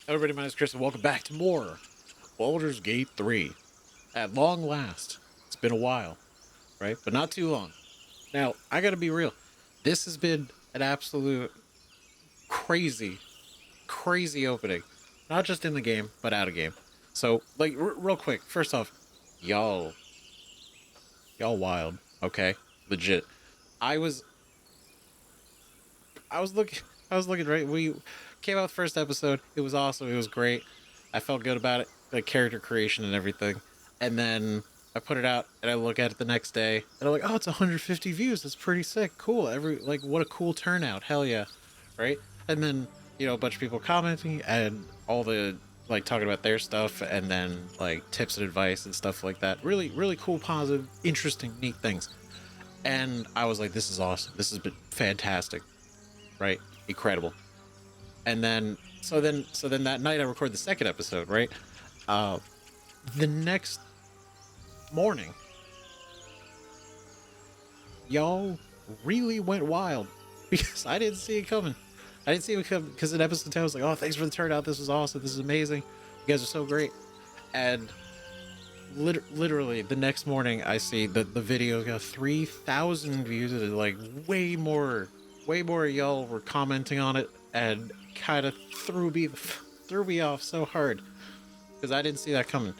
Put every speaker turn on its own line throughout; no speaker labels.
Everybody, my name is Chris, and welcome back to more Baldur's Gate 3. At long last, it's been a while, right? But not too long. Now, I gotta be real. This has been an absolute crazy, crazy opening. Not just in the game, but out of game. So, like, real quick, first off, y'all, y'all wild, okay? Legit. I was, I was looking, I was looking, right? We came out the first episode. It was awesome. It was great. I felt good about it, like character creation and everything. And then I put it out, and I look at it the next day, and I'm like, oh, it's 150 views. That's pretty sick. Cool. What a cool turnout. Hell yeah, right? And then a bunch of people commenting and all the like talking about their stuff, and then like tips and advice and stuff like that. Really, really cool, positive, interesting, neat things. And I was like, this is awesome. This has been fantastic, right? Incredible. And then so then that night I record the second episode, right? Uh, the next morning, y'all really went wild because I didn't see it coming. I didn't see it coming because in episode 10 I was like, oh, thanks for the turnout. This was awesome. This is amazing. You guys are so great. And literally the next morning I see the video got 3,000 views, and like way more y'all were commenting on it, and kind of threw me off so hard because I didn't see that coming.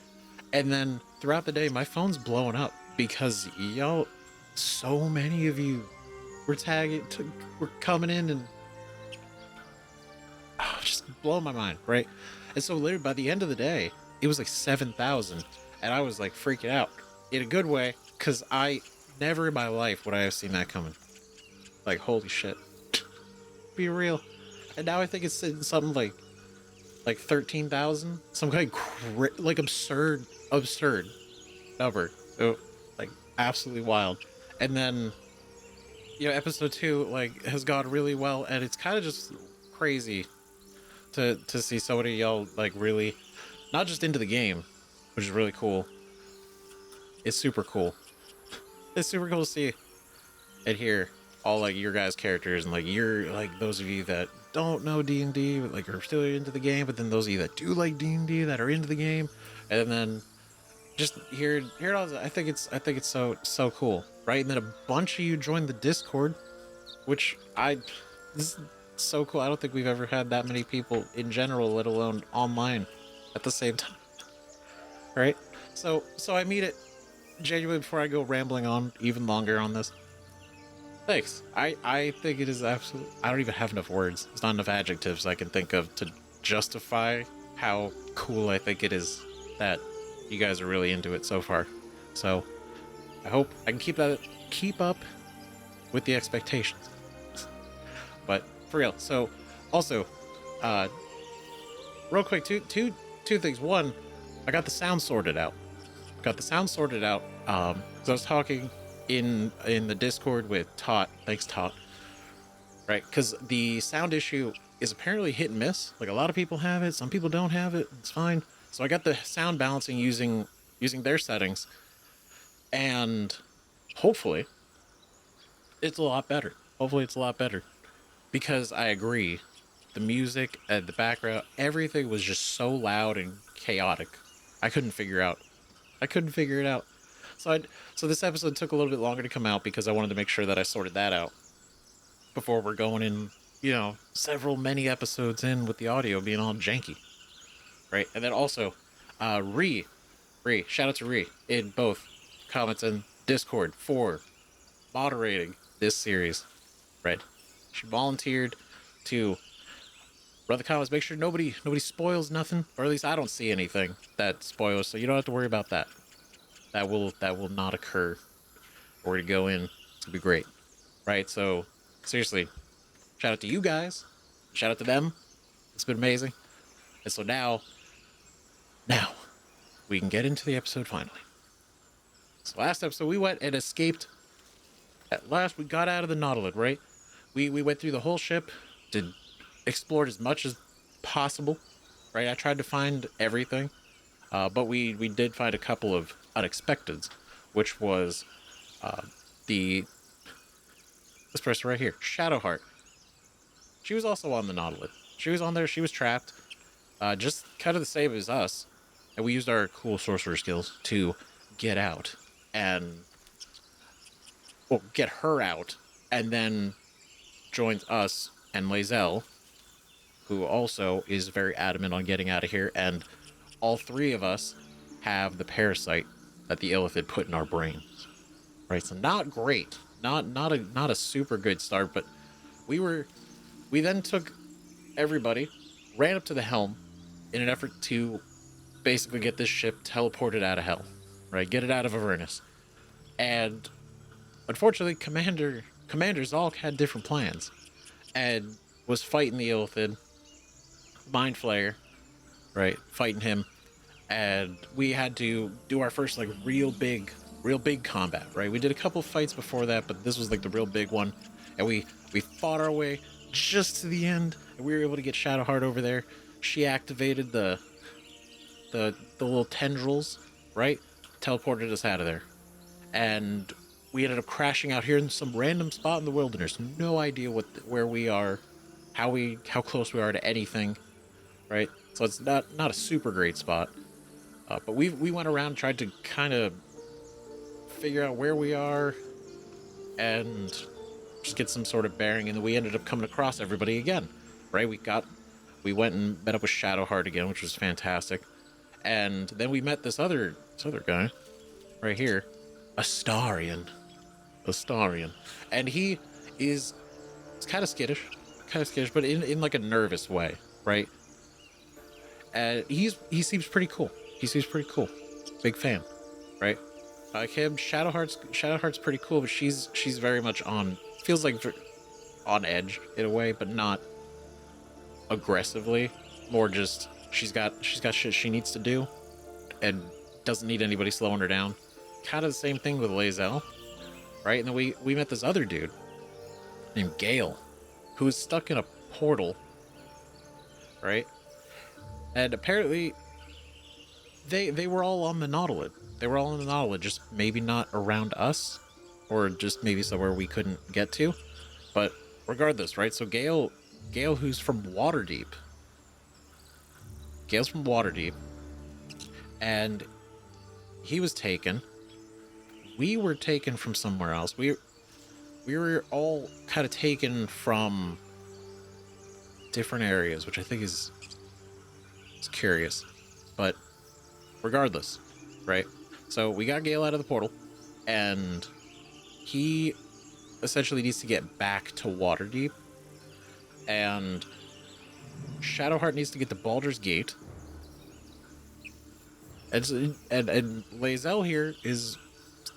And then throughout the day, my phone's blowing up because y'all, so many of you were were coming in, and just blow my mind, right? And so literally by the end of the day, it was like 7,000, and I was like freaking out in a good way because I never in my life would I have seen that coming. Like, holy shit, be real. And now I think it's something like 13,000, some kind of like absurd number. So like absolutely wild. And then episode 2 like has gone really well, and it's kind of just crazy to see so many of y'all like really not just into the game, which is really cool. It's super cool. It's super cool to see and hear all like your guys' characters, and like you're like those of you that don't know D&D, but like are still into the game, but then those of you that do like D&D that are into the game, and then just hear it all. I think it's so cool, right? And then a bunch of you joined the Discord, which this is so cool. I don't think we've ever had that many people in general, let alone online at the same time, right? So I mean it genuinely. Before I go rambling on even longer on this, thanks. I think it is absolute. I don't even have enough words. There's not enough adjectives I can think of to justify how cool I think it is that you guys are really into it so far. So I hope I can keep up with the expectations. But for real. So also, uh, real quick, two things. One, I got the sound sorted out. So I was talking in the Discord with Tot. Thanks, Tot. Right, because the sound issue is apparently hit and miss. Like a lot of people have it, some people don't have it. It's fine. So I got the sound balancing using their settings, and hopefully it's a lot better. Hopefully it's a lot better because I agree, the music and the background, everything was just so loud and chaotic. I couldn't figure out. I couldn't figure it out. So this episode took a little bit longer to come out because I wanted to make sure that I sorted that out before we're going in, many episodes in with the audio being all janky, right? And then also, shout out to Ree in both comments and Discord for moderating this series, right? She volunteered to run the comments, make sure nobody spoils nothing, or at least I don't see anything that spoils, so you don't have to worry about that. That will not occur. We're gonna go in. It's gonna be great, right? So seriously, shout out to you guys. Shout out to them. It's been amazing. And so now we can get into the episode finally. So last episode we went and escaped. At last we got out of the Nautilus, right? We went through the whole ship, did explored as much as possible, right? I tried to find everything, but we did find a couple of unexpecteds, which was the this person right here, Shadowheart. She was also on the Nautilus. She was on there. She was trapped. just kind of the same as us. And we used our cool sorcerer skills to get out and, well, get her out, and then joins us and Lae'zel, who also is very adamant on getting out of here. And all three of us have the parasite that the illithid put in our brains. Right, so not great, not a super good start, but we then took everybody, ran up to the helm in an effort to basically get this ship teleported out of hell, right? Get it out of Avernus. And unfortunately, Commander Zhalk had different plans and was fighting the illithid, Mind Flayer, right? Fighting him, and we had to do our first like real big combat, right? We did a couple fights before that, but this was like the real big one, and we fought our way just to the end, and we were able to get Shadowheart over there. She activated the little tendrils, right? Teleported us out of there, and we ended up crashing out here in some random spot in the wilderness. No idea where we are, how close we are to anything, right? So it's not a super great spot. But we went around, tried to kind of figure out where we are and just get some sort of bearing, and then we ended up coming across everybody again, right? We went and met up with Shadowheart again, which was fantastic, and then we met this other guy right here, Astarion, and he is kind of skittish, but in like a nervous way, right? And he seems pretty cool. Big fan, right? Like him, Shadowheart's pretty cool, but she's very much feels like on edge in a way, but not aggressively. More just she's got shit she needs to do, and doesn't need anybody slowing her down. Kind of the same thing with Lae'zel, right? And then we met this other dude named Gale, who was stuck in a portal, right? And apparently they were all on the Nautilid. They were all on the Nautilid, just maybe not around us, or just maybe somewhere we couldn't get to. But regardless, right? So Gale, who's from Waterdeep. Gale's from Waterdeep, and he was taken. We were taken from somewhere else. We were all kind of taken from different areas, which I think is curious. But regardless, right? So we got Gale out of the portal, and he essentially needs to get back to Waterdeep, and Shadowheart needs to get to Baldur's Gate, and Lae'zel here is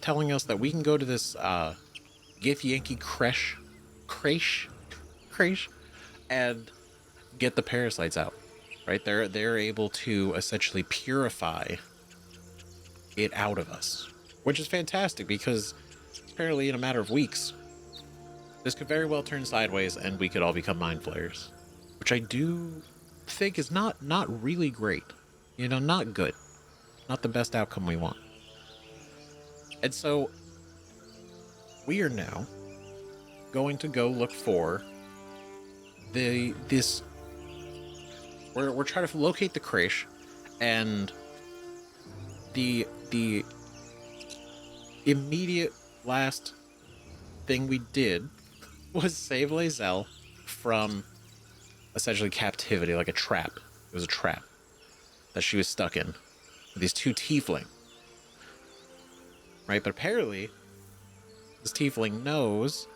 telling us that we can go to this Githyanki creche, and get the parasites out. Right? They're able to essentially purify it out of us, which is fantastic, because apparently in a matter of weeks, this could very well turn sideways and we could all become mind flayers, which I do think is not really great. You know, not good. Not the best outcome we want. And so we are now going to go look for this. We're trying to locate the creche, and the immediate last thing we did was save Lae'zel from essentially captivity, like a trap. It was a trap that she was stuck in with these two tiefling. Right? But apparently, this tiefling knows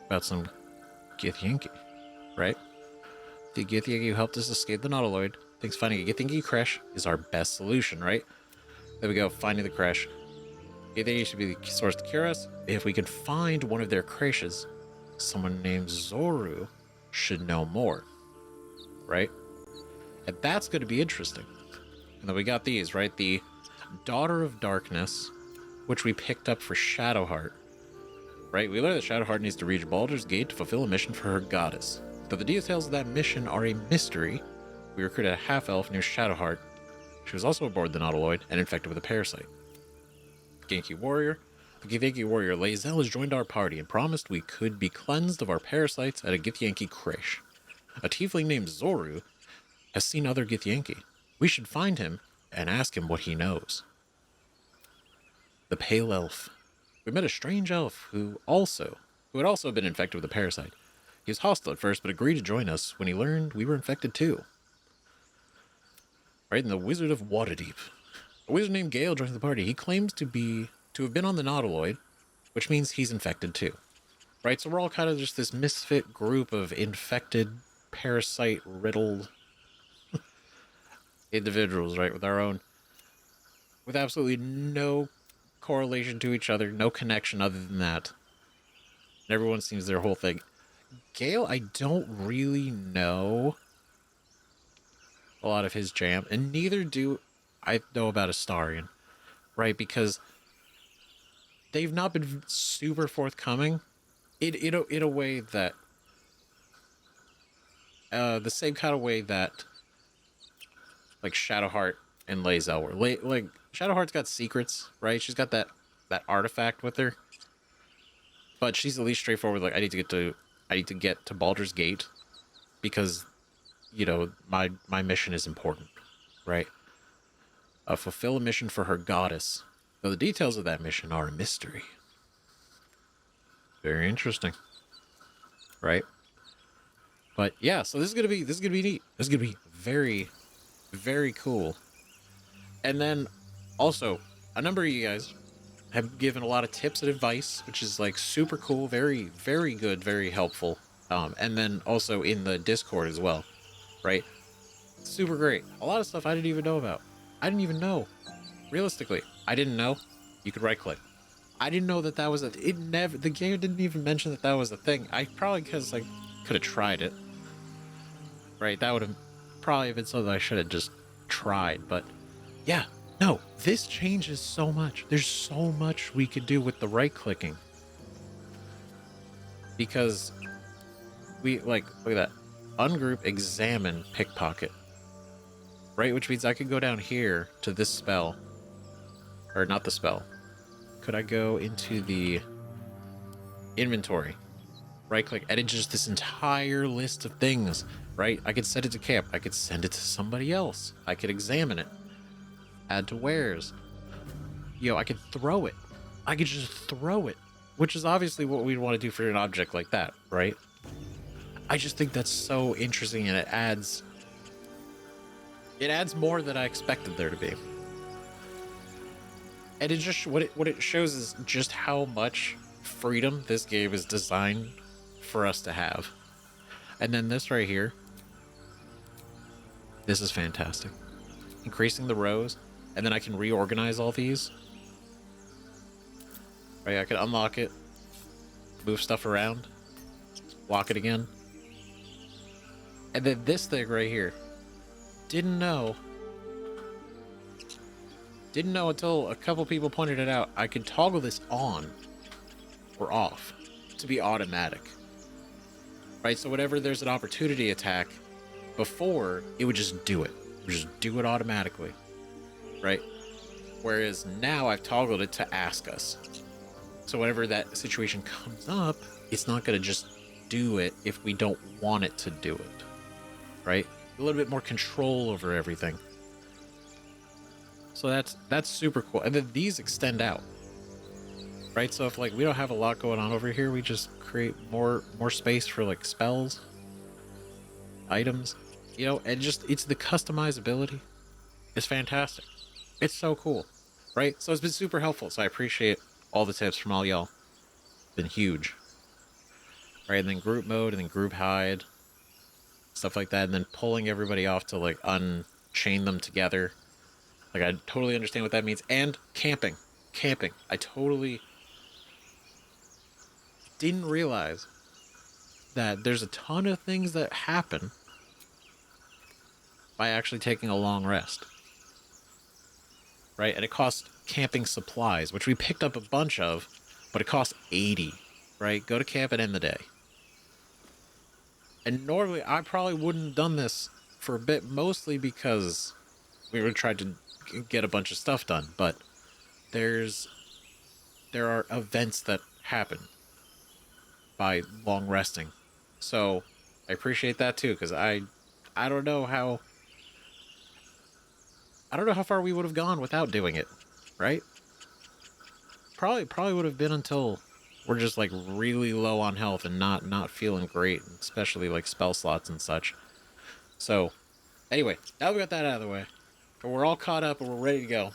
about some Githyanki, right? The Githyanki who helped us escape the Nautiloid thinks finding a Githyanki creche is our best solution, right? There we go, finding the creche. Githyanki should be the source to cure us. If we can find one of their creches, someone named Zoru should know more, right? And that's going to be interesting. And then we got these, right? The Daughter of Darkness, which we picked up for Shadowheart, right? We learned that Shadowheart needs to reach Baldur's Gate to fulfill a mission for her goddess. Though the details of that mission are a mystery, we recruited a half-elf named Shadowheart. She was also aboard the Nautiloid and infected with a parasite. The Githyanki warrior Lae'zel has joined our party and promised we could be cleansed of our parasites at a Githyanki creche. A tiefling named Zoru has seen other Githyanki. We should find him and ask him what he knows. The Pale Elf. We met a strange elf who had also been infected with the parasite. He was hostile at first, but agreed to join us when he learned we were infected too. Right, and the Wizard of Waterdeep. A wizard named Gale joins the party. He claims to have been on the Nautiloid, which means he's infected too. Right, so we're all kind of just this misfit group of infected, parasite-riddled individuals, right, with absolutely no correlation to each other, no connection other than that. And everyone seems their whole thing. Gale, I don't really know a lot of his jam, and neither do I know about Astarion, right? Because they've not been super forthcoming in a way that the same kind of way that like Shadowheart and Lae'zel were. Like Shadowheart's got secrets, right? She's got that artifact with her, but she's at least straightforward. Like I need to get to Baldur's Gate because my mission is important, right? Fulfill a mission for her goddess. Though the details of that mission are a mystery. Very interesting, right? But yeah, so this is gonna be neat. This is gonna be very, very cool. And then also, a number of you guys have given a lot of tips and advice, which is like super cool, very, very good, very helpful. And then also in the Discord as well, right? Super great. A lot of stuff I didn't even know about. I didn't even know. Realistically, I didn't know. You could right click. I didn't know that was the game didn't even mention that was a thing. I probably, because I could have tried it. Right? That would have probably been something I should have just tried. But yeah, no, this changes so much. There's so much we could do with the right clicking. Because look at that. Ungroup, examine, pickpocket. Right? Which means I could go down here to this spell. Or not the spell. Could I go into the inventory? Right click, edit just this entire list of things, right? I could send it to camp. I could send it to somebody else. I could examine it. Add to wares. I could throw it. I could just throw it, which is obviously what we'd want to do for an object like that, right? I just think that's so interesting, and it adds more than I expected there to be. And it just what it shows is just how much freedom this game is designed for us to have. And then this right here, this is fantastic. Increasing the rows, and then I can reorganize all these. Right, I can unlock it, move stuff around, lock it again. And then this thing right here, didn't know until a couple people pointed it out. I could toggle this on or off to be automatic. Right, so whenever there's an opportunity attack, before it would just do it. It would just do it automatically. Right? Whereas now I've toggled it to ask us. So whenever that situation comes up, it's not going to just do it if we don't want it to do it. Right? A little bit more control over everything. So that's super cool. And then these extend out. Right? So if we don't have a lot going on over here, we just create more space for spells, items, and just it's the customizability. It's fantastic. It's so cool. Right? So it's been super helpful. So I appreciate all the tips from all y'all. It's been huge. Right? And then group mode and then group hide. Stuff like that. And then pulling everybody off to unchain them together. I totally understand what that means. And camping. I totally didn't realize that there's a ton of things that happen by actually taking a long rest. Right? And it costs camping supplies, which we picked up a bunch of, but it costs 80. Right? Go to camp and end the day. And normally I probably wouldn't have done this for a bit, mostly because we were trying to get a bunch of stuff done, but there are events that happen by long resting. So I appreciate that too, because I don't know how I don't know how far we would have gone without doing it, right? Probably would have been until we're just like really low on health and not feeling great, especially like spell slots and such. So anyway, now we got that out of the way, and we're all caught up and we're ready to go.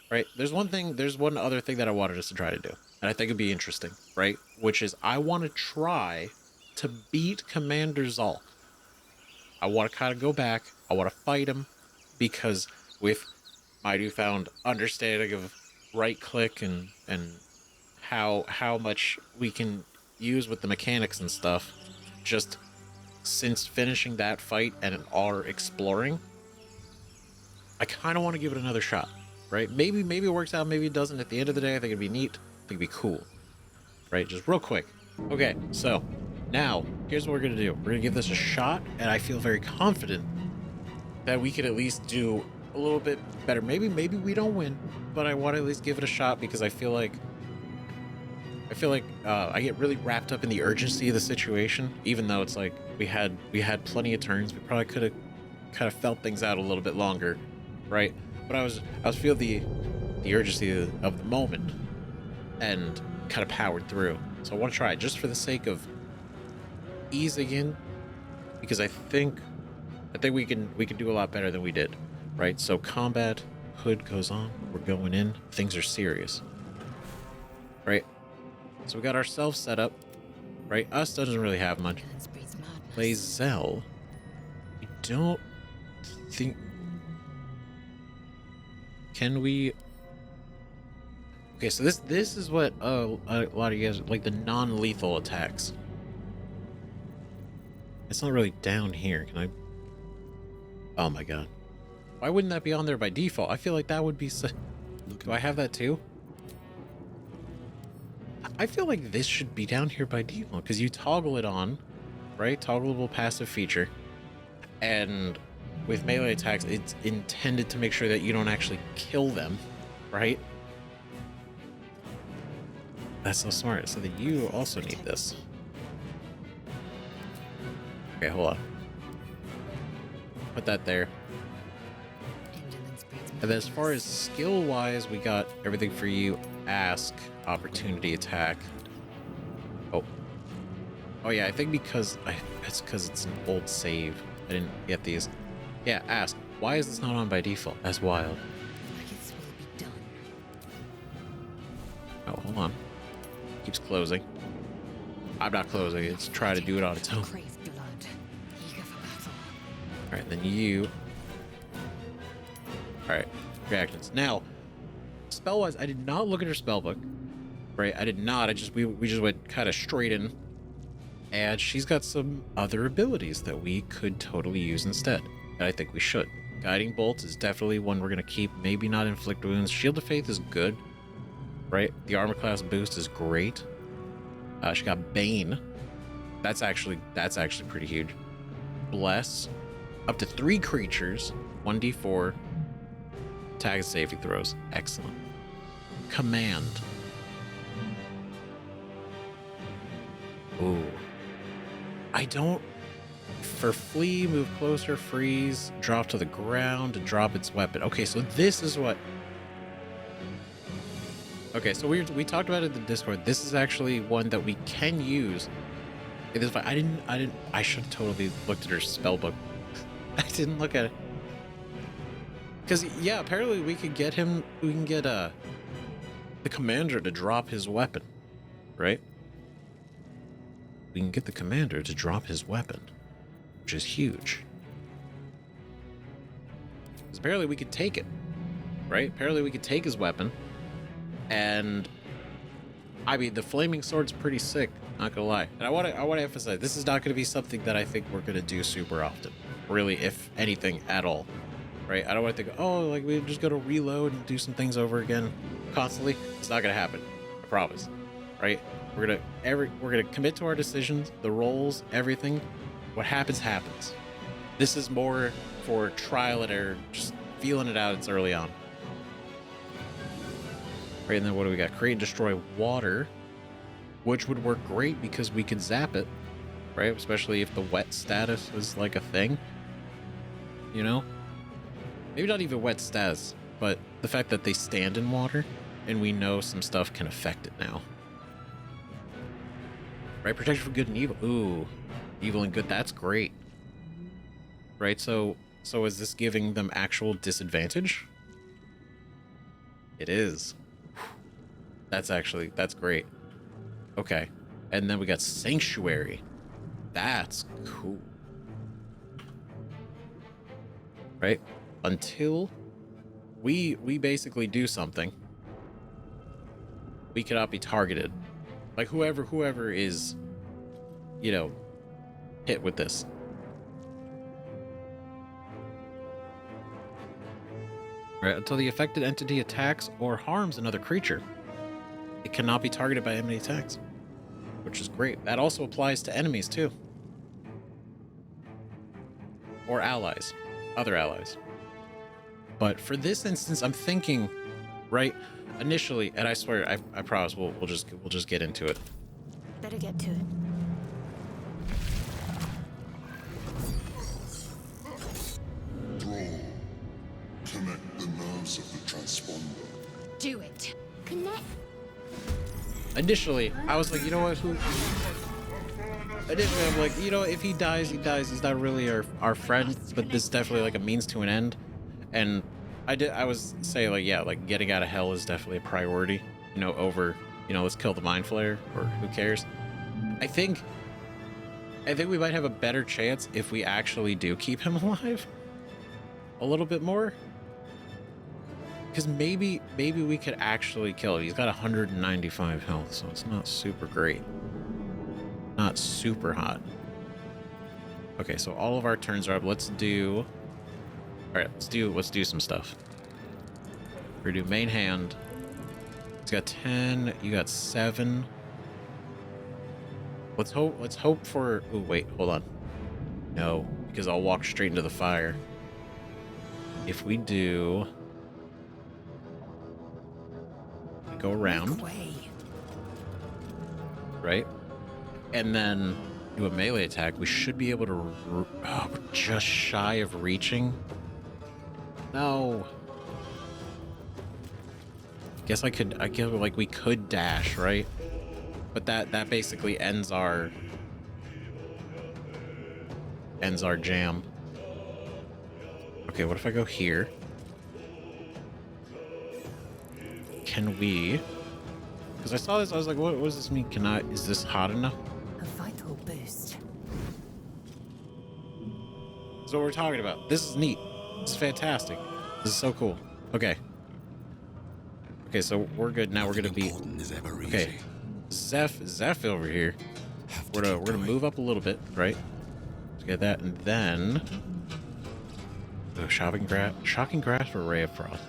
Right? There's one other thing that I wanted us to try to do, and I think it'd be interesting, right? Which is I want to try to beat Commander Zhalk. I want to kind of go back. I want to fight him because with my newfound understanding of right click and how much we can use with the mechanics and stuff, just since finishing that fight and our exploring, I kind of want to give it another shot, right? Maybe it works out, maybe it doesn't. At the end of the day, I think it'd be neat. I think it'd be cool, right? Just real quick. Okay, so now here's what we're gonna do. We're gonna give this a shot, and I feel very confident that we could at least do a little bit better. Maybe we don't win, but I want to at least give it a shot because I feel like I get really wrapped up in the urgency of the situation, even though it's like we had plenty of turns. We probably could have kind of felt things out a little bit longer, right? But I was feel the urgency of the moment and kind of powered through. So I want to try it just for the sake of easing in, because I think we can do a lot better than we did, right? So combat hood goes on. We're going in. Things are serious, right? So we got ourselves set up, right? Us doesn't really have much. Lae'zel, I don't think. Can we? Okay, so this is what a lot of you guys like, the non-lethal attacks. It's not really down here. Can I? Oh my god. Why wouldn't that be on there by default? I feel like that would be so... Do I have that too? I feel like this should be down here by default because you toggle it on, right? Toggleable passive feature. And with melee attacks, it's intended to make sure that you don't actually kill them, right? That's so smart. So that you also need this. Okay, hold on. Put that there. And then as far as skill-wise, we got everything for you. Ask, opportunity attack. Oh. Oh yeah, I think it's because it's an old save. I didn't get these. Yeah, ask. Why is this not on by default? That's wild. Oh, hold on. Keeps closing. I'm not closing. It's trying to do it on its own. Alright, then you... Alright, reactions. Now, spell-wise, I did not look at her spellbook. Right, I did not. We just went kind of straight in. And she's got some other abilities that we could totally use instead. And I think we should. Guiding Bolt is definitely one we're going to keep. Maybe not Inflict Wounds. Shield of Faith is good. Right? The armor class boost is great. She got Bane. That's actually pretty huge. Bless. Up to 3 creatures. 1d4. Attack and saving throws. Excellent. Command. Ooh. I don't... For flee, move closer, freeze, drop to the ground, to drop its weapon. Okay, so this is what... Okay, so we talked about it in the Discord. This is actually one that we can use. I should have totally looked at her spellbook. I didn't look at it. Because, yeah, apparently we can get the commander to drop his weapon, right? We can get the commander to drop his weapon, which is huge. Because apparently we could take it, right? Apparently we could take his weapon, and I mean, the flaming sword's pretty sick, not gonna lie. And I want to emphasize, this is not gonna be something that I think we're gonna do super often, really, if anything at all, right? I don't want to think, oh, like we're just gonna reload and do some things over again constantly. It's not gonna happen, I promise, right? We're gonna commit to our decisions, the rolls, everything. What happens, happens. This is more for trial and error, just feeling it out. It's early on. Right, and then what do we got? Create and destroy water, which would work great because we could zap it, right? Especially if the wet status is like a thing, you know? Maybe not even wet stats, but the fact that they stand in water and we know some stuff can affect it now. Right, protection from good and evil. Ooh, evil and good, that's great. Right, so is this giving them actual disadvantage? It is. That's great. Okay, and then we got Sanctuary. That's cool. Right, until we basically do something, we cannot be targeted. Like whoever is, you know, hit with this. Right, until the affected entity attacks or harms another creature, it cannot be targeted by enemy attacks, which is great. That also applies to enemies too. Or allies, other allies. But for this instance, I'm thinking, right, initially, and I swear, I promise we'll just get into it.
Better get to it.
Draw. Connect the nerves of the transponder.
Do it. Connect.
Initially, I was like, you know what? Initially, I'm like, you know, if he dies, he dies. He's not really our friend, but this is definitely like a means to an end. And I was saying like, yeah, like getting out of hell is definitely a priority, you know, over, you know, let's kill the Mind Flayer, or who cares? I think we might have a better chance if we actually do keep him alive a little bit more. Because maybe we could actually kill him. He's got 195 health, so it's not super great. Not super hot. Okay, so all of our turns are up. Let's do... Alright, let's do some stuff. We're gonna do main hand. He's got 10, you got 7. Let's hope for... Oh, wait, hold on. No, because I'll walk straight into the fire. If we do... go around, right, and then do a melee attack, we should be able to we're just shy of reaching. No, guess I guess like we could dash, right? But that basically ends our jam. Okay, what if I go here? Can we? Because I saw this, I was like, what does this mean? Is this hot enough?
A vital boost.
That's what we're talking about. This is neat. This is fantastic. This is so cool. Okay. Okay, so we're good now. We're gonna be okay. Zeph over here. We're gonna move up a little bit, right? Let's get that, and then shocking grasp or ray of frost.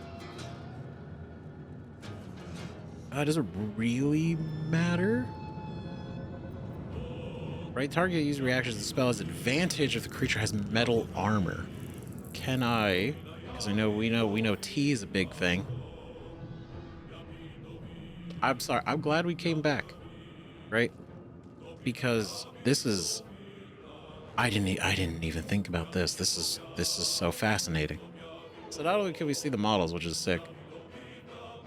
Does it really matter? Right, target user reactions to the spell has advantage if the creature has metal armor. Can I? Because we know T is a big thing. I'm sorry. I'm glad we came back, right? Because this is. I didn't even think about this. This is so fascinating. So not only can we see the models, which is sick.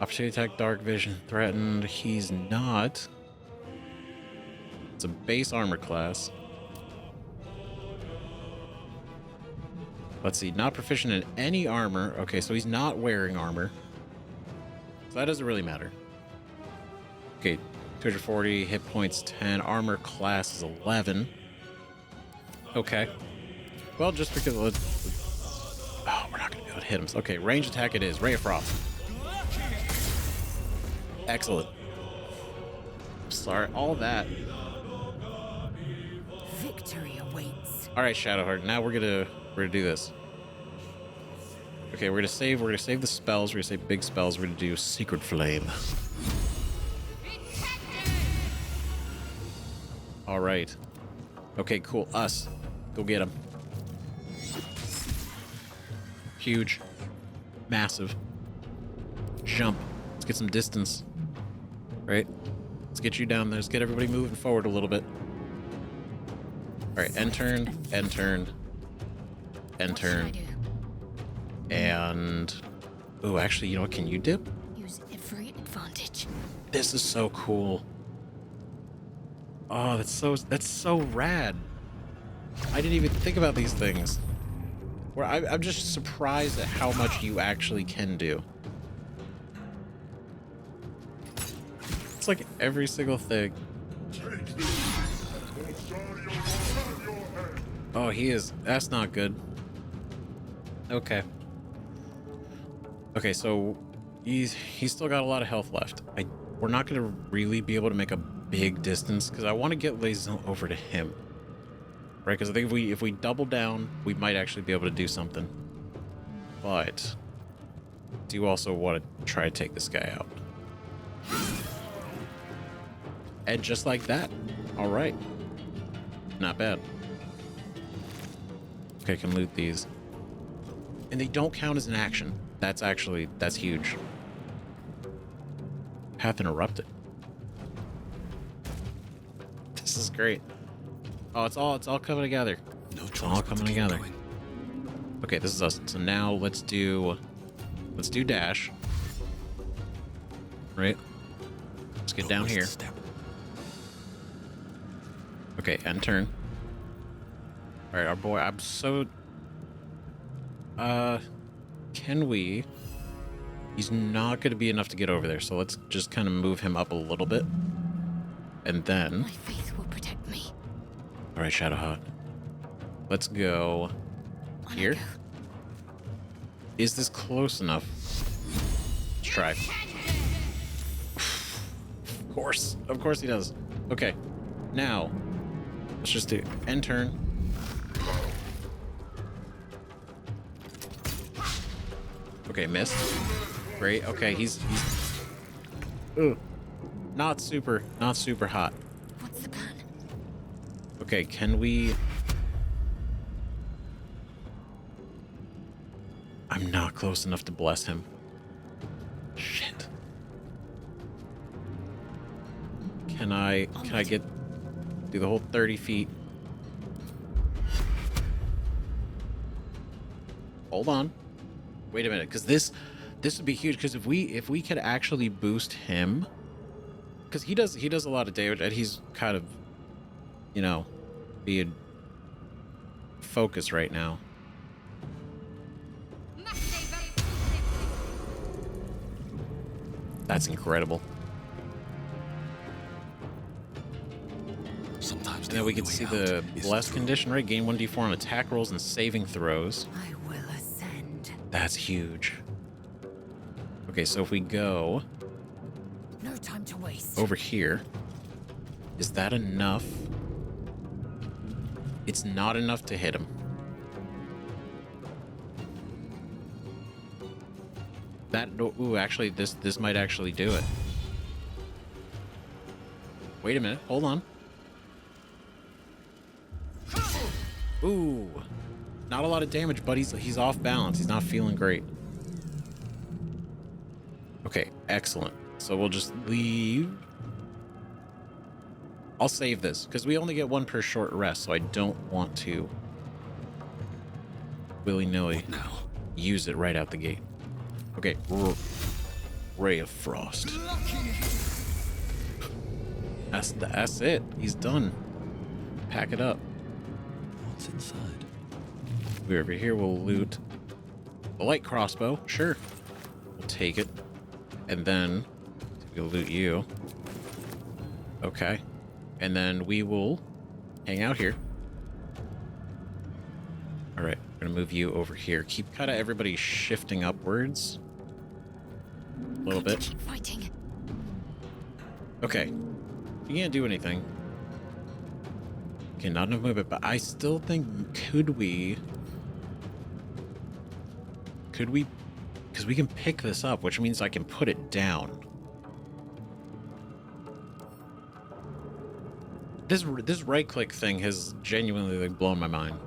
Opportunity attack, dark vision, threatened. He's not. It's a base armor class. Let's see, not proficient in any armor. Okay, so he's not wearing armor. So that doesn't really matter. Okay, 240, hit points 10, armor class is 11. Okay. Well, just because oh, we're not gonna be able to hit him. Okay, range attack it is. Ray of Frost. Excellent. Sorry, all that.
Victory awaits.
All right, Shadowheart. Now we're gonna do this. Okay, we're gonna save the spells. We're gonna save big spells. We're gonna do Secret Flame. All right. Okay, cool. Us. Go get him. Huge. Massive. Jump. Let's get some distance. Right? Let's get you down there. Let's get everybody moving forward a little bit. Alright, end turn, end turn, end turn. And oh, actually, you know what? Can you dip?
Use every advantage.
This is so cool. Oh, that's so rad. I didn't even think about these things. Where I'm just surprised at how much you actually can do. It's like every single thing. Oh, he is. That's not good. Okay. Okay, so he's still got a lot of health left. We're not gonna really be able to make a big distance because I want to get Lae'zel over to him. Right, because I think if we double down, we might actually be able to do something. But I do also want to try to take this guy out. And just like that. All right. Not bad. Okay, I can loot these. And they don't count as an action. That's huge. Path interrupted. This is great. Oh, it's all coming together.
No
It's all coming together. Okay, this is us. So now let's do dash. Right? Let's get down here. Okay, end turn. Alright, our boy, I'm so... can we... He's not going to be enough to get over there, so let's just kind of move him up a little bit. And then...
My faith will protect me.
Alright, Shadowheart. Let's go... here? Is this close enough? Let's try. Of course he does. Okay, now... let's just do end turn. Okay, missed. Great. Okay, he's ooh, not super hot.
What's the plan?
Okay, can we... I'm not close enough to bless him. Shit. Can I get do the whole 30 feet? Hold on. Wait a minute, because this would be huge. Because if we could actually boost him, because he does a lot of damage, and he's kind of, you know, being focused right now. That's incredible.
Sometimes
And then we can see the blessed condition, right? Gain 1d4 on attack rolls and saving throws.
I will ascend.
That's huge. Okay, so if we go
No time to waste.
over here, is that enough? It's not enough to hit him. That, ooh, actually, this might actually do it. Wait a minute, hold on. Ooh, not a lot of damage, but he's off balance. He's not feeling great. Okay, excellent. So we'll just leave. I'll save this because we only get one per short rest, so I don't want to willy-nilly use it right out the gate. Okay, Ray of Frost. That's it. He's done. Pack it up.
What's inside?
We're over here. We'll loot a light crossbow. Sure, we'll take it, and then we'll loot you. Okay, and then we will hang out here. All right, we're gonna move you over here. Keep kind of everybody shifting upwards a little bit.
Keep fighting.
Okay, you can't do anything. Okay, not enough movement, but I still think could we, because we can pick this up, which means I can put it down. This right click thing has genuinely like blown my mind.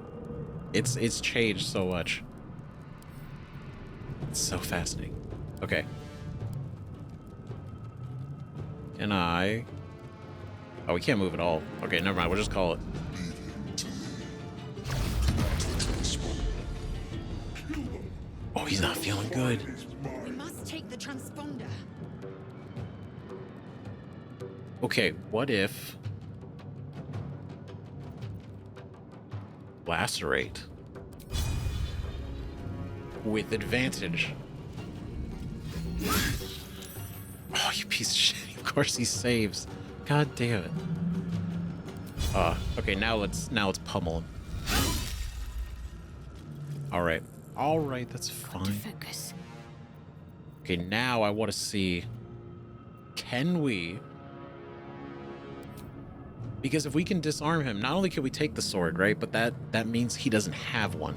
It's changed so much. It's so fascinating. Okay. Can I... Oh, we can't move at all. Okay, never mind. We'll just call it. Oh, he's not feeling good.
We must take the transponder.
Okay, what if... Lacerate. With advantage. Oh, you piece of shit. Of course he saves. God damn it. Okay, now let's pummel him. Alright. Alright, that's
Got to
fine.
focus.
Okay, now I want to see... Can we... Because if we can disarm him, not only can we take the sword, right? But that means he doesn't have one.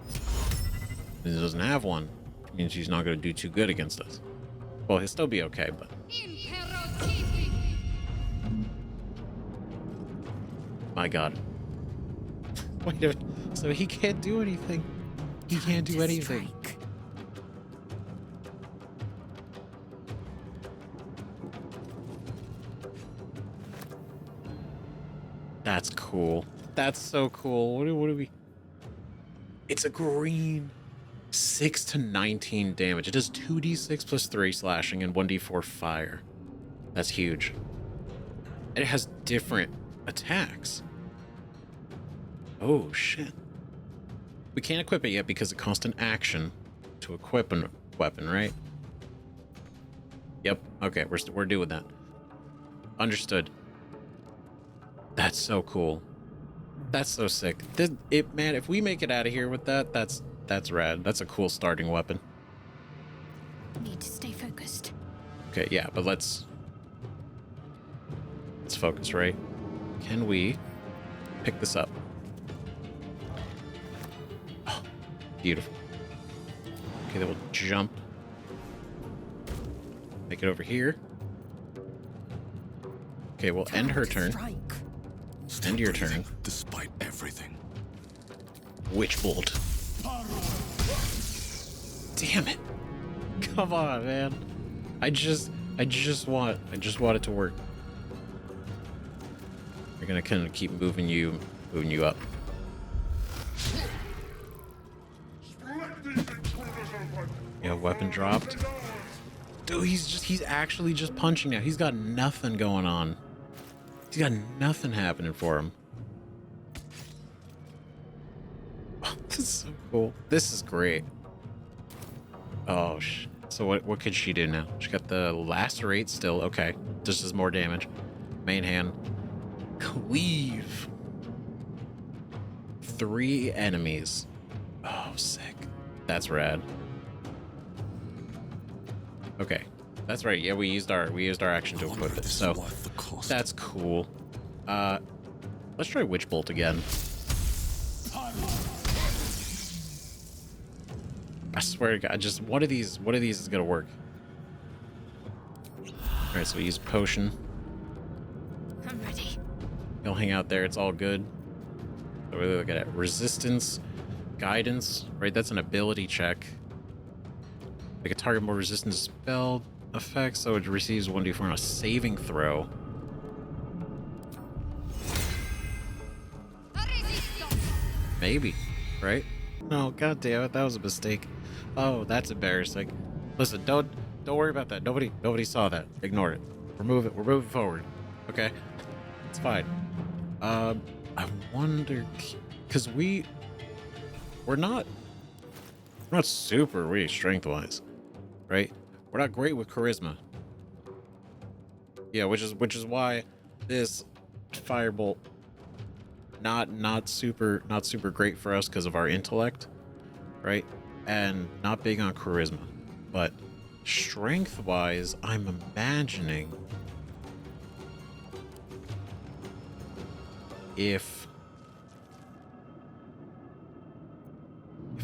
If he doesn't have one, it means he's not going to do too good against us. Well, he'll still be okay, but... My god. Wait a minute. So he can't do anything. He can't do anything.
Strike.
That's cool. That's so cool. What do we... It's a green. 6 to 19 damage. It does 2d6 plus 3 slashing and 1d4 fire. That's huge. And it has different attacks. Oh, shit. We can't equip it yet because it costs an action to equip a weapon, right? Yep. Okay, we're doing that. Understood. That's so cool. That's so sick. Man, if we make it out of here with that, that's rad. That's a cool starting weapon.
Need to stay focused.
Okay, yeah, but let's focus, right? Can we pick this up? Oh, beautiful. Okay, then we'll jump. Make it over here. Okay, we'll end her turn.
Strike.
End your turn.
Despite everything.
Witch bolt. Damn it. Come on, man. I just want it to work. We're gonna kind of keep moving you up. Yeah, weapon dropped. Dude, he's actually just punching now. He's got nothing going on. He's got nothing happening for him. Oh, this is so cool. This is great. Oh, so what could she do now? She got the lacerate still. Okay. Just does more damage. Main hand. Cleave. 3 enemies. Oh, sick. That's rad. Okay. That's right. Yeah, we used our action to equip it. So that's cool. Let's try Witch Bolt again. I swear to God, just one of these is gonna work. All right, so we use potion.
I'm ready.
He'll hang out there. It's all good. So we're looking at resistance, guidance. Right, that's an ability check. Make a target more resistant to spell effects, so it receives 1d4 on a saving throw. Maybe, right? No, god damn it, that was a mistake. Oh, that's embarrassing. Listen, don't worry about that. Nobody saw that. Ignore it. We're moving forward. Okay? It's fine. I wonder, because we're not super weak strength-wise, right? We're not great with charisma. Yeah, which is why this firebolt not super great for us because of our intellect, right? And not big on charisma. But strength-wise, I'm imagining if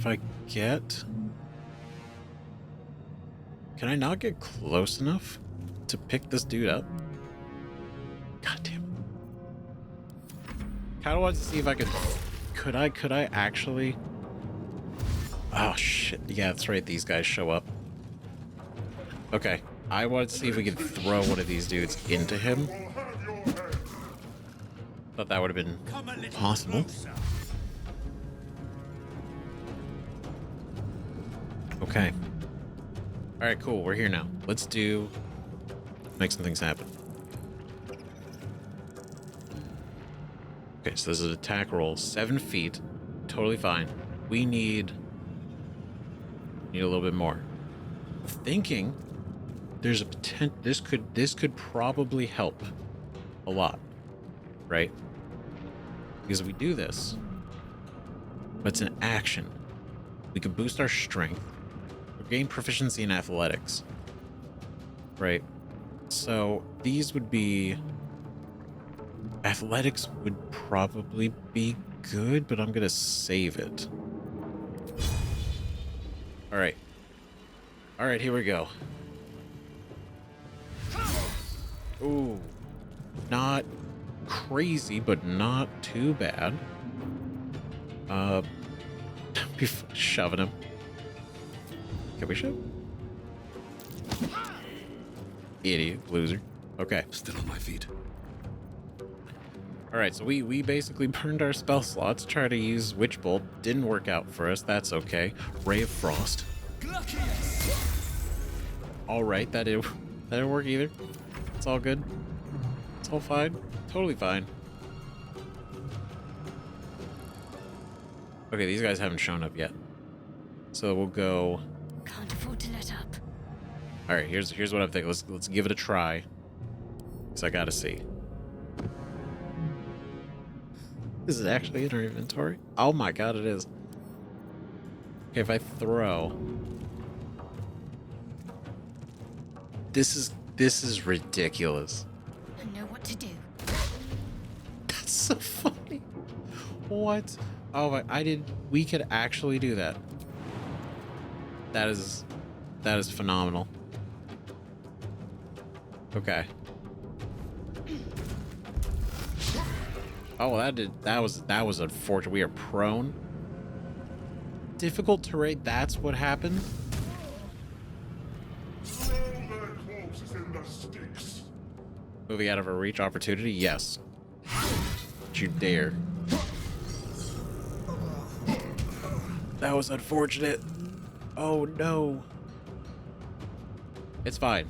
I get... Can I not get close enough to pick this dude up? God damn it. Kinda wanted to see if I could... Could I actually... Oh, shit. Yeah, that's right. These guys show up. Okay. I wanted to see if we could throw one of these dudes into him. Thought that would have been possible. Okay. All right, cool. We're here now. Let's make some things happen. Okay, so this is an attack roll. 7 feet. Totally fine. We need a little bit more. I'm thinking there's a potential. This could probably help a lot, right? Because if we do this, but it's an action, we can boost our strength, or gain proficiency in athletics, right? So these would be athletics would probably be good, but I'm gonna save it. All right, here we go. Ooh, not crazy, but not too bad. Be shoving him. Can we shove? Idiot, loser. Okay.
Still on my feet.
All right, so we basically burned our spell slots, tried to use Witch Bolt, didn't work out for us. That's okay. Ray of Frost. All right, that didn't work either. It's all good. It's all fine. Totally fine. Okay, these guys haven't shown up yet. So we'll go.
Can't afford to let up.
All right, here's what I'm thinking. Let's give it a try. Cause I gotta see. Is it actually in our inventory? Oh my god, it is. Okay, if I throw. This is ridiculous.
I know what to do.
That's so funny. What? Oh my! We could actually do that. That is phenomenal. Okay. Oh, that was unfortunate. We are prone. Difficult terrain. That's what happened.
Throw their corpses in the sticks.
Moving out of our reach opportunity. Yes. Don't you dare. That was unfortunate. Oh no. It's fine.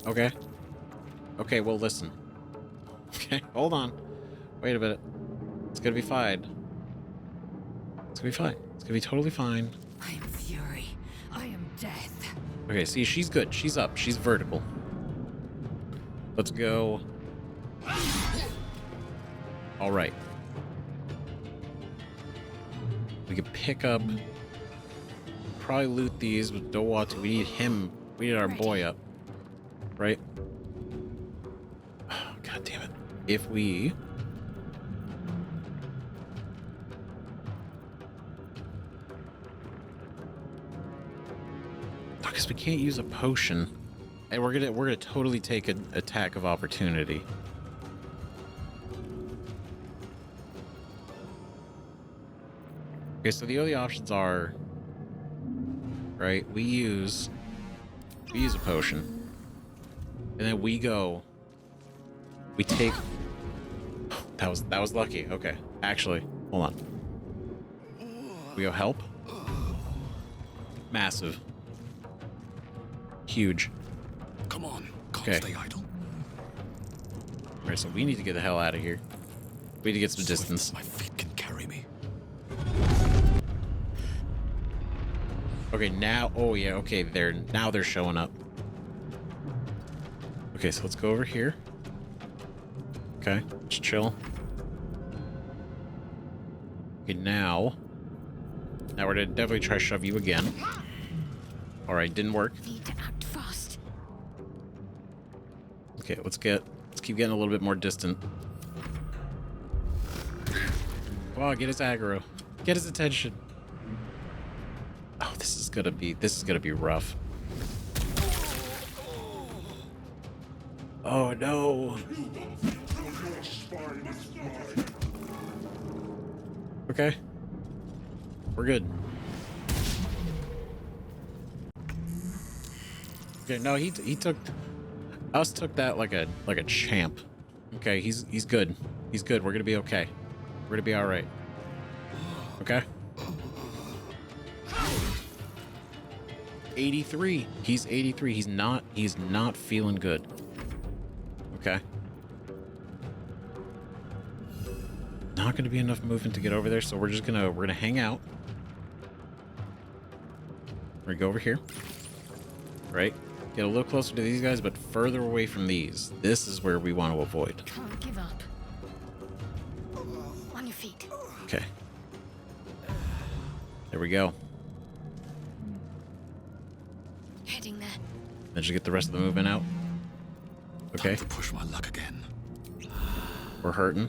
Okay. Okay, well listen. Okay, hold on. Wait a minute. It's gonna be fine. It's gonna be fine. It's gonna be totally fine.
I am fury. I am death.
Okay, see, she's good. She's up. She's vertical. Let's go. All right. We could pick up. Probably loot these, but don't want to. We need him. We need our boy up. Right? Oh, God damn it. If we. Because we can't use a potion. And we're gonna totally take an attack of opportunity. Okay, so the only options are, right? We use a potion, and then we take. That was lucky. Okay, actually, hold on. We go help. Massive, huge.
Come on, can't
Okay.
stay idle.
All right, so we need to get the hell out of here. We need to get some distance.
My feet can carry me.
Okay, now, oh yeah, okay, now they're showing up. Okay, so let's go over here. Okay, just chill. Okay, now we're gonna definitely try to shove you again. All right, didn't work.
Need to act fast.
Okay, let's keep getting a little bit more distant. Come on, get his aggro. Get his attention. Oh, this is gonna be rough. Oh no.
Your spine is mine.
Okay. We're good. Okay, no, he took us took that like a champ. Okay, he's good. He's good. We're gonna be okay. We're gonna be all right. Okay. 83. He's 83. He's not feeling good. Okay. Not going to be enough movement to get over there, so we're gonna hang out. We're gonna go over here. Right? Get a little closer to these guys, but further away from these. This is where we want to avoid.
Can't give up. On your feet.
Okay. There we go.
Heading there.
Then just get the rest of the movement out. Okay.
Time to push my luck again.
We're hurting.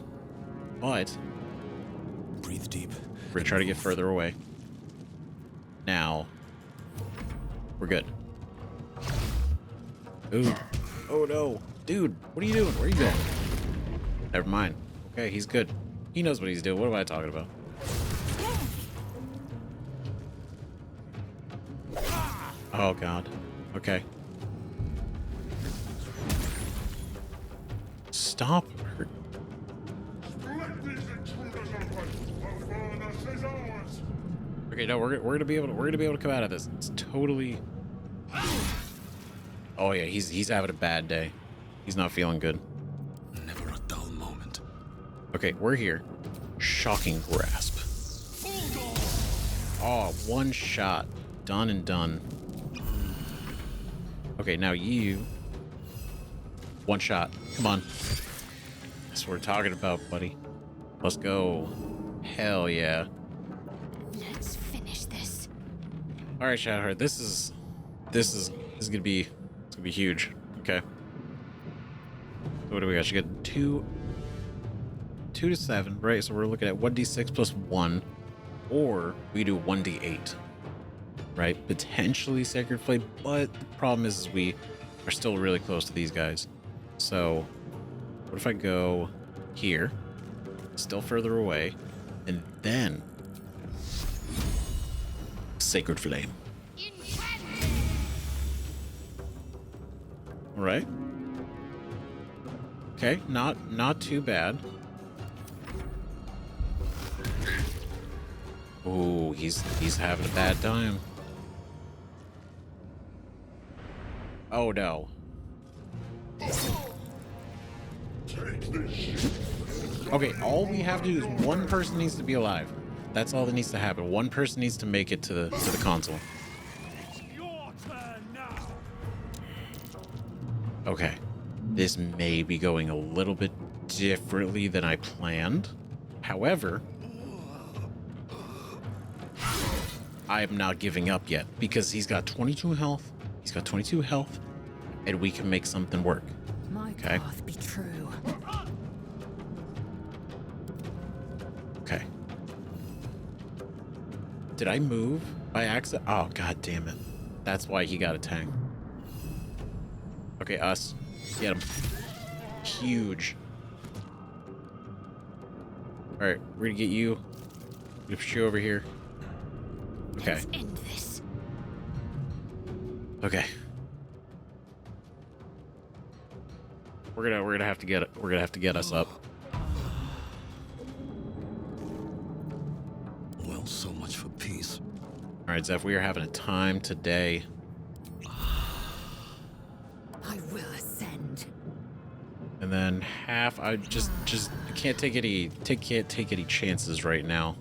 But
Breathe deep.
we're gonna try to get further away. Now. We're good. Ooh. Oh no. Dude, what are you doing? Where are you going? Never mind. Okay, he's good. He knows what he's doing. What am I talking about? Oh god. Okay. Stop.
Let these intruders open. Avernus is ours.
Okay, no, we're gonna be able to come out of this. It's totally. Oh yeah, he's having a bad day. He's not feeling good.
Never a dull moment.
Okay, we're here. Shocking grasp. Oh, one shot. Done and done. Okay, now you. One shot. Come on. That's what we're talking about, buddy. Let's go. Hell yeah.
Let's finish this.
All right, Shadowheart. This is gonna be huge. Okay. So what do we got? You got 2 to 7, right? So we're looking at 1d6 plus 1, or we do 1d8, right? Potentially Sacred Flame, but the problem is we are still really close to these guys. So what if I go here, still further away, and then Sacred Flame. All right. Okay, not too bad. Ooh, he's having a bad time. Oh no. Okay, all we have to do is one person needs to be alive. That's all that needs to happen. One person needs to make it to the console. Okay. This may be going a little bit differently than I planned. However, I am not giving up yet because he's got 22 health. He's got 22 health, and we can make something work.
My
Okay.
path be true.
Okay. Did I move by accident? Oh, god damn it. That's why he got a tang. Okay, us. Get him. Huge. Alright, we're gonna get you. We'll push you over here. Okay.
Let's end this.
Okay. We're gonna have to get us up.
Well, so much for peace.
Alright, Zeph, we are having a time today.
I will ascend.
And then half I just can't take any chances right now.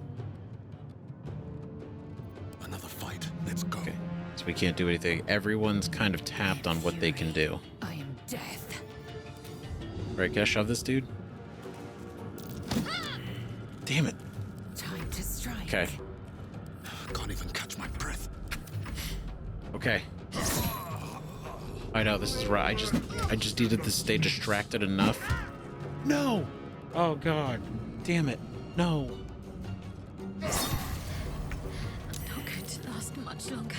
Another fight. Let's go.
Okay. So we can't do anything. Everyone's kind of tapped on what they can do.
I am death.
Alright, can I shove this dude? Damn it.
Time to strike.
Okay.
Can't even catch my breath.
Okay. I know this is right. I just needed to stay distracted enough. No. Oh god. Damn it. No.
Not going to last much longer.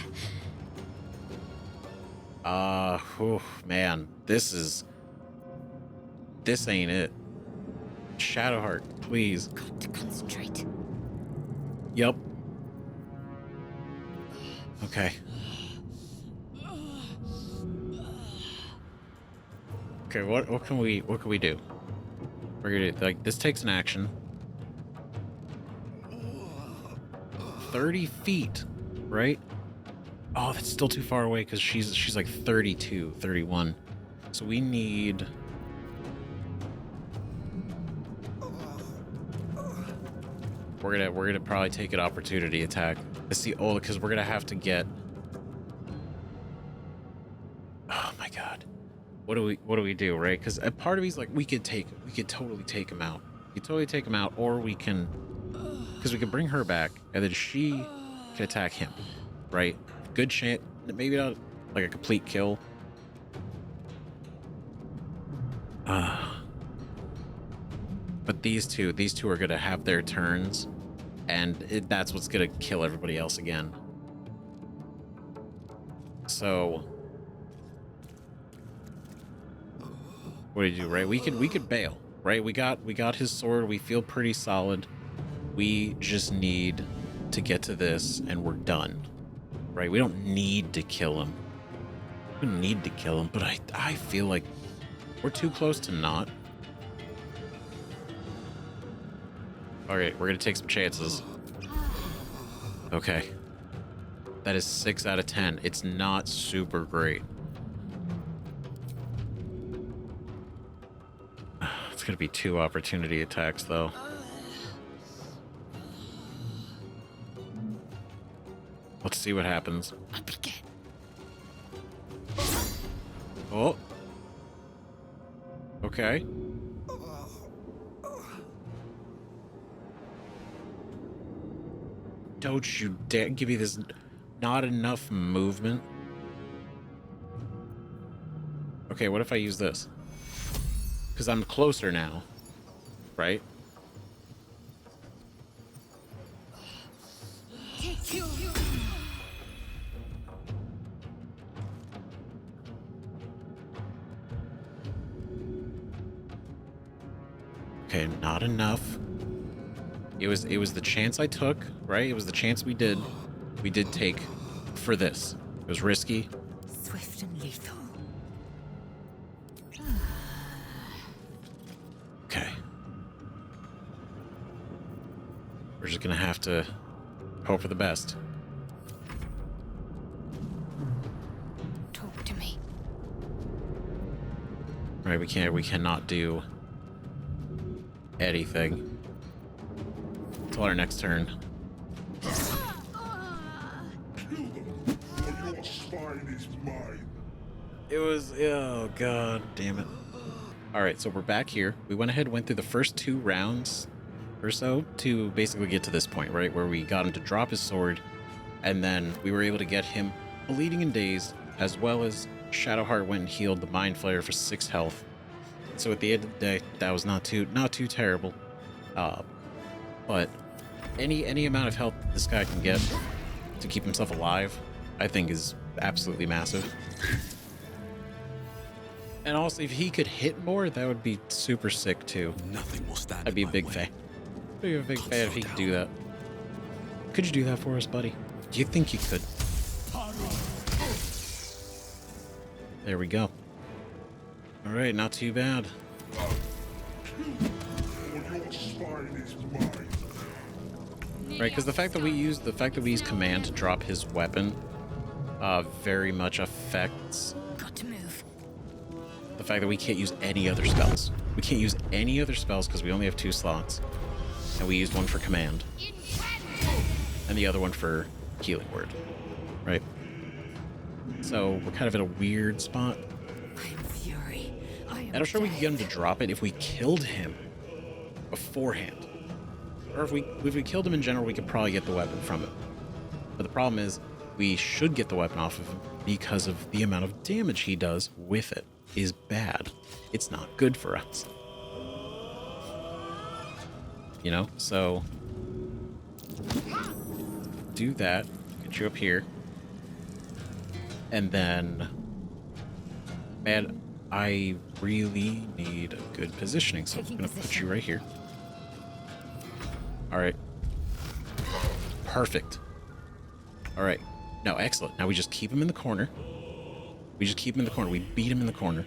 Man. This ain't it. Shadowheart, please.
Got to concentrate.
Yep. Okay. Okay, what can we do? We're gonna like this takes an action. 30 feet, right? Oh, that's still too far away because she's like 32, 31. So we need... We're gonna probably take an opportunity attack. It's the old, because we're gonna have to get... Oh my god. What do we do, right? Because a part of me's like, we could totally take him out. We could totally take him out, or we can... Because we can bring her back, and then she can attack him, right? Good chance, maybe not like a complete kill. But these two are gonna have their turns, and that's what's gonna kill everybody else again. So, what do you do, right? We could bail, right? We got his sword. We feel pretty solid. We just need to get to this, and we're done, right? We don't need to kill him. We don't need to kill him, but I feel like we're too close to not. All right, we're gonna take some chances. Okay. That is 6 out of 10. It's not super great. It's gonna be 2 opportunity attacks, though. Let's see what happens.
Up again.
Oh. Okay. Don't you dare give me this not enough movement. Okay, what if I use this? Because I'm closer now, right? Okay, not enough. It was the chance I took, right? It was the chance we did take for this. It was risky.
Swift and lethal.
Okay. We're just gonna have to hope for the best.
Talk to me.
Right, we cannot do anything until our next turn.
Kill them, or your spine is mine.
It was, oh god damn it. Alright, so we're back here. We went ahead and went through the first 2 rounds or so to basically get to this point, right? Where we got him to drop his sword, and then we were able to get him bleeding and dazed, as well as Shadowheart went and healed the Mind Flayer for 6 health. So at the end of the day, that was not too terrible. But any amount of health this guy can get to keep himself alive, I think is absolutely massive. And also, if he could hit more, that would be super sick too.
Nothing will stand.
I'd be a
in my
big
way.
fan. I'd be a big fan if he could do that. Could you do that for us, buddy? Do you think you could? There we go. All right, not too bad.
Or your spine is mine.
Right, because the fact that we use command to drop his weapon, very much affects
Got to move.
the fact that we can't use any other spells. We can't use any other spells because we only have 2 slots, and we used one for command, and the other one for healing word. Right. So we're kind of in a weird spot.
I am fury. I am
And I'm sure we could get him to
death.
drop it if we killed him beforehand. Or if we killed him in general, we could probably get the weapon from it. But the problem is, we should get the weapon off of him because of the amount of damage he does with it is bad. It's not good for us. You know? So, do that. Get you up here. And then, man, I really need a good positioning, so I'm
Taking
gonna put
position.
you right here. All right. Perfect. All right. No, excellent. Now we just keep him in the corner. We just keep him in the corner. We beat him in the corner.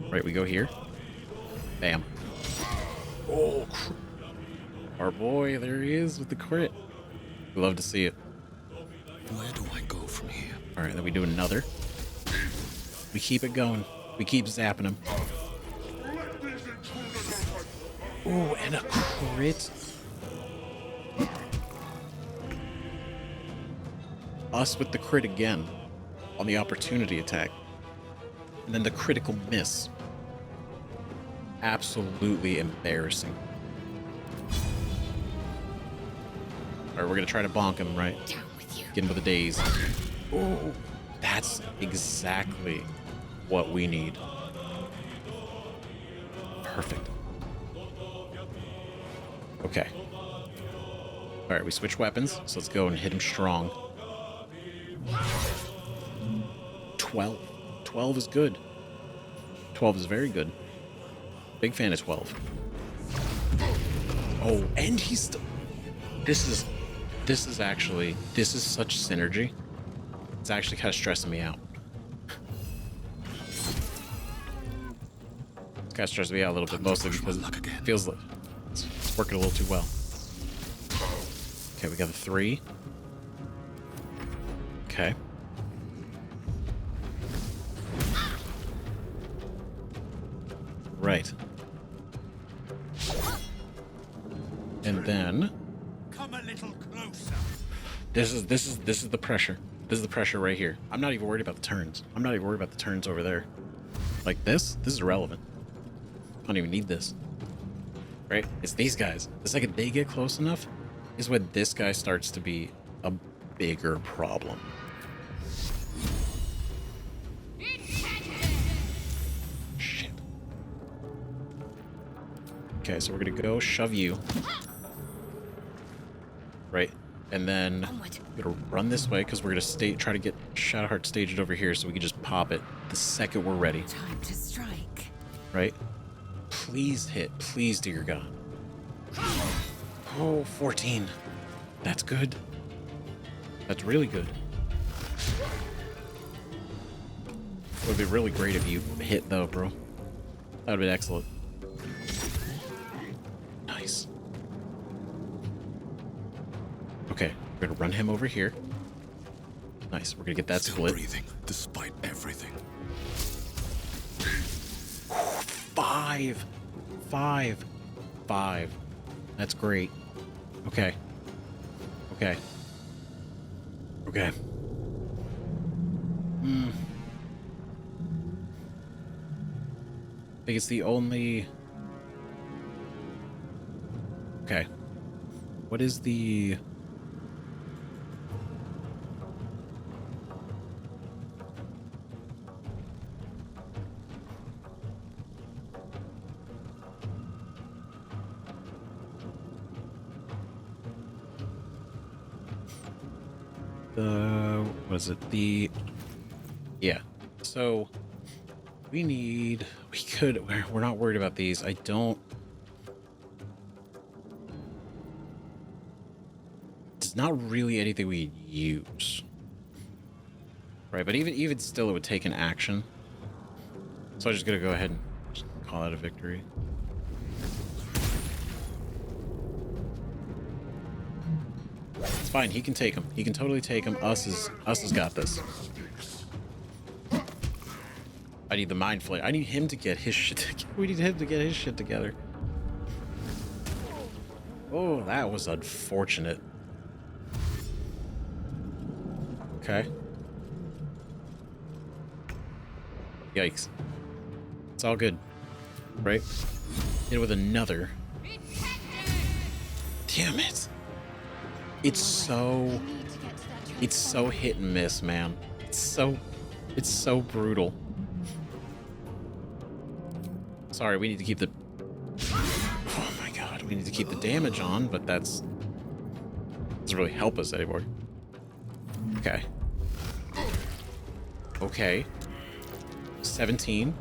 Right, we go here. Bam. Oh, our boy, there he is with the crit. We love to see it.
Where do I go from here?
All right, then we do another. We keep it going. We keep zapping him. Ooh, and a crit. Us with the crit again on the opportunity attack. And then the critical miss. Absolutely embarrassing. All right, we're going to try to bonk him, right?
Down with you.
Get him with a daze. Ooh, that's exactly what we need. Perfect. Okay. All right, we switch weapons, so let's go and hit him strong. 12. 12 is good. 12 is very good. Big fan of 12. Oh, and he's still... This is such synergy. It's actually kind of stressing me out. It's kind of stressing me out a little bit, mostly because it feels like it's working a little too well. Okay, we got the 3. Okay. Right. And then
Come a little closer.
this is the pressure. This is the pressure right here. I'm not even worried about the turns. I'm not even worried about the turns over there. Like this is irrelevant. I don't even need this. Right? It's these guys. The second they get close enough is when this guy starts to be a bigger problem. Shit. Okay, so we're gonna go shove you. Right? And then we're gonna run this way because we're gonna try to get Shadowheart staged over here so we can just pop it the second we're ready.
Time to strike.
Right? Please hit. Please, dear God. Oh, 14. That's good. That's really good. It would be really great if you hit, though, bro. That would have been excellent. Nice. Okay, we're gonna run him over here. Nice, we're gonna get that
Still
split.
breathing, despite everything.
5. 5. 5. That's great. Okay. Okay. Okay. I think it's the only... Okay. What is the... what is it? Yeah. So we're not worried about these. It's not really anything we use. Right, but even still it would take an action. So I'm just gonna go ahead and just call that a victory. It's fine, he can take him. He can totally take him. Us has got this. I need the mind flare. I need him to get his shit together. We need him to get his shit together. Oh, that was unfortunate. Okay. Yikes. It's all good. Right? Hit it with another. Damn it. It's so hit and miss, man. It's so brutal. Sorry, we need to keep the... Oh my god, we need to keep the damage on, but doesn't really help us anymore. Okay. Okay. 17.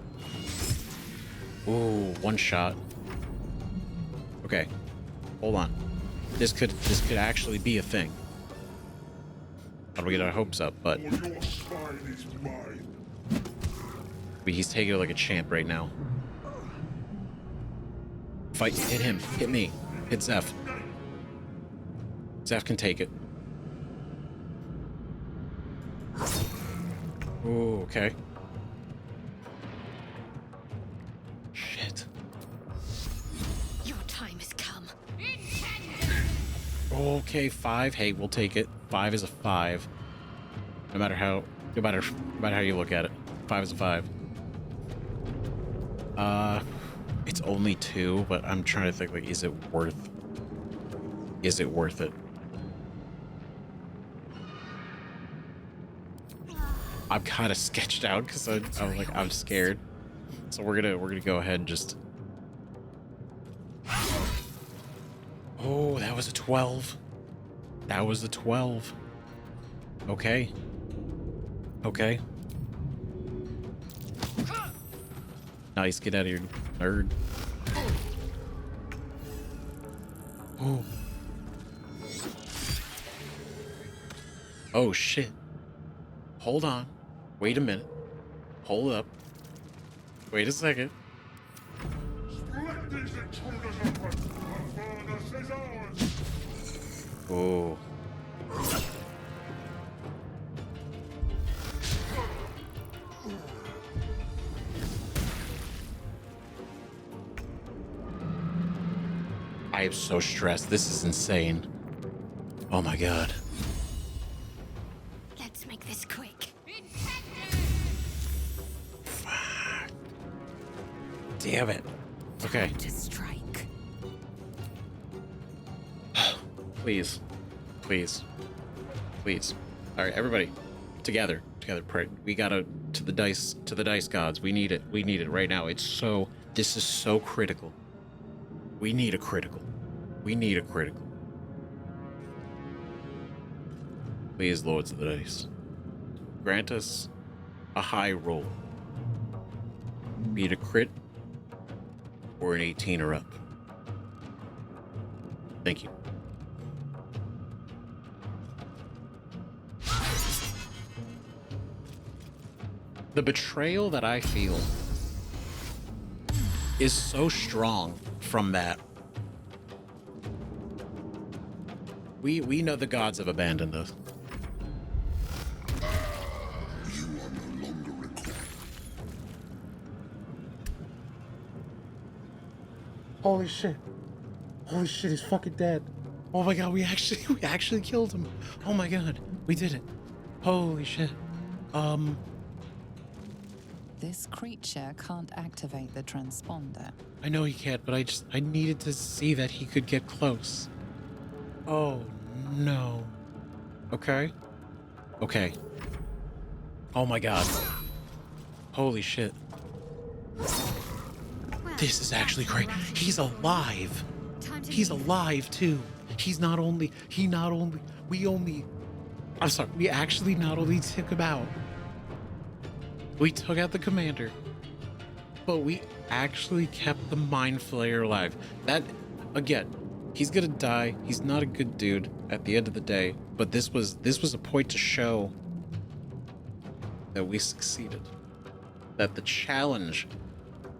Ooh, one shot. Okay. Hold on. This could actually be a thing. How do we get our hopes up? But
For your spine is mine.
he's taking it like a champ right now. Fight! Hit him! Hit me! Hit Zeph! Zeph can take it. Oh, okay. Shit.
Your time has come.
Okay, 5. Hey, we'll take it. 5 is a 5. No matter how you look at it. 5 is a 5. It's only 2, but I'm trying to think, like, is it worth it? I'm kind of sketched out because I'm scared. So we're gonna go ahead and just. Oh, that was a 12. That was a 12. Okay. Okay. Nice, get out of here, nerd. Oh. Oh shit. Hold on. Wait a minute. Hold up. Wait a second.
Let these intruders open! Avernus is ours!
Oh. I am so stressed. This is insane. Oh my god.
Let's make this quick.
Fuck. Damn it. Okay.
To strike.
Please. Please. Please. All right, everybody. Together. Pray. We gotta to the dice gods. We need it. We need it right now. This is so critical. We need a critical. We need a critical. Please, lords of the dice. Grant us a high roll. Be it a crit or an 18 or up. Thank you. The betrayal that I feel is so strong from that. We know the gods have abandoned us.
You are no longer required.
Holy shit. Holy shit, he's fucking dead. Oh my god, we actually killed him. Oh my god, we did it. Holy shit.
This creature can't activate the transponder.
I know he can't, but I needed to see that he could get close. Oh no. Okay. Okay. Oh my god. Holy shit. This is actually great. He's alive. He's alive too. We actually not only took him out. We took out the commander, but we actually kept the Mind Flayer alive. That, again, he's gonna die. He's not a good dude at the end of the day, but this was a point to show that we succeeded. That the challenge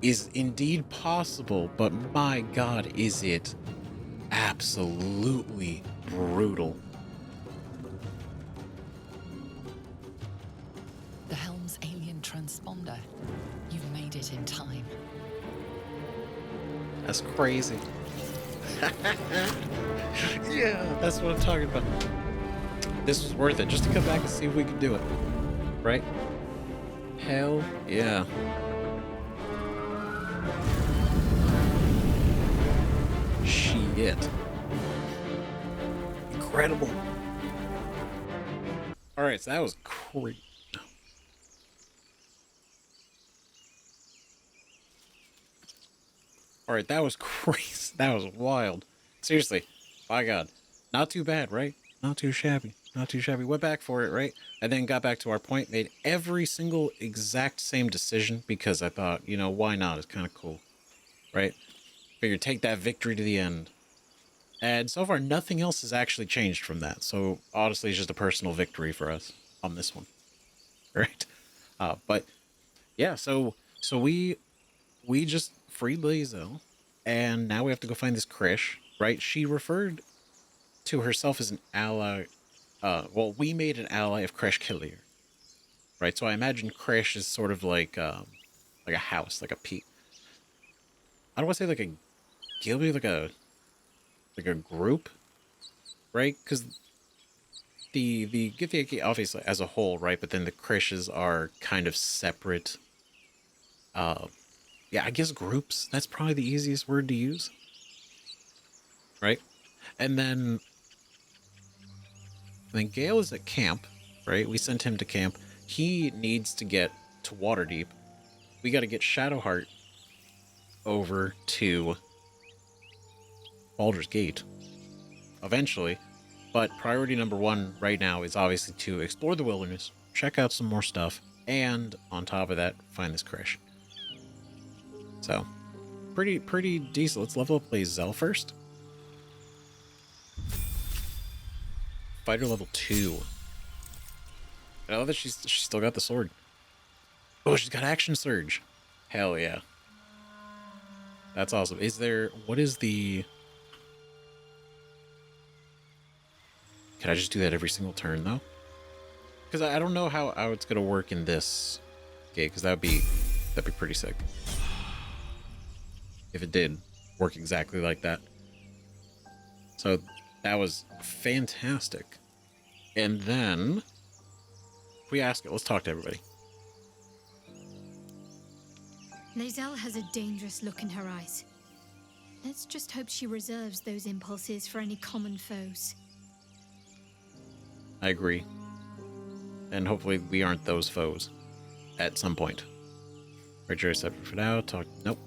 is indeed possible, but my god, is it absolutely brutal.
The helm's alien transponder. You've made it in time.
That's crazy. Yeah, that's what I'm talking about. This was worth it, just to come back and see if we could do it. Right? Hell yeah. Shit. Incredible. Alright, so that was great. Alright, that was crazy. That was wild. Seriously. My god. Not too bad, right? Not too shabby. Not too shabby. Went back for it, right? And then got back to our point. Made every single exact same decision because I thought, you know, why not? It's kind of cool. Right? Figured take that victory to the end. And so far, nothing else has actually changed from that. So honestly, it's just a personal victory for us on this one. Right? But yeah, so we just freed Lae'zel, and now we have to go find this Krish, right? She referred to herself as an ally. Well, we made an ally of Krish Killier. right? So I imagine Krish is sort of like a house, like a peak. I don't want to say like a guild, maybe like a group, right? Because the Githyanki obviously as a whole, right? But then the Krishes are kind of separate. Uh, yeah, I guess groups. That's probably the easiest word to use, right? And then Gale is at camp, right? We sent him to camp. He needs to get to Waterdeep. We got to get Shadowheart over to Baldur's Gate eventually. But priority number one right now is obviously to explore the wilderness, check out some more stuff, and on top of that, find this Krish. So, pretty decent. Let's level up Lae'zel first. Fighter level 2. I love that she's still got the sword. Oh, she's got action surge. Hell yeah. That's awesome. What is the... Can I just do that every single turn though? Because I don't know how it's gonna work in this game, because that'd be pretty sick if it did work exactly like that. So that was fantastic. And then if we ask it, let's talk to everybody.
Lae'zel has a dangerous look in her eyes. Let's just hope she reserves those impulses for any common foes.
I agree. And hopefully we aren't those foes at some point. Richard separate for now. Talk. Nope.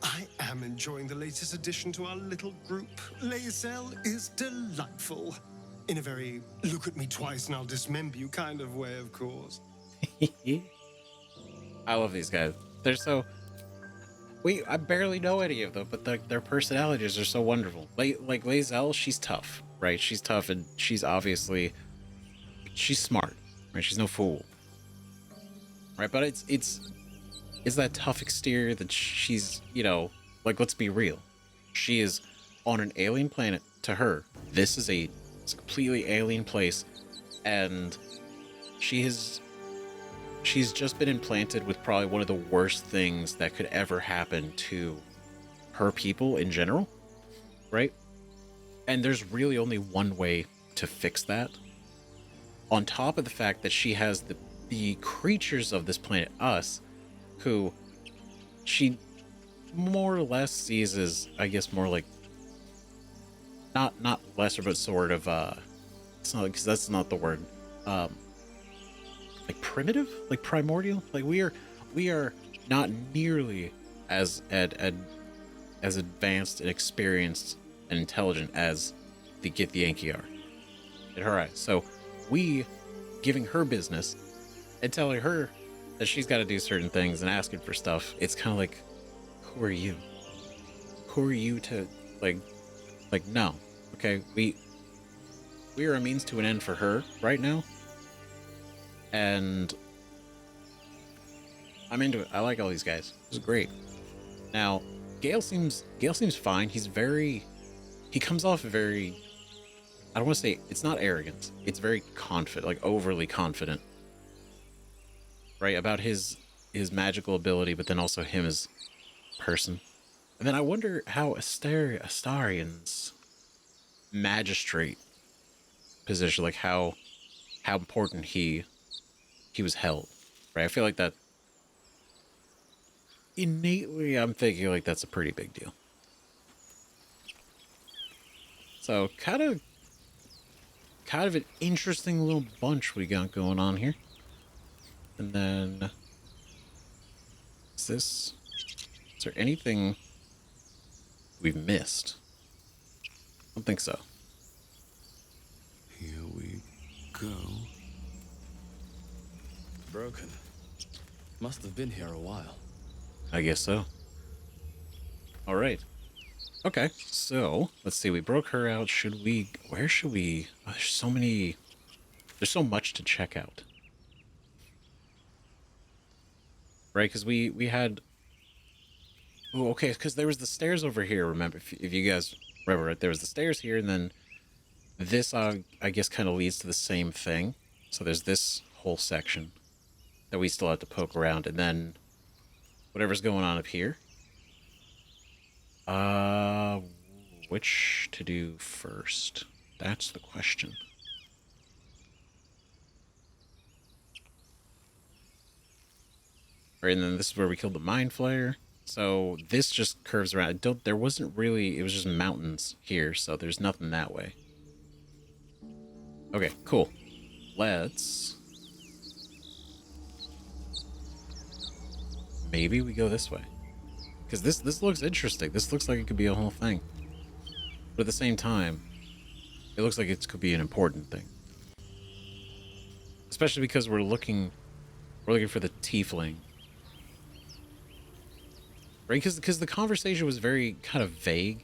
I am enjoying the latest addition to our little group. Lae'zel is delightful. In a very look at me twice and I'll dismember you kind of way, of course.
I love these guys. They're so... I barely know any of them, but their personalities are so wonderful. Like Lae'zel, she's tough, right? She's tough, and she's smart, right? She's no fool, right? But it's that tough exterior that she's, like, let's be real. She is on an alien planet. To her, it's a completely alien place, and she's just been implanted with probably one of the worst things that could ever happen to her people in general, right? And there's really only one way to fix that. On top of the fact that she has the creatures of this planet, us, who she more or less sees as, I guess, more like not lesser, but sort of it's not, because that's not the word. Like primitive, like primordial, like we are not nearly as advanced and experienced and intelligent as the Githyanki are in her eyes. So we giving her business and telling her that she's got to do certain things and asking for stuff, it's kind of like, who are you to like no, okay, we are a means to an end for her right now. And I'm into it. I like all these guys. It's great. Now, Gale seems fine. He comes off very, I don't want to say, it's not arrogant. It's very confident, like overly confident, right? About his magical ability, but then also him as person. And then I wonder how Astarion's magistrate position, like how important he was held, right? I feel like that innately, I'm thinking like that's a pretty big deal. So kind of an interesting little bunch we got going on here. And then is there anything we've missed? I don't think so.
Here we go.
Broken. Must have been here a while.
I guess so. All right. Okay, so let's see. We broke her out. Where should we? Oh, there's so much to check out. Right, because we had. Oh, okay, because there was the stairs over here. Remember, if you guys remember, right? There was the stairs here, and then This, I guess, kind of leads to the same thing. So there's this whole section that we still have to poke around, and then whatever's going on up here. Which to do first? That's the question. Right, and then this is where we killed the Mind Flayer. So this just curves around. There wasn't really, it was just mountains here, so there's nothing that way. Okay, cool. Let's... Maybe we go this way. Because this looks interesting. This looks like it could be a whole thing. But at the same time, it looks like it could be an important thing. Especially because we're looking for the tiefling. Right? Because the conversation was very kind of vague.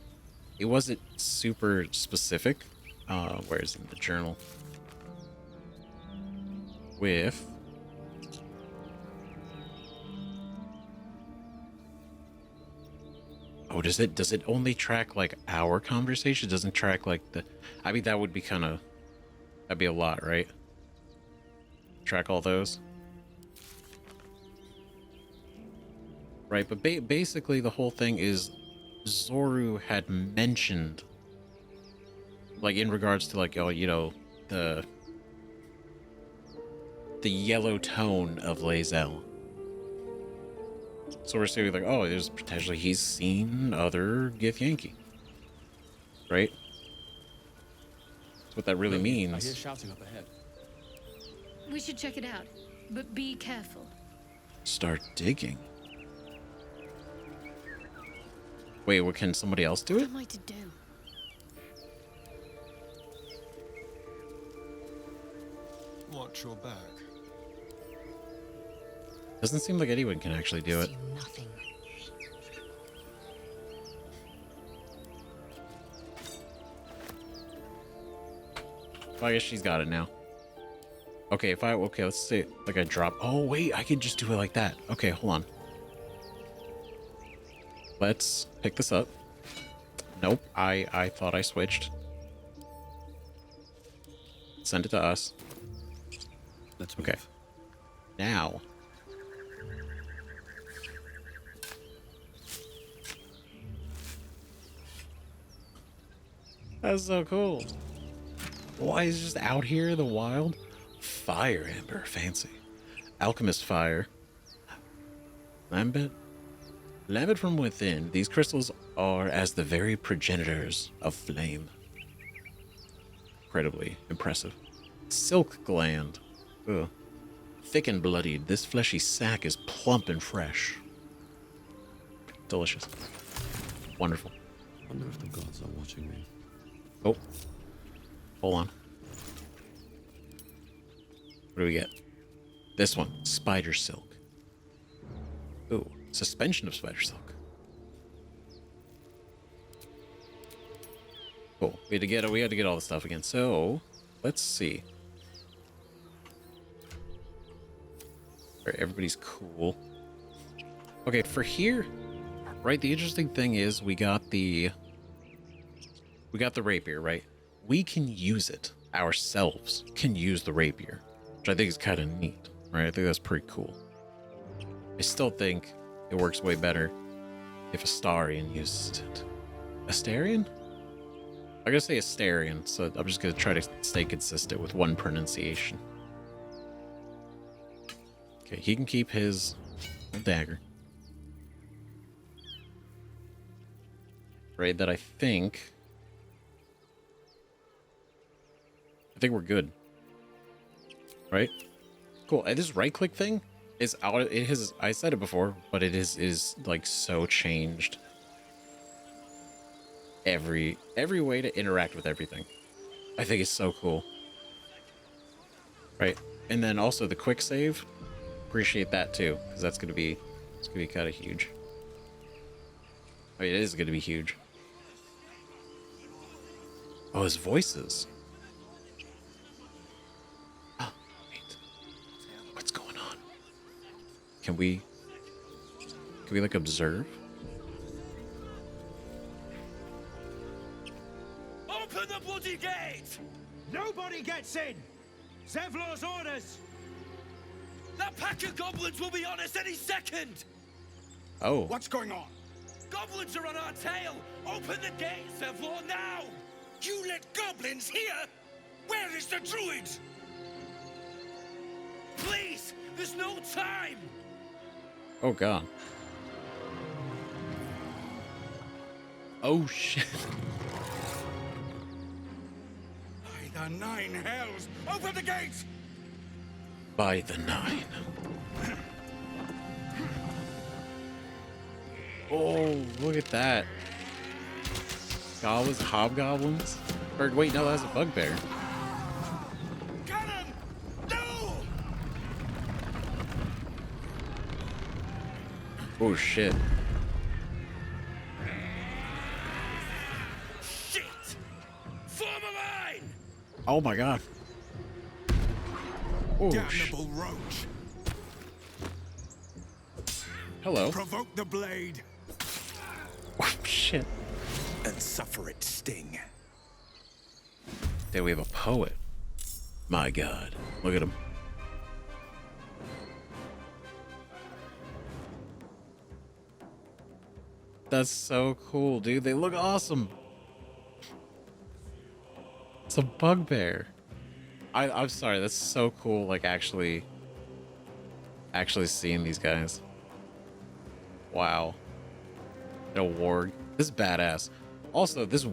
It wasn't super specific. Where is it in the journal? With... Oh, does it only track, like, our conversation? It doesn't track, like, the... I mean, that would be kind of... That'd be a lot, right? Track all those? Right, but basically the whole thing is Zoru had mentioned, like, in regards to, like, oh, you know, the yellow tone of Lae'zel. So we're saying, like, oh, there's potentially he's seen other Githyanki. Right? That's what that really means.
I hear shouting up ahead.
We should check it out, but be careful.
Start digging. Wait, what, can somebody else do it?
What am I to do?
Watch your back.
Doesn't seem like anyone can actually do it.
Do nothing.
Oh, I guess she's got it now. Okay, okay, let's see. Like I drop. Oh, wait, I can just do it like that. Okay, hold on. Let's pick this up. Nope, I thought I switched. Send it to us.
Let's move.
Okay. Now. That's so cool. Why is it just out here in the wild? Fire Amber, fancy. Alchemist Fire. Lambent? Lambent from within, these crystals are as the very progenitors of flame. Incredibly impressive. Silk Gland. Ugh. Thick and bloodied, this fleshy sac is plump and fresh. Delicious. Wonderful.
Wonder if the gods are watching me.
Oh. Hold on. What do we get? This one. Spider Silk. Ooh. Suspension of Spider Silk. Cool. We had to get all the stuff again. So, let's see. Alright, everybody's cool. Okay, for here, right, the interesting thing is we got the rapier, right? We can use it ourselves, can use the rapier, which I think is kind of neat, right? I think that's pretty cool. I still think it works way better if Astarion uses it. Astarion? I'm gonna say Astarion, so I'm just gonna try to stay consistent with one pronunciation. Okay, he can keep his dagger. Right, that I think we're good. Right? Cool. And this right click thing is out. It has, I said it before, but it is like so changed every way to interact with everything. I think it's so cool. Right? And then also the quick save. Appreciate that too, because it's gonna be kind of huge. I mean, it is gonna be huge. Oh, his voices. Oh, wait. What's going on? Can we like observe?
Over Open the bloody gate! Nobody gets in! Zevlor's orders! That pack of goblins will be on us any second!
Oh.
What's going on? Goblins are on our tail! Open the gate, Zevlor, now! You let goblins here? Where is the druid? Please! There's no time!
Oh god. Oh shit.
By the nine hells! Open the gate!
By the 9. Oh, look at that. Goblins, hobgoblins? Or wait, no, that was a bugbear.
Cannon! No!
Oh shit.
Shit! Form a line!
Oh my god. Oh,
Damnable roach!
hello.
Provoke the blade!
Oh shit.
And suffer its sting.
There we have a poet. My god. Look at him. That's so cool, dude. They look awesome. It's a bugbear. I'm sorry, that's so cool, like actually seeing these guys. Wow. A warg. This is badass. Also, this,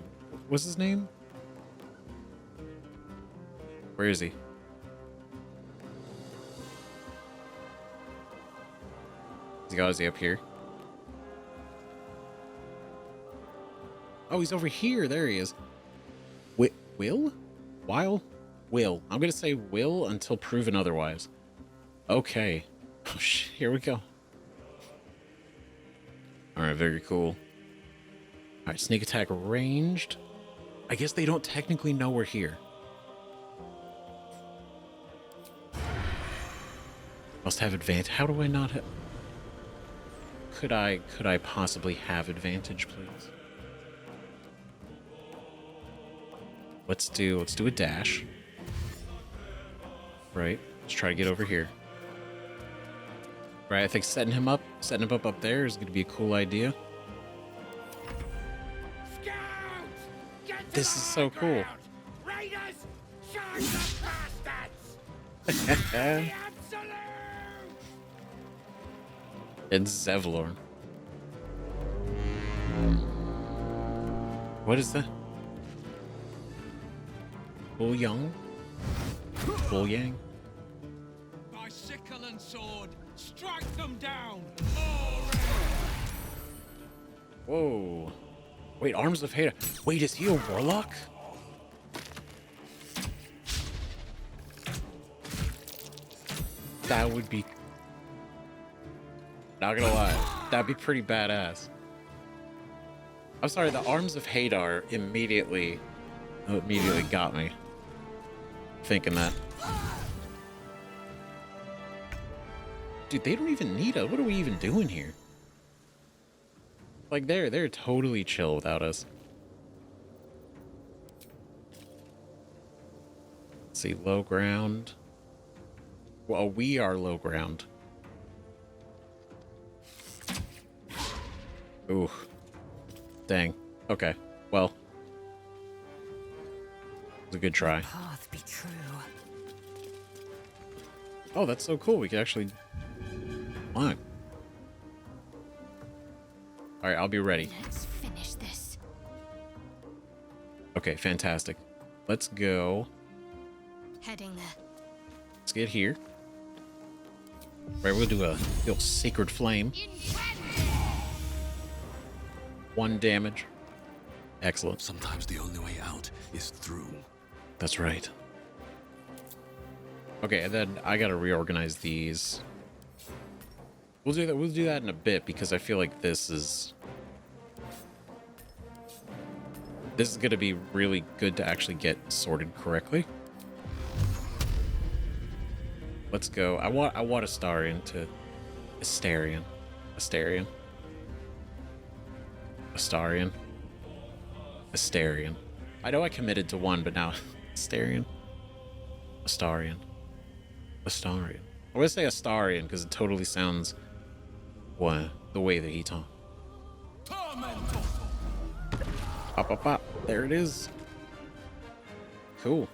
what's his name? Where is he? Is he up here? Oh, he's over here. There he is. Will? While? Will. I'm gonna say will until proven otherwise. Okay. Oh shit, here we go. Alright, very cool. Alright, sneak attack ranged. I guess they don't technically know we're here. Must have advantage. How do I not have... Could I possibly have advantage, please? Let's do a dash. Right. Let's try to get over here. Right, I think setting him up up there is gonna be a cool idea. This is so cool.
Raiders, charge the bastards! The absolute!
And Zevlor. What is that? Bull Young? Bull Yang?
By sickle and sword, strike them down!
Whoa. Wait, Arms of Hada. Wait, is he a warlock? That would be... Not gonna lie. That'd be pretty badass. I'm sorry, the Arms of Hadar immediately got me. Thinking that. Dude, they don't even need us. What are we even doing here? Like, they're totally chill without us. Let's see, low ground. Well, we are low ground. Ooh. Dang. Okay. Well. It was a good try.
Path be true.
Oh, that's so cool. We can actually climb. All right, I'll be ready.
Let's finish this.
Okay, fantastic. Let's go.
Heading there.
Let's get here. Right, we'll do a little sacred flame. 1 damage. Excellent.
Sometimes the only way out is through.
That's right. Okay, and then I gotta reorganize these. We'll do that. We'll do that in a bit because I feel like this is gonna be really good to actually get sorted correctly. Let's go. I want Astarion to Astarion. I know I committed to one, but now Astarion. Astarion. Astarion. I'm gonna say Astarion because it totally sounds what the way that he talks. Pop, pop, pop. There it is. Cool.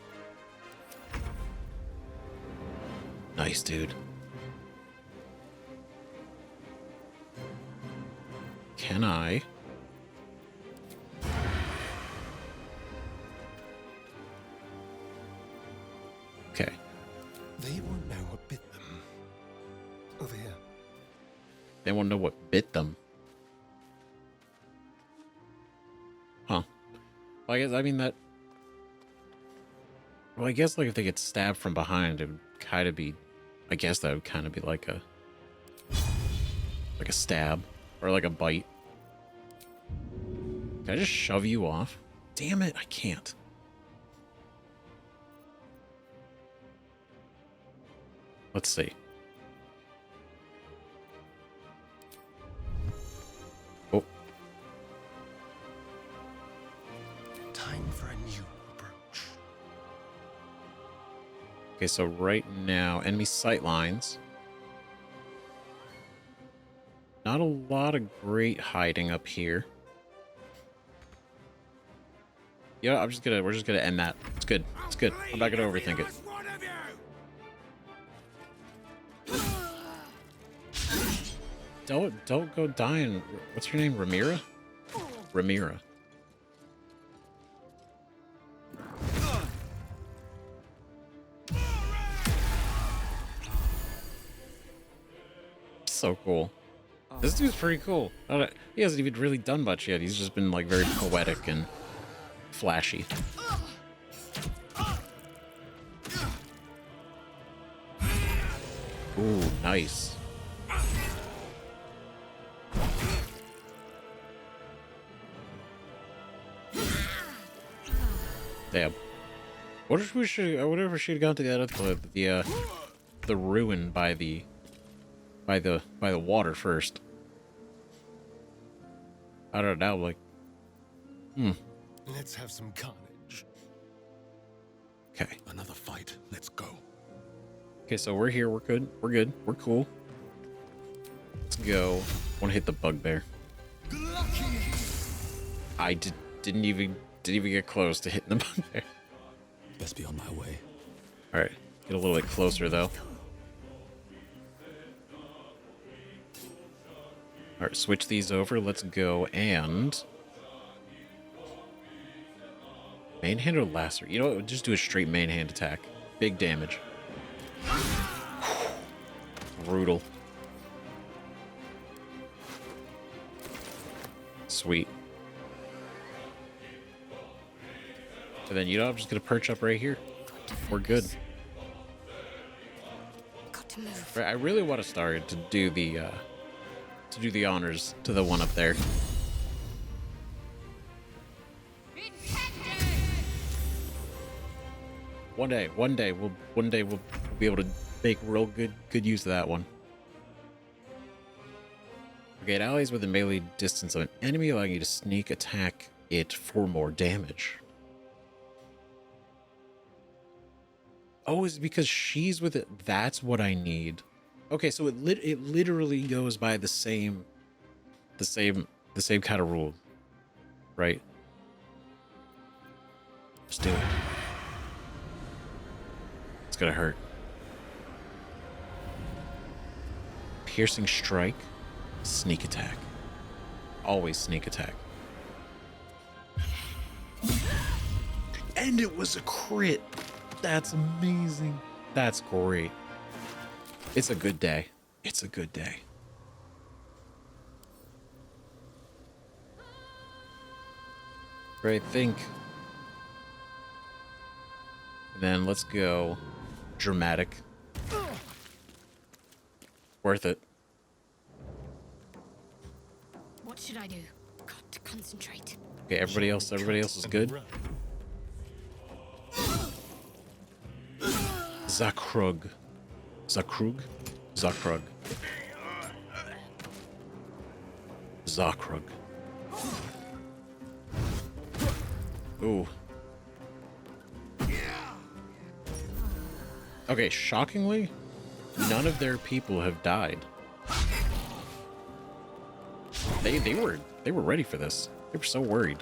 Nice, dude. Can I? Okay.
They won't know what bit them. Over here.
They won't know what bit them. Huh. Well, I guess, I mean that... Well, I guess, like, if they get stabbed from behind, it would kind of be... I guess that would kind of be like a... Like a stab. Or like a bite. Can I just shove you off? Damn it, I can't. Let's see. Oh.
Time for a new approach.
Okay, so right now, enemy sight lines. Not a lot of great hiding up here. Yeah, we're just gonna end that. It's good. It's good. I'm not gonna overthink it. Don't go dying. What's your name? Ramira? Ramira. So cool. This dude's pretty cool. He hasn't even really done much yet. He's just been like very poetic and flashy. Ooh, nice. Damn. What if we should? Whatever she'd gone to the other the ruin by the water first. I don't know, like,
Let's have some carnage.
Okay.
Another fight. Let's go.
Okay, so we're here. We're good. We're good. We're cool. Let's go. Want to hit the bugbear? I didn't even get close to hitting the bugbear.
Best be on my way.
All right, get a little bit closer though. All right, switch these over. Let's go and main hand or lacer. You know what? Just do a straight main hand attack. Big damage. Brutal. Sweet. And then, you know, I'm just gonna perch up right here. We're good.
Got to move.
Right, I really want Astarion to do the honors to the one up there. One day we'll be able to make real good use of that one. Okay, it allies within melee distance of an enemy, allowing you to sneak attack it for more damage. Oh, is it because she's with it? That's what I need. Okay, so it literally goes by the same kind of rule, right? Let's do it. It's gonna hurt. Piercing strike, sneak attack. Always sneak attack. And it was a crit. That's amazing. That's great. It's a good day. It's a good day. Right, think. And then let's go dramatic. Worth it.
What should I do? Got to concentrate.
Okay, everybody else is good. Zakrug. Zakrug? Zakrug. Zakrug. Ooh. Okay, shockingly, none of their people have died. They were ready for this. They were so worried.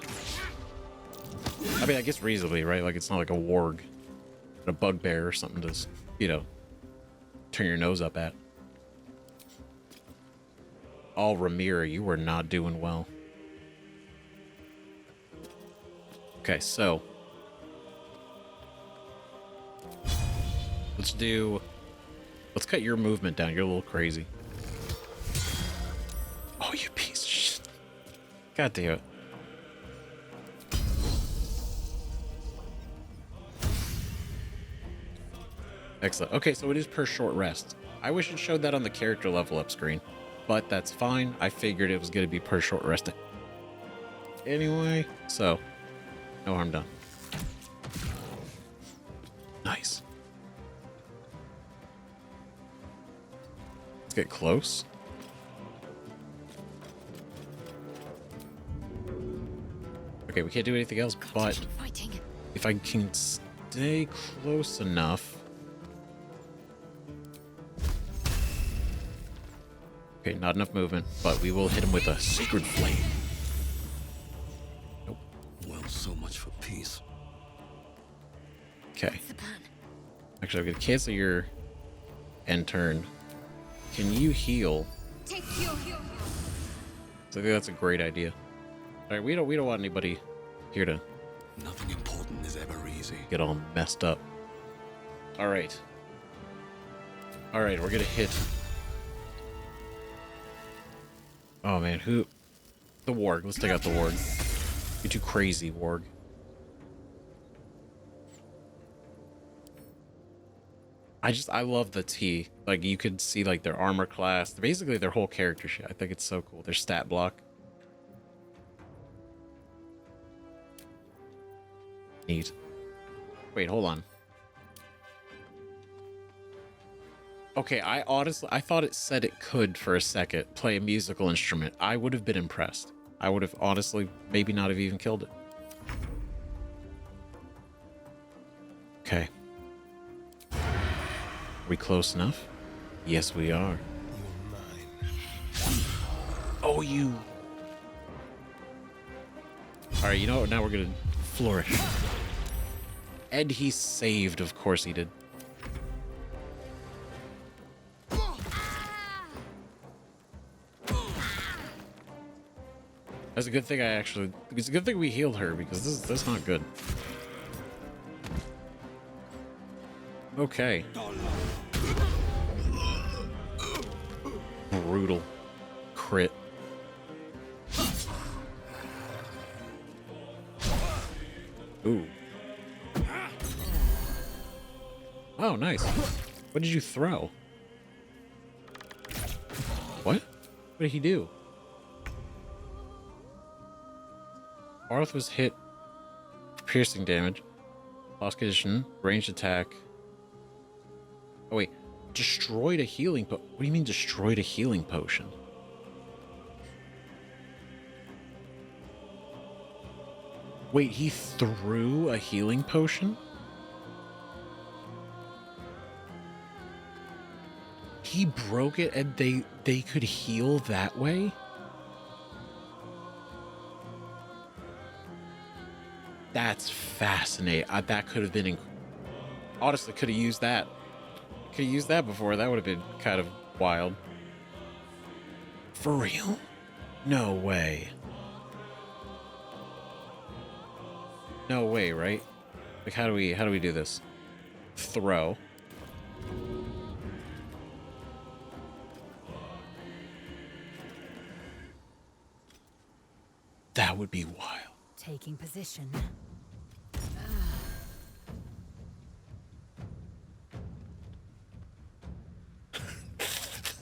I mean, I guess reasonably, right? Like, it's not like a warg, a bugbear or something to, you know, turn your nose up at. All Ramira, you were not doing well. Okay, so let's cut your movement down. You're a little crazy. Oh, you piece of shit. God damn it. Excellent. Okay, so it is per short rest. I wish it showed that on the character level up screen, but that's fine. I figured it was going to be per short rest anyway, so no harm done. Nice. Let's get close. Okay, we can't do anything else, but if I can stay close enough. Okay, not enough movement, but we will hit him with a sacred flame. Nope.
Well, so much for peace.
Okay. Actually, I'm gonna cancel your end turn. Can you heal? So I think that's a great idea. All right, we don't want anybody here to
Nothing important is ever easy.
get all messed up. All right. All right, we're gonna hit. Oh man, who? The warg. Let's take out the warg. You're too crazy, warg. I love the T. Like, you could see like their armor class, basically their whole character shit. I think it's so cool. Their stat block. Neat. Wait, hold on. Okay, I thought it said it could for a second play a musical instrument. I would have been impressed. I would have honestly maybe not have even killed it. Okay. Are we close enough? Yes, we are. Oh, you. All right, you know what? Now we're going to flourish. And he saved. Of course he did. That's a good thing it's a good thing we healed her, because that's not good. Okay. Brutal. Crit. Ooh. Oh, nice. What did you throw? What? What did he do? Arth was hit for piercing damage. Lost condition. Ranged attack. Oh, wait. Destroyed a healing po- What do you mean destroyed a healing potion? Wait, he threw a healing potion? He broke it and they could heal that way? That's fascinating. That could have been... Honestly, could have used that. Could have used that before. That would have been kind of wild. For real? No way. No way, right? Like, how do we do this? Throw. That would be wild.
Taking position.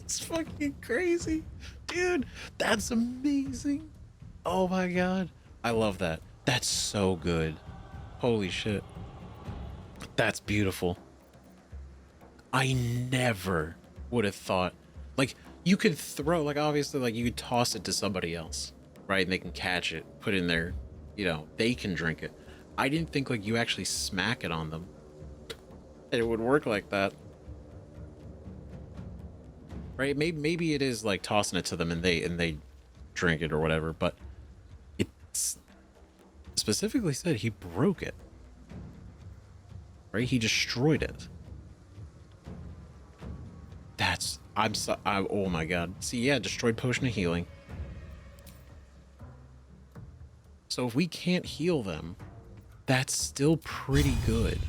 It's fucking crazy. Dude, that's amazing. Oh my god. I love that. That's so good. Holy shit. That's beautiful. I never would have thought... Like, you could throw... Like, obviously, like, you could toss it to somebody else, right? And they can catch it, put it in their... You know, they can drink it. I didn't think, like, you actually smack it on them. it would work like that. Right? Maybe it is like tossing it to them and they drink it or whatever, but it's specifically said he broke it. Right? He destroyed it. Oh my god. See, yeah, destroyed potion of healing. So if we can't heal them, that's still pretty good.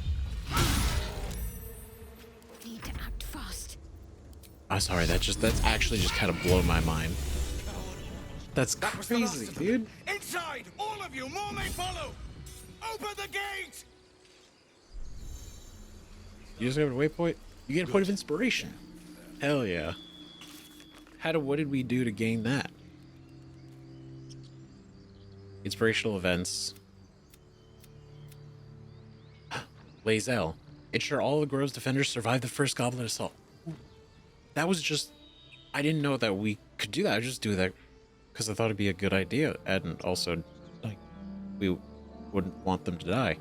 Need to act fast.
I'm sorry, that's actually just kind of blown my mind. That's crazy, dude.
Inside! All of you! More may follow! Open the gate!
You just have a waypoint? You get a point of inspiration. Hell yeah. What did we do to gain that? Inspirational events. Lae'zel. Ensure all the Grove's defenders survive the first goblin assault. That was just... I didn't know that we could do that. I just do that because I thought it'd be a good idea. And also, like, we wouldn't want them to die.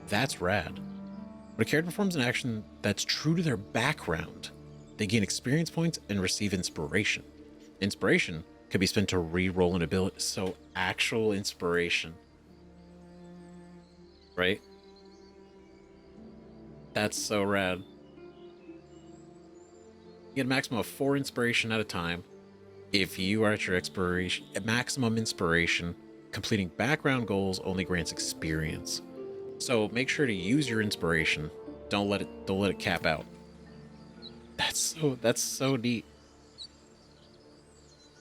That's rad. When a character performs an action that's true to their background, they gain experience points and receive inspiration. Inspiration could be spent to re-roll an ability. So, actual inspiration. Right? That's so rad. You get a maximum of 4 inspiration at a time. If you are at your maximum inspiration, completing background goals only grants experience. So make sure to use your inspiration. Don't let it cap out. That's so neat.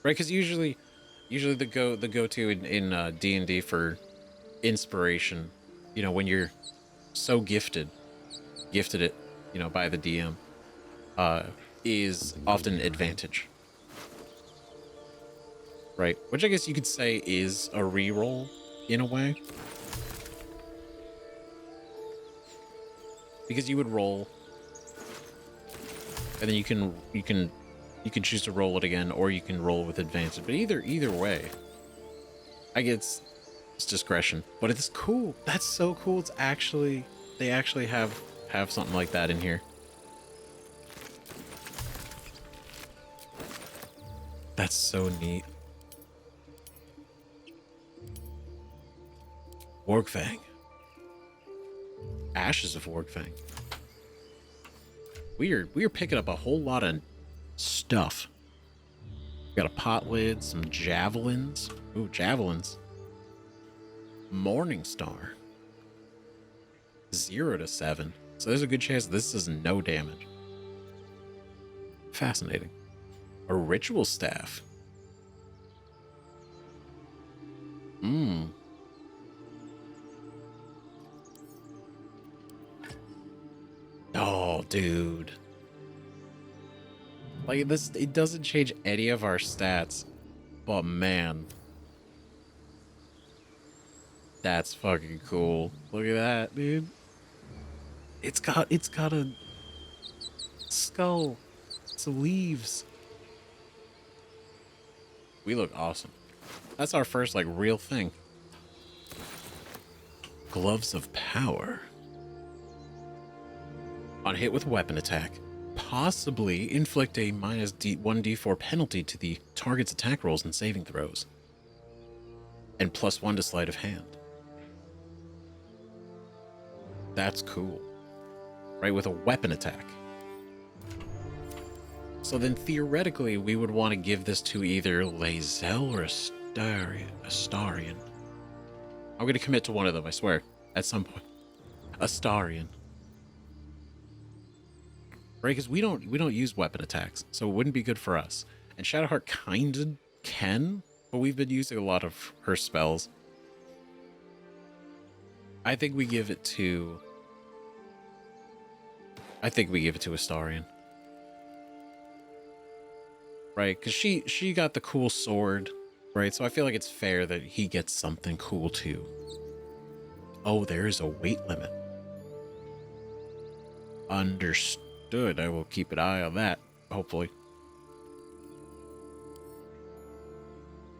Right? Because usually the go-to in D&D for inspiration, you know, when you're so gifted it, you know, by the DM, is often advantage. Right? Which I guess you could say is a reroll in a way. Because you would roll, and then you can choose to roll it again, or you can roll with advantage. But either way, I guess it's discretion. But it's cool. That's so cool. It's actually, they actually have something like that in here. That's so neat. Wargfang. Ashes of Wargfang. We are picking up a whole lot of stuff. We got a pot lid, some javelins. Ooh, javelins. Morning Star. 0 to 7. So there's a good chance this does no damage. Fascinating. A ritual staff. Oh, dude. Like this, it doesn't change any of our stats, but man, that's fucking cool. Look at that, dude. It's got a skull. It's leaves. We look awesome. That's our first like real thing. Gloves of Power. On hit with weapon attack, possibly inflict a minus 1d4 penalty to the target's attack rolls and saving throws, and +1 to sleight of hand. That's cool. Right, with a weapon attack. So then theoretically, we would want to give this to either Lae'zel or Astarion. I'm going to commit to one of them, I swear, at some point. Astarion. Right, because we don't use weapon attacks, so it wouldn't be good for us. And Shadowheart kinda can, but we've been using a lot of her spells. I think we give it to Astarion. Right, because she got the cool sword, right? So I feel like it's fair that he gets something cool too. Oh, there is a weight limit. Understood. I will keep an eye on that, hopefully.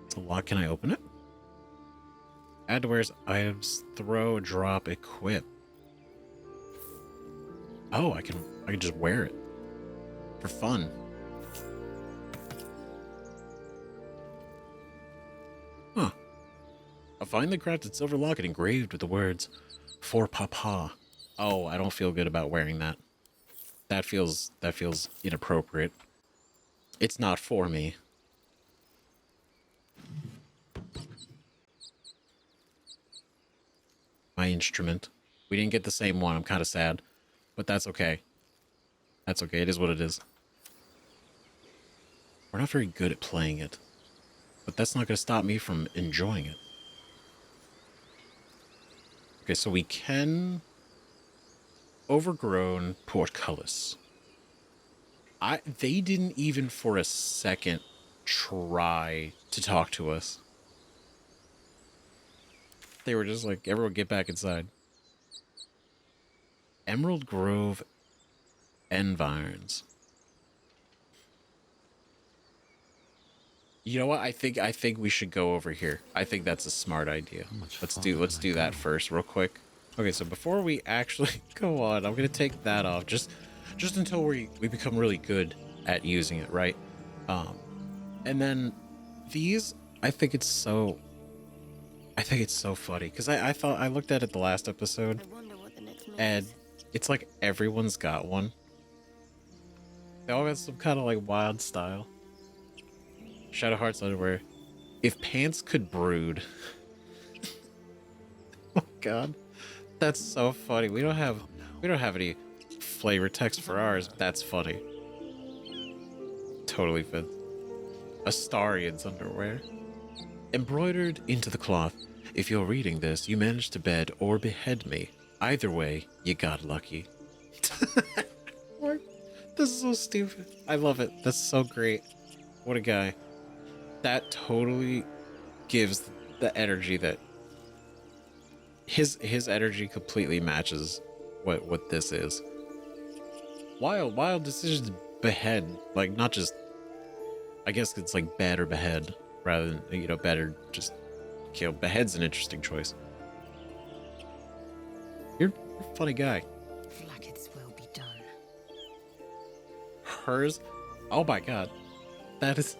It's a lot. Can I open it? Add to wear's items, throw, drop, equip. Oh, I can just wear it for fun. Huh. A finely crafted silver locket engraved with the words, "For Papa." Oh, I don't feel good about wearing that. That feels inappropriate. It's not for me. My instrument. We didn't get the same one. I'm kind of sad, but that's okay. That's okay. It is what it is. We're not very good at playing it, but that's not going to stop me from enjoying it. Okay, so we can overgrown portcullis. They didn't even for a second try to talk to us. They were just like, everyone get back inside. Emerald Grove Environs. You know what? I think we should go over here. I think that's a smart idea. Let's do that first, real quick. Okay, so before we actually go on, I'm gonna take that off just until we become really good at using it, right? And then these, I think it's so funny because I thought I looked at it the last episode, and it's like everyone's got one. They all got some kind of like wild style. Shadowheart's underwear. If pants could brood. Oh god. That's so funny. We don't have any flavor text for ours, but that's funny. Totally fits. Astarion's underwear. Embroidered into the cloth. If you're reading this, you managed to bed or behead me. Either way, you got lucky. This is so stupid. I love it. That's so great. What a guy. That totally gives the energy that his energy completely matches what this is. Wild decision to behead, like not just, I guess it's like bed or behead rather than, you know, better just kill. Behead's an interesting choice. You're a funny guy.
Like it's will be done.
Hers, oh my god, that is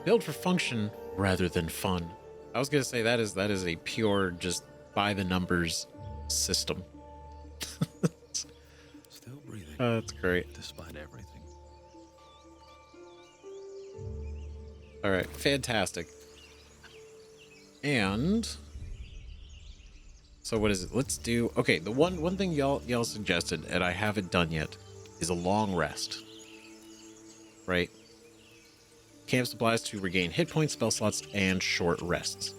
built for function rather than fun. I was gonna say that is a pure just by the numbers system.
Still breathing.
That's great.
Despite everything.
All right, fantastic. And so what is it? Let's do, okay, the one thing y'all suggested and I haven't done yet is a long rest. Right? Camp supplies to regain hit points, spell slots, and short rests.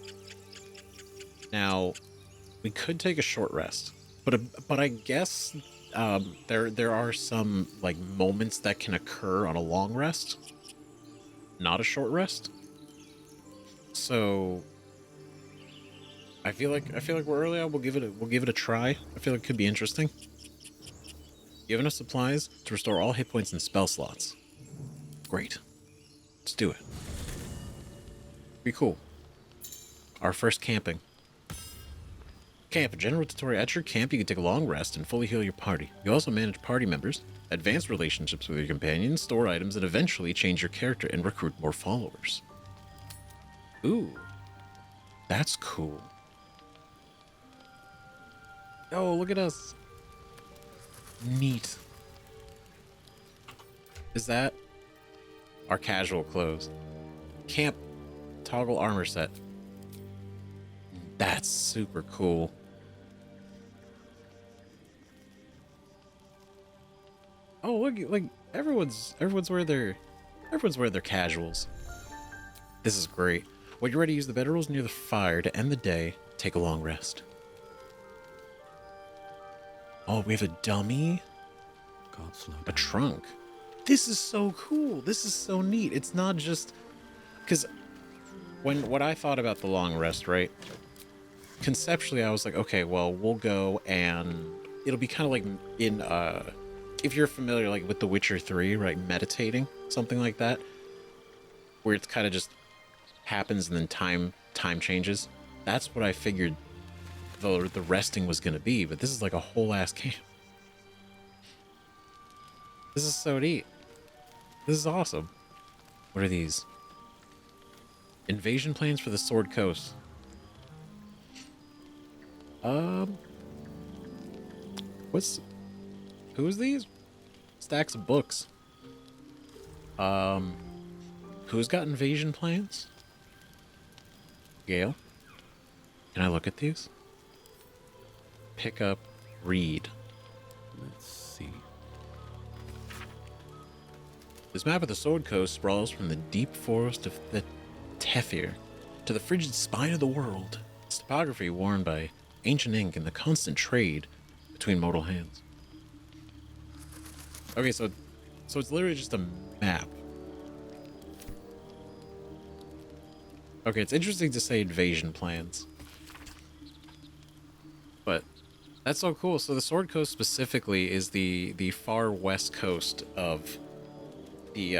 Now, we could take a short rest, but I guess there are some like moments that can occur on a long rest, not a short rest. So I feel like we're early on. We'll give it a try. I feel like it could be interesting. You have enough supplies to restore all hit points and spell slots. Great. Let's do it. Be cool. Our first camping. Camp. General tutorial. At your camp, you can take a long rest and fully heal your party. You also manage party members, advance relationships with your companions, store items, and eventually change your character and recruit more followers. Ooh. That's cool. Oh, look at us. Neat. Is that our casual clothes? Camp toggle armor set. That's super cool. Oh, look, like everyone's wearing their casuals. This is great. When you're ready to use the bedrolls near the fire to end the day, take a long rest. Oh, we have a dummy.
God, slow down.
A trunk. This is so cool. This is so neat. It's not just because when I thought about the long rest, right? Conceptually, I was like, okay, well, we'll go and it'll be kind of like in if you're familiar, like with The Witcher 3, right? Meditating, something like that, where it's kind of just happens and then time changes. That's what I figured the resting was going to be, but this is like a whole ass camp. This is so neat. This is awesome. What are these? Invasion plans for the Sword Coast. Who is these? Stacks of books. Who's got invasion plans? Gale? Can I look at these? Pick up, read.
Let's see.
This map of the Sword Coast sprawls from the deep forest of the Tethir to the frigid spine of the world. Its topography worn by ancient ink and the constant trade between mortal hands. Okay, so it's literally just a map. Okay, it's interesting to say invasion plans. But that's so cool. So the Sword Coast specifically is the far west coast of the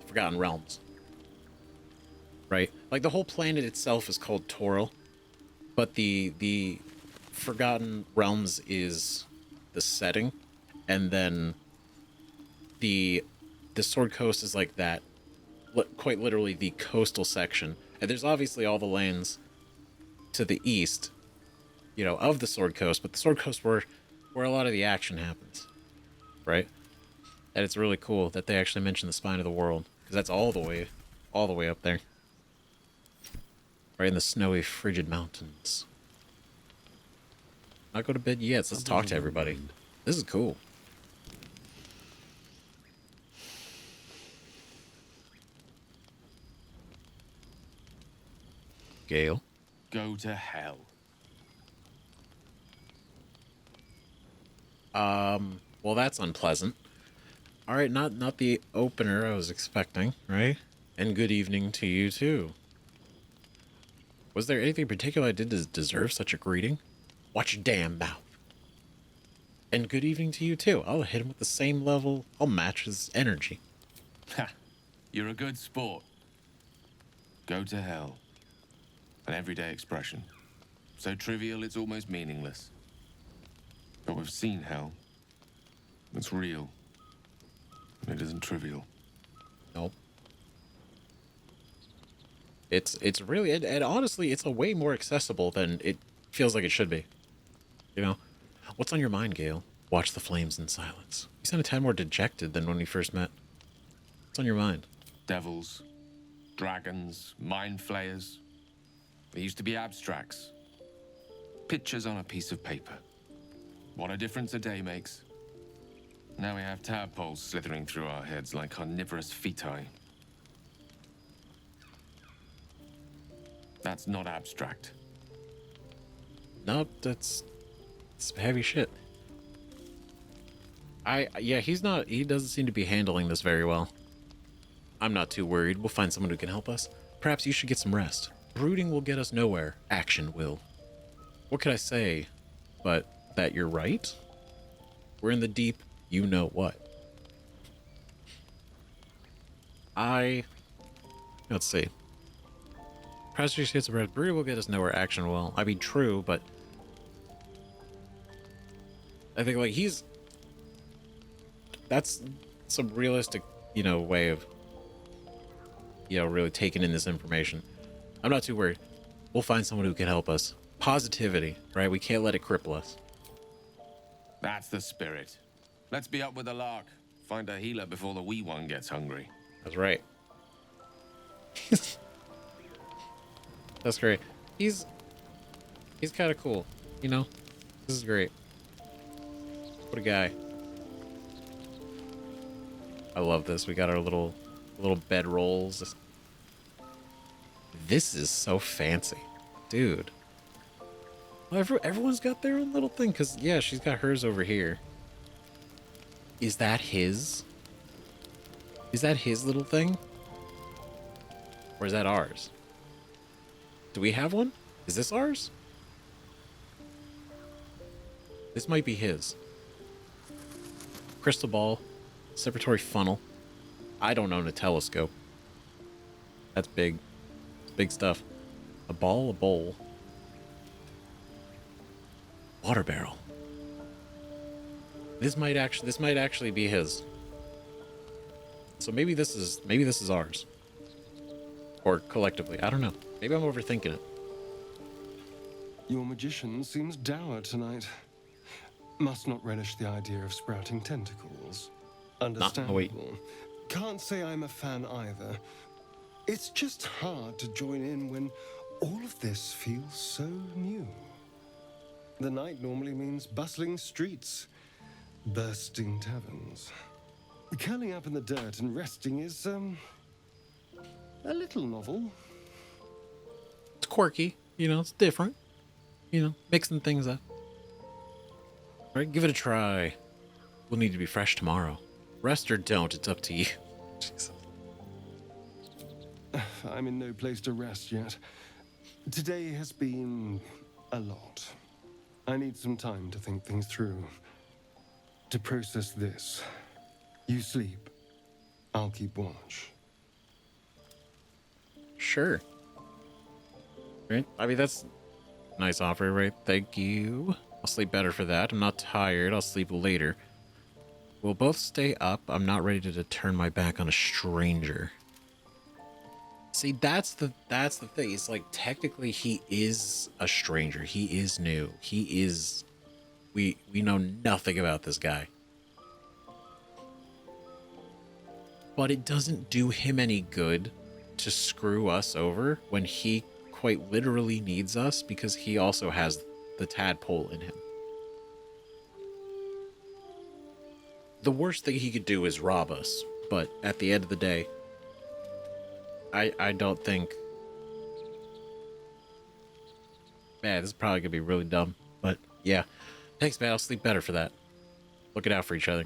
Forgotten Realms. Right? Like the whole planet itself is called Toril, but the Forgotten Realms is the setting, and then the Sword Coast is like that, quite literally the coastal section. And there's obviously all the lands to the east, you know, of the Sword Coast, but the Sword Coast where a lot of the action happens, right? And it's really cool that they actually mention the spine of the world, because that's all the way up there, right in the snowy, frigid mountains. Not go to bed yet. So let's talk to everybody. This is cool. Gale.
Go to hell.
Well, that's unpleasant. All right, not the opener I was expecting, right? And good evening to you too. Was there anything particular I did to deserve such a greeting? Watch your damn mouth. And good evening to you too. I'll hit him with the same level. I'll match his energy.
Ha! You're a good sport. Go to hell. An everyday expression. So trivial it's almost meaningless. But we've seen hell. It's real. And it isn't trivial.
Nope. It's really, and honestly, it's a way more accessible than it feels like it should be. You know? What's on your mind, Gale? Watch the flames in silence. You sound a tad more dejected than when we first met. What's on your mind?
Devils, dragons, mind flayers. They used to be abstracts. Pictures on a piece of paper. What a difference a day makes. Now we have tadpoles slithering through our heads like carnivorous feti. That's not abstract.
Nope, it's heavy shit. Yeah, he doesn't seem to be handling this very well. I'm not too worried. We'll find someone who can help us. Perhaps you should get some rest. Brooding will get us nowhere. Action will. What could I say but that you're right? We're in the deep, you know what. Let's see. Perhaps you should get some rest. Brooding will get us nowhere. Action will. I mean, true, but I think, like, that's some realistic, you know, way of, you know, really taking in this information. I'm not too worried. We'll find someone who can help us. Positivity, right? We can't let it cripple us.
That's the spirit. Let's be up with the lark. Find a healer before the wee one gets hungry.
That's right. That's great. He's kind of cool, you know? This is great. What a guy. I love this. We got our little bed rolls. This is so fancy. Dude. Well, everyone's got their own little thing, because, yeah, she's got hers over here. Is that his? Is that his little thing? Or is that ours? Do we have one? Is this ours? This might be his. Crystal ball. Separatory funnel. I don't own a telescope. That's big. Big stuff. A ball, a bowl. Water barrel. This might actually be his. So maybe this is ours. Or collectively. I don't know. Maybe I'm overthinking it.
Your magician seems dour tonight. Must not relish the idea of sprouting tentacles. Understandable. Can't say I'm a fan either. It's just hard to join in when all of this feels so new. The night normally means bustling streets, bursting taverns. Curling up in the dirt and resting is, a little novel.
It's quirky, it's different. Mixing things up. All right, give it a try. We'll need to be fresh tomorrow. Rest or don't, it's up to you. Jesus.
I'm in no place to rest yet. Today has been a lot. I need some time to think things through. To process this. You sleep. I'll keep watch.
Sure. Right? I mean, that's a nice offer, right? Thank you. I'll sleep better for that. I'm not tired. I'll sleep later. We'll both stay up. I'm not ready to turn my back on a stranger. See, that's the thing. It's like, technically, he is a stranger. He is new. He is... We know nothing about this guy. But it doesn't do him any good to screw us over when he quite literally needs us, because he also has the tadpole in him. The worst thing he could do is rob us, but at the end of the day, I don't think... Man, this is probably gonna be really dumb, but yeah. Thanks, man. I'll sleep better for that. Looking out for each other.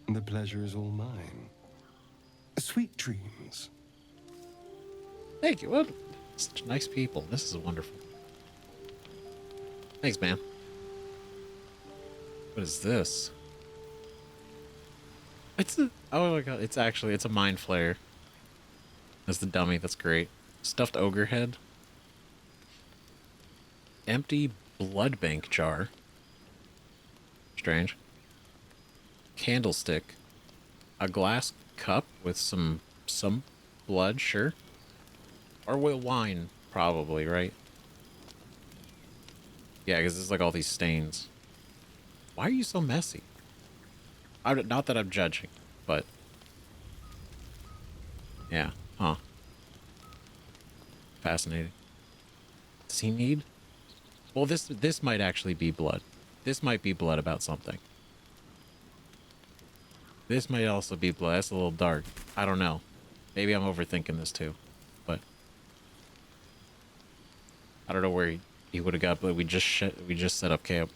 The pleasure is all mine. Sweet dreams.
Thank you. What? Such nice people. This is wonderful. Thanks, man. What is this? Oh my god, it's a mind flayer. That's the dummy, that's great. Stuffed ogre head. Empty blood bank jar. Strange. Candlestick. A glass cup with some blood, sure. Or wine, probably, right? Yeah, because there's like all these stains. Why are you so messy? Not that I'm judging, but... Yeah, huh. Fascinating. Does he need... Well, this might actually be blood. This might be blood about something. This might also be blood. That's a little dark. I don't know. Maybe I'm overthinking this too. But... I don't know where he would have got, but we just set up camp.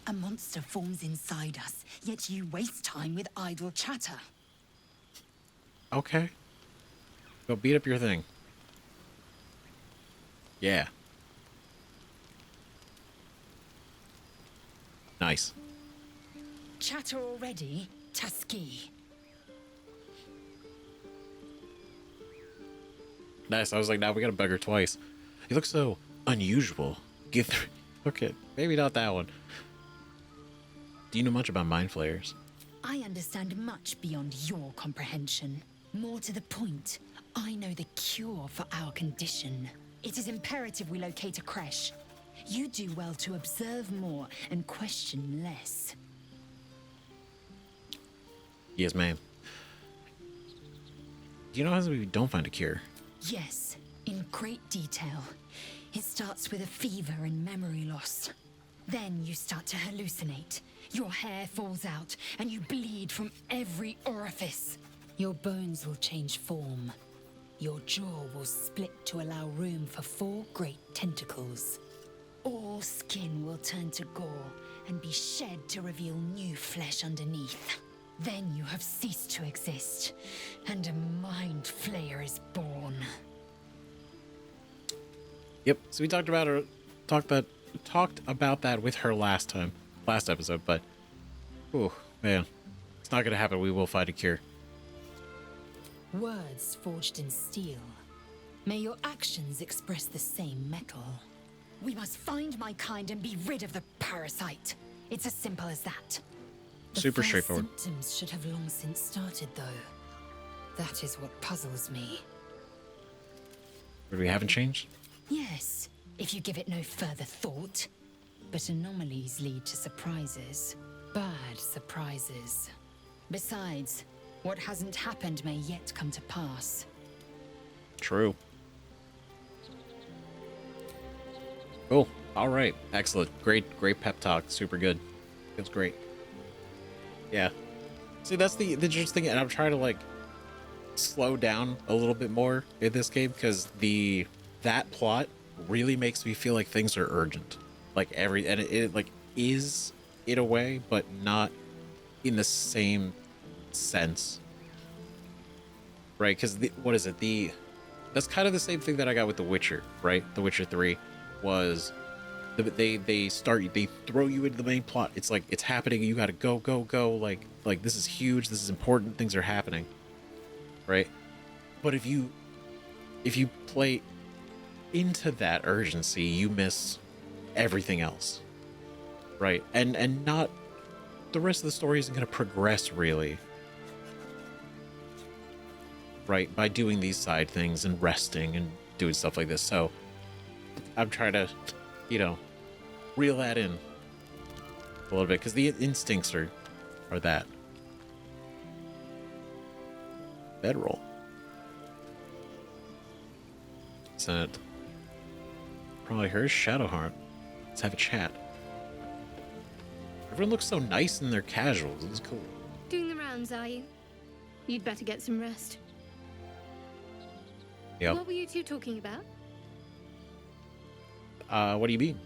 A monster forms inside us, yet you waste time with idle chatter.
Okay. Go beat up your thing. Yeah. Nice.
Chatter already, Tusky.
Nice. I was like, now we gotta bug her twice. You look so unusual. Give 3. Okay, maybe not that one. Do you know much about mind flayers?
I understand much beyond your comprehension. More to the point, I know the cure for our condition. It is imperative we locate a creche. You do well to observe more and question less.
Yes, ma'am. Do you know how we don't find a cure?
Yes, in great detail. It starts with a fever and memory loss. Then you start to hallucinate. Your hair falls out, and you bleed from every orifice. Your bones will change form. Your jaw will split to allow room for 4 great tentacles. All skin will turn to gore and be shed to reveal new flesh underneath. Then you have ceased to exist, and a mind flayer is born.
Yep. So we talked about that with her last episode, but oh man, it's not gonna happen. We will find a cure.
Words forged in steel. May your actions express the same metal. We must find my kind and be rid of the parasite. It's as simple as that.
Super straightforward.
The symptoms should have long since started, though. That is what puzzles me.
But we haven't changed?
Yes, if you give it no further thought. But anomalies lead to surprises. Bad surprises. Besides, what hasn't happened may yet come to pass.
True. Cool. All right. Excellent. Great pep talk. Super good. Feels great. Yeah. See, that's the interesting thing, and I'm trying to like slow down a little bit more in this game because that plot really makes me feel like things are urgent. Like it like is in a way, but not in the same sense. Right? Because what is it? That's kind of the same thing that I got with The Witcher, right? The Witcher 3 was they throw you into the main plot. It's like it's happening, you gotta go like this is huge, this is important, things are happening, right? But if you play into that urgency, you miss everything else, right? And not the rest of the story isn't gonna progress really, right, by doing these side things and resting and doing stuff like this. So I'm trying to, reel that in a little bit because the instincts are that. Bedroll. Isn't probably her? Shadowheart. Let's have a chat. Everyone looks so nice in their casuals. It's cool.
Doing the rounds, are you? You'd better get some rest.
Yep.
What were you two talking about?
What do you mean?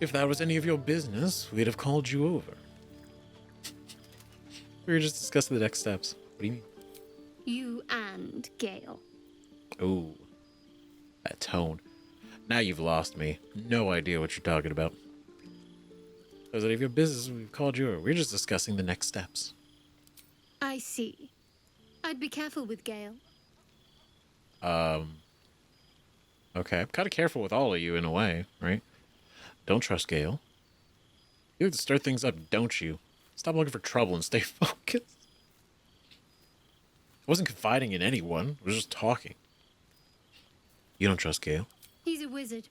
If that was any of your business, we'd have called you over. We were just discussing the next steps. What do you mean?
You and Gale.
Ooh. That tone. Now you've lost me. No idea what you're talking about. If that was any of your business, we've called you over. We're just discussing the next steps.
I see. I'd be careful with Gale.
Okay, I'm kind of careful with all of you in a way, right? Don't trust Gale. You like to stir things up, don't you? Stop looking for trouble and stay focused. I wasn't confiding in anyone. I was just talking. You don't trust Gale?
He's a wizard.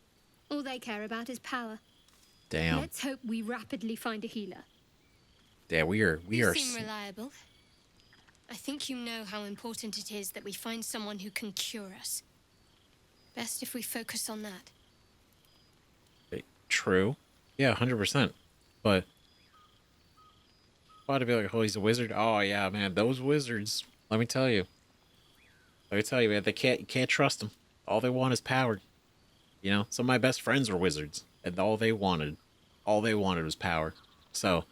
All they care about is power.
Damn.
Let's hope we rapidly find a healer.
Yeah, we are.
You seem reliable. I think you know how important it is that we find someone who can cure us. Best if we focus on that.
True. Yeah, 100%. But why to be like, oh, he's a wizard? Oh yeah, man, those wizards. Let me tell you, man, you can't trust them. All they want is power. Some of my best friends were wizards, and all they wanted was power. So,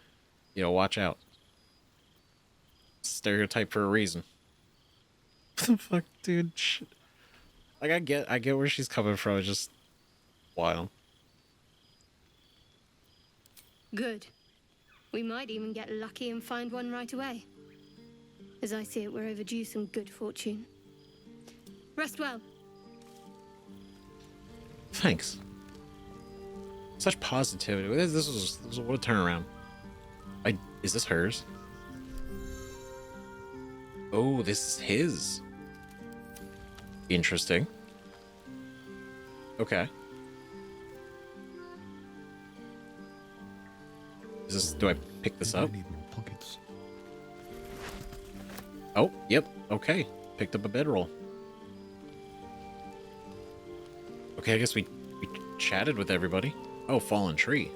watch out. Stereotype for a reason. What the fuck, dude? Shit. Like, I get where she's coming from. It's just wild.
Good. We might even get lucky and find one right away. As I see it, we're overdue some good fortune. Rest well.
Thanks. Such positivity. This was what a turnaround. Is this hers? Oh, this is his. Interesting. Okay. Do I pick this up?
I need more pockets.
Oh, yep. Okay. Picked up a bedroll. Okay, I guess we chatted with everybody. Oh, fallen tree.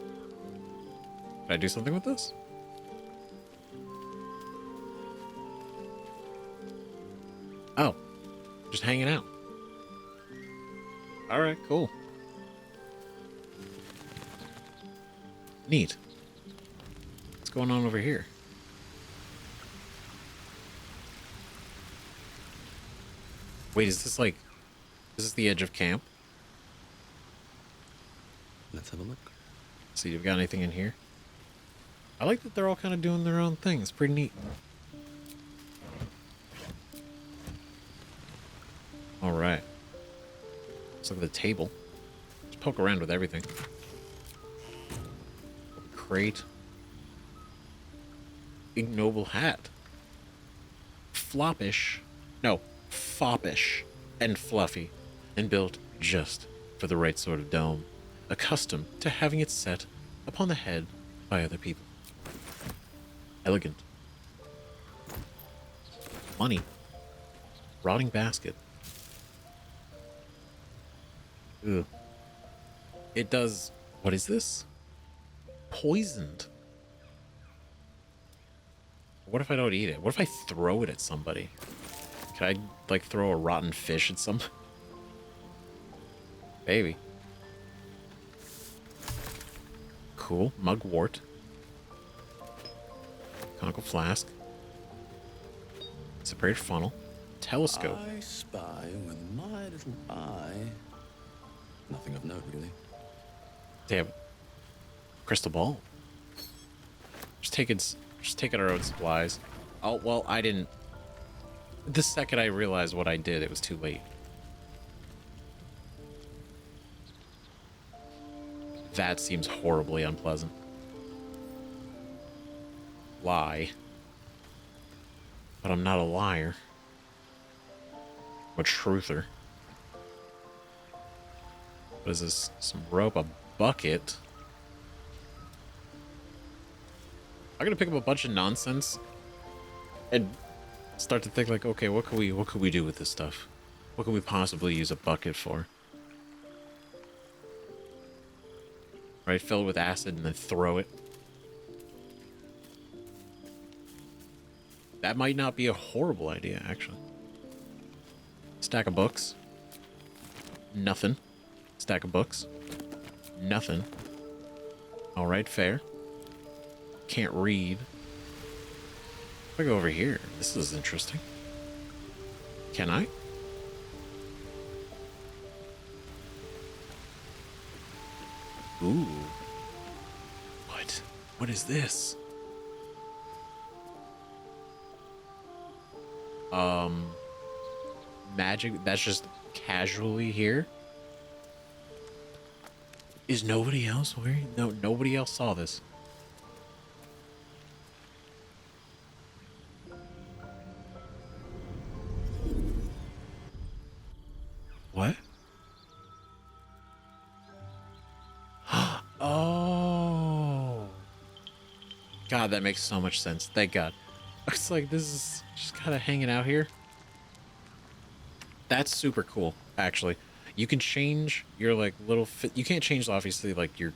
Did I do something with this? Oh, just hanging out. All right, cool. Neat. What's going on over here? Wait, is this the edge of camp?
Let's have a look.
See, you've got anything in here? I like that they're all kind of doing their own thing. It's pretty neat. All right. Let's look at the table. Just poke around with everything. great, ignoble hat. Floppish, no, foppish and fluffy, and built just for the right sort of dome, accustomed to having it set upon the head by other people. Elegant. Money. Rotting basket. Ugh. It does... What is this? Poisoned. What if I don't eat it? What if I throw it at somebody? Can I, like, throw a rotten fish at some... Maybe. Cool. Mugwort. Conical flask. Separated funnel. Telescope.
I spy with my little eye. Nothing of note, really.
Damn. Crystal ball. Just taking our own supplies. Oh, well, I didn't... The second I realized what I did, it was too late. That seems horribly unpleasant. Lie. But I'm not a liar. I'm a truther. What is this? Some rope, a bucket. I'm gonna pick up a bunch of nonsense and start to think like, okay, what could we do with this stuff? What could we possibly use a bucket for? Right, fill it with acid and then throw it. That might not be a horrible idea, actually. Stack of books. Nothing. Stack of books. Nothing. Alright, fair. Can't read. If I go over here, this is interesting. Can I? Ooh. What? What is this? Magic that's just casually here? Is nobody else wearing? No, nobody else saw this. What? Oh. God, that makes so much sense. Thank God. It's like this is just kind of hanging out here. That's super cool, actually. You can change your like little you can't change obviously like your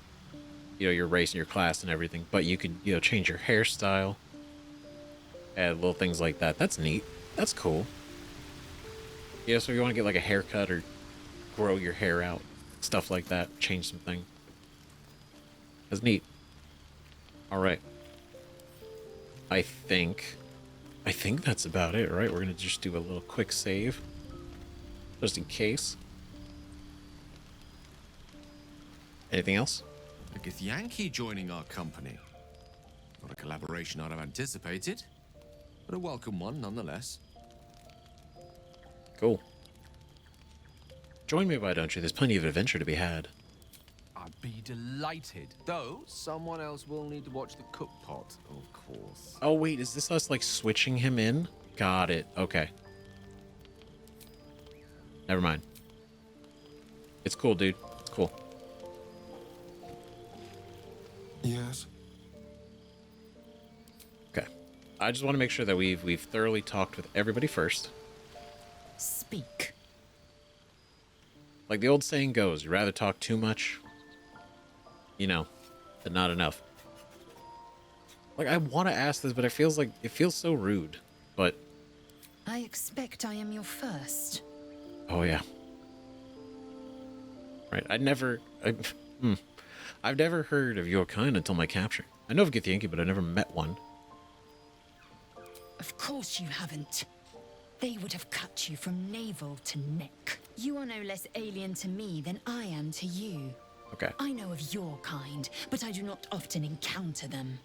your race and your class and everything, but you can change your hairstyle. Add little things like that. That's neat. That's cool. Yeah, so if you want to get like a haircut or grow your hair out, stuff like that, change something. That's neat. All right. I think that's about it, right? We're gonna just do a little quick save, just in case. Anything else?
A Githyanki joining our company. Not a collaboration I'd have anticipated, but a welcome one nonetheless.
Cool. Join me, why don't you? There's plenty of adventure to be had.
I'd be delighted. Though, someone else will need to watch the cook pot, of course.
Oh, wait, is this us, like, switching him in? Got it. Okay. Never mind. It's cool, dude. It's cool.
Yes.
Okay. I just want to make sure that we've thoroughly talked with everybody first.
Speak.
Like the old saying goes, you rather talk too much, than not enough. Like, I want to ask this, but it feels so rude. But
I expect I am your first.
oh yeah. Right. I've never heard of your kind until my capture. I know of Githyanki, but I never met one.
Of course you haven't. They would have cut you from navel to neck. You are no less alien to me than I am to you.
Okay.
I know of your kind, but I do not often encounter them.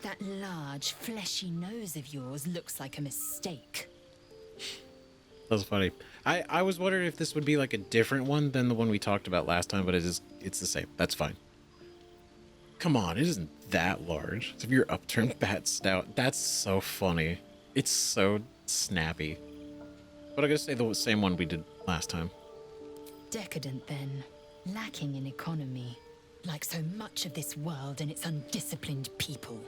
That large, fleshy nose of yours looks like a mistake.
That's funny. I was wondering if this would be like a different one than the one we talked about last time, but it's the same. That's fine. Come on, it isn't that large. If you're upturned bat stout, that's so funny. It's so snappy. But I gotta say the same one we did last time.
Decadent, then. Lacking in economy. Like so much of this world and its undisciplined people.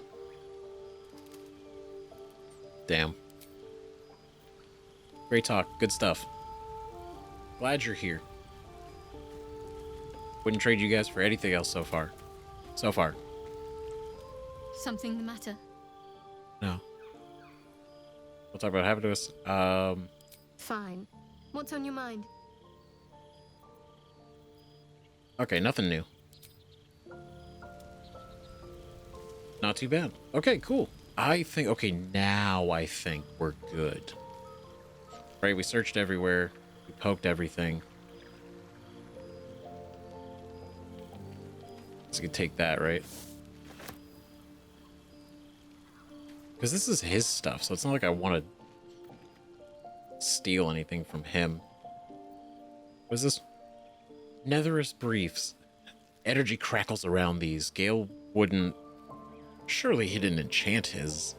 Damn. Great talk. Good stuff. Glad you're here. Wouldn't trade you guys for anything else so far. So far.
Something the matter?
No. We'll talk about what happened to us.
Fine. What's on your mind?
Okay, nothing new. Not too bad. Okay, cool. Okay, now I think we're good. Right, we searched everywhere. We poked everything. So we could take that, right? Because this is his stuff, so it's not like I want to steal anything from him. What is this? Netherist briefs. Energy crackles around these. Gale wouldn't... Surely he didn't enchant his.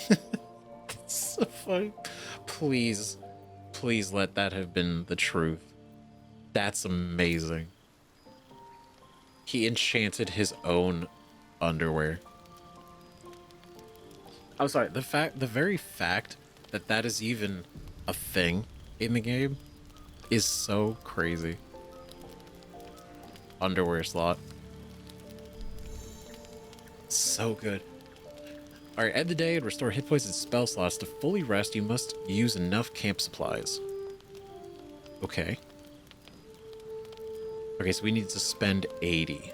That's so funny. Please, please let that have been the truth. That's amazing. He enchanted his own underwear. I'm sorry, the very fact that that is even a thing in the game is so crazy. Underwear slot. So good. Alright, end the day and restore hit points and spell slots. To fully rest, you must use enough camp supplies. Okay. Okay, so we need to spend 80.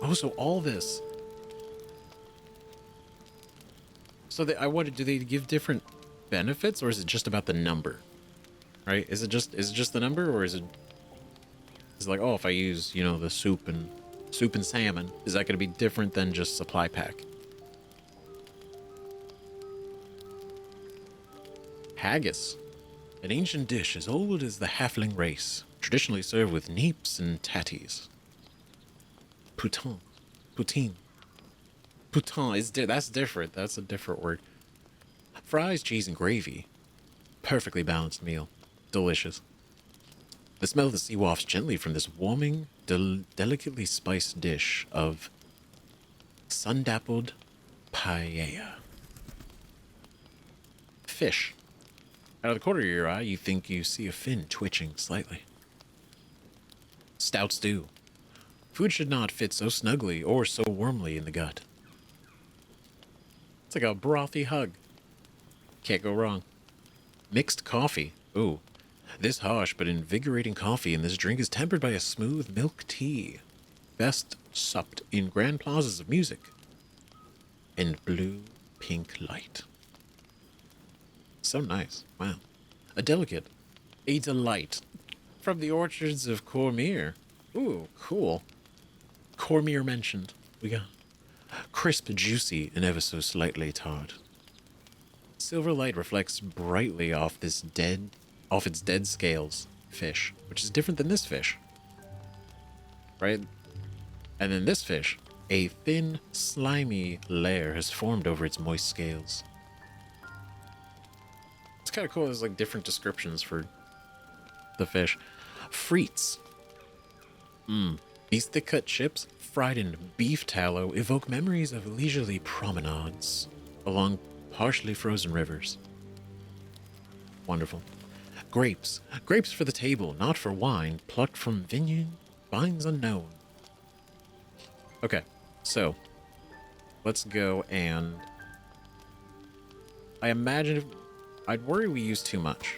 Oh, so all this. So I wondered, do they give different benefits, or is it just about the number? Right? Is it just the number, or is it like, oh, if I use, you know, the soup and salmon, is that going to be different than just supply pack? Haggis, an ancient dish as old as the halfling race, traditionally served with neeps and tatties. Poutine is that's different. That's a different word. Fries, cheese, and gravy. Perfectly balanced meal. Delicious. The smell of the sea wafts gently from this warming, delicately spiced dish of sun-dappled paella. Fish. Out of the corner of your eye, you think you see a fin twitching slightly. Stout stew. Food should not fit so snugly or so warmly in the gut. It's like a brothy hug. Can't go wrong. Mixed coffee. Ooh. This harsh but invigorating coffee in this drink is tempered by a smooth milk tea, best supped in grand plazas of music and blue-pink light. So nice. Wow. A delight from the orchards of Cormyr. Ooh, cool. Cormyr mentioned. We got crisp, juicy, and ever so slightly tart. Silver light reflects brightly off its dead scales fish, which is different than this fish. Right? And then this fish, a thin, slimy layer has formed over its moist scales. It's kind of cool. There's like different descriptions for the fish. Frites. These thick-cut chips, fried in beef tallow, evoke memories of leisurely promenades along partially frozen rivers. Wonderful. Grapes. Grapes for the table, not for wine, plucked from vines unknown. Okay, so let's go and... I imagine I'd worry we use too much.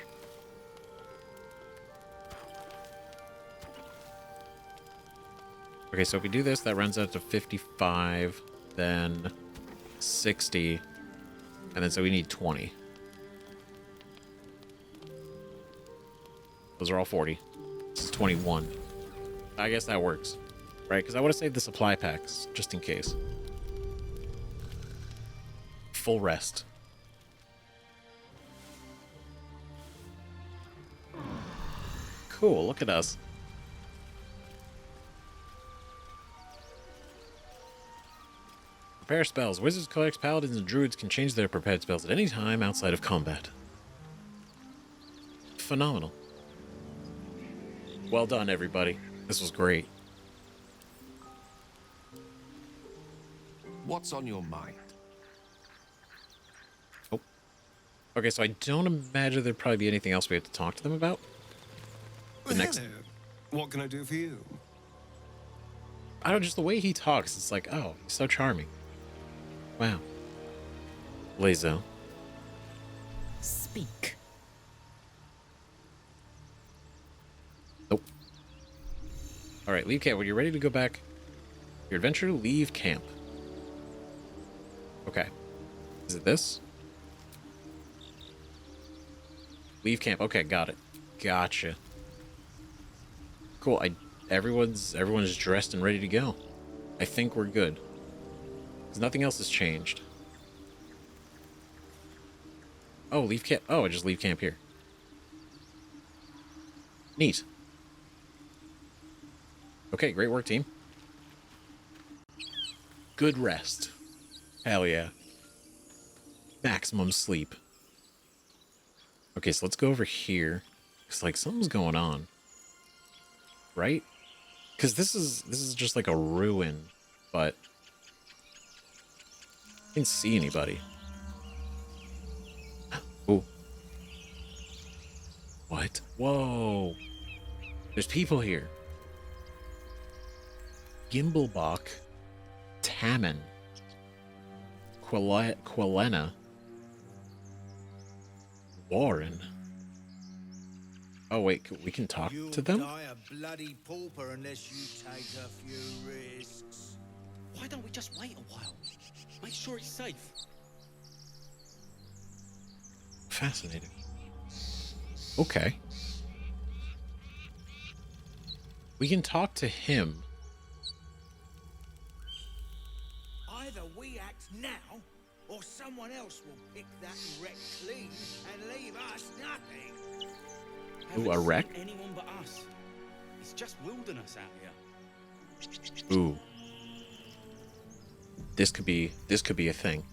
Okay, so if we do this, that runs out to 55, then 60, and then so we need 20. Those are all 40. This is 21. I guess that works, right? Because I want to save the supply packs, just in case. Full rest. Cool, look at us. Prepare spells. Wizards, clerics, paladins, and druids can change their prepared spells at any time outside of combat. Phenomenal. Well done, everybody. This was great.
What's on your mind?
Oh. Okay, so I don't imagine there'd probably be anything else we have to talk to them about.
Hello. What can I do for you?
I don't, just the way he talks, it's like, oh, he's so charming. Wow. Lae'zel.
Speak.
Nope. Alright, leave camp. When you're ready to go back, your adventure, leave camp. Okay. Is it this? Leave camp. Okay, got it. Gotcha. Cool. Everyone's dressed and ready to go. I think we're good. Because nothing else has changed. Oh, leave camp. Oh, I just leave camp here. Neat. Okay, great work, team. Good rest. Hell yeah. Maximum sleep. Okay, so let's go over here. Because, like, something's going on. Right? Because this is just like a ruin, but I didn't see anybody. Oh. What? Whoa. There's people here. Gimblebach, Tammin, Quilena, Warren. Oh wait, we can talk to them?
You'll die a bloody pauper unless you take a few risks.
Why don't we just wait a while? Make sure it's safe.
Fascinating. Okay. We can talk to him.
Either we act now, or someone else will pick that wreck clean and leave us nothing.
Ooh, a wreck?
Anyone but us. It's just wilderness out here.
Ooh. This could be a thing.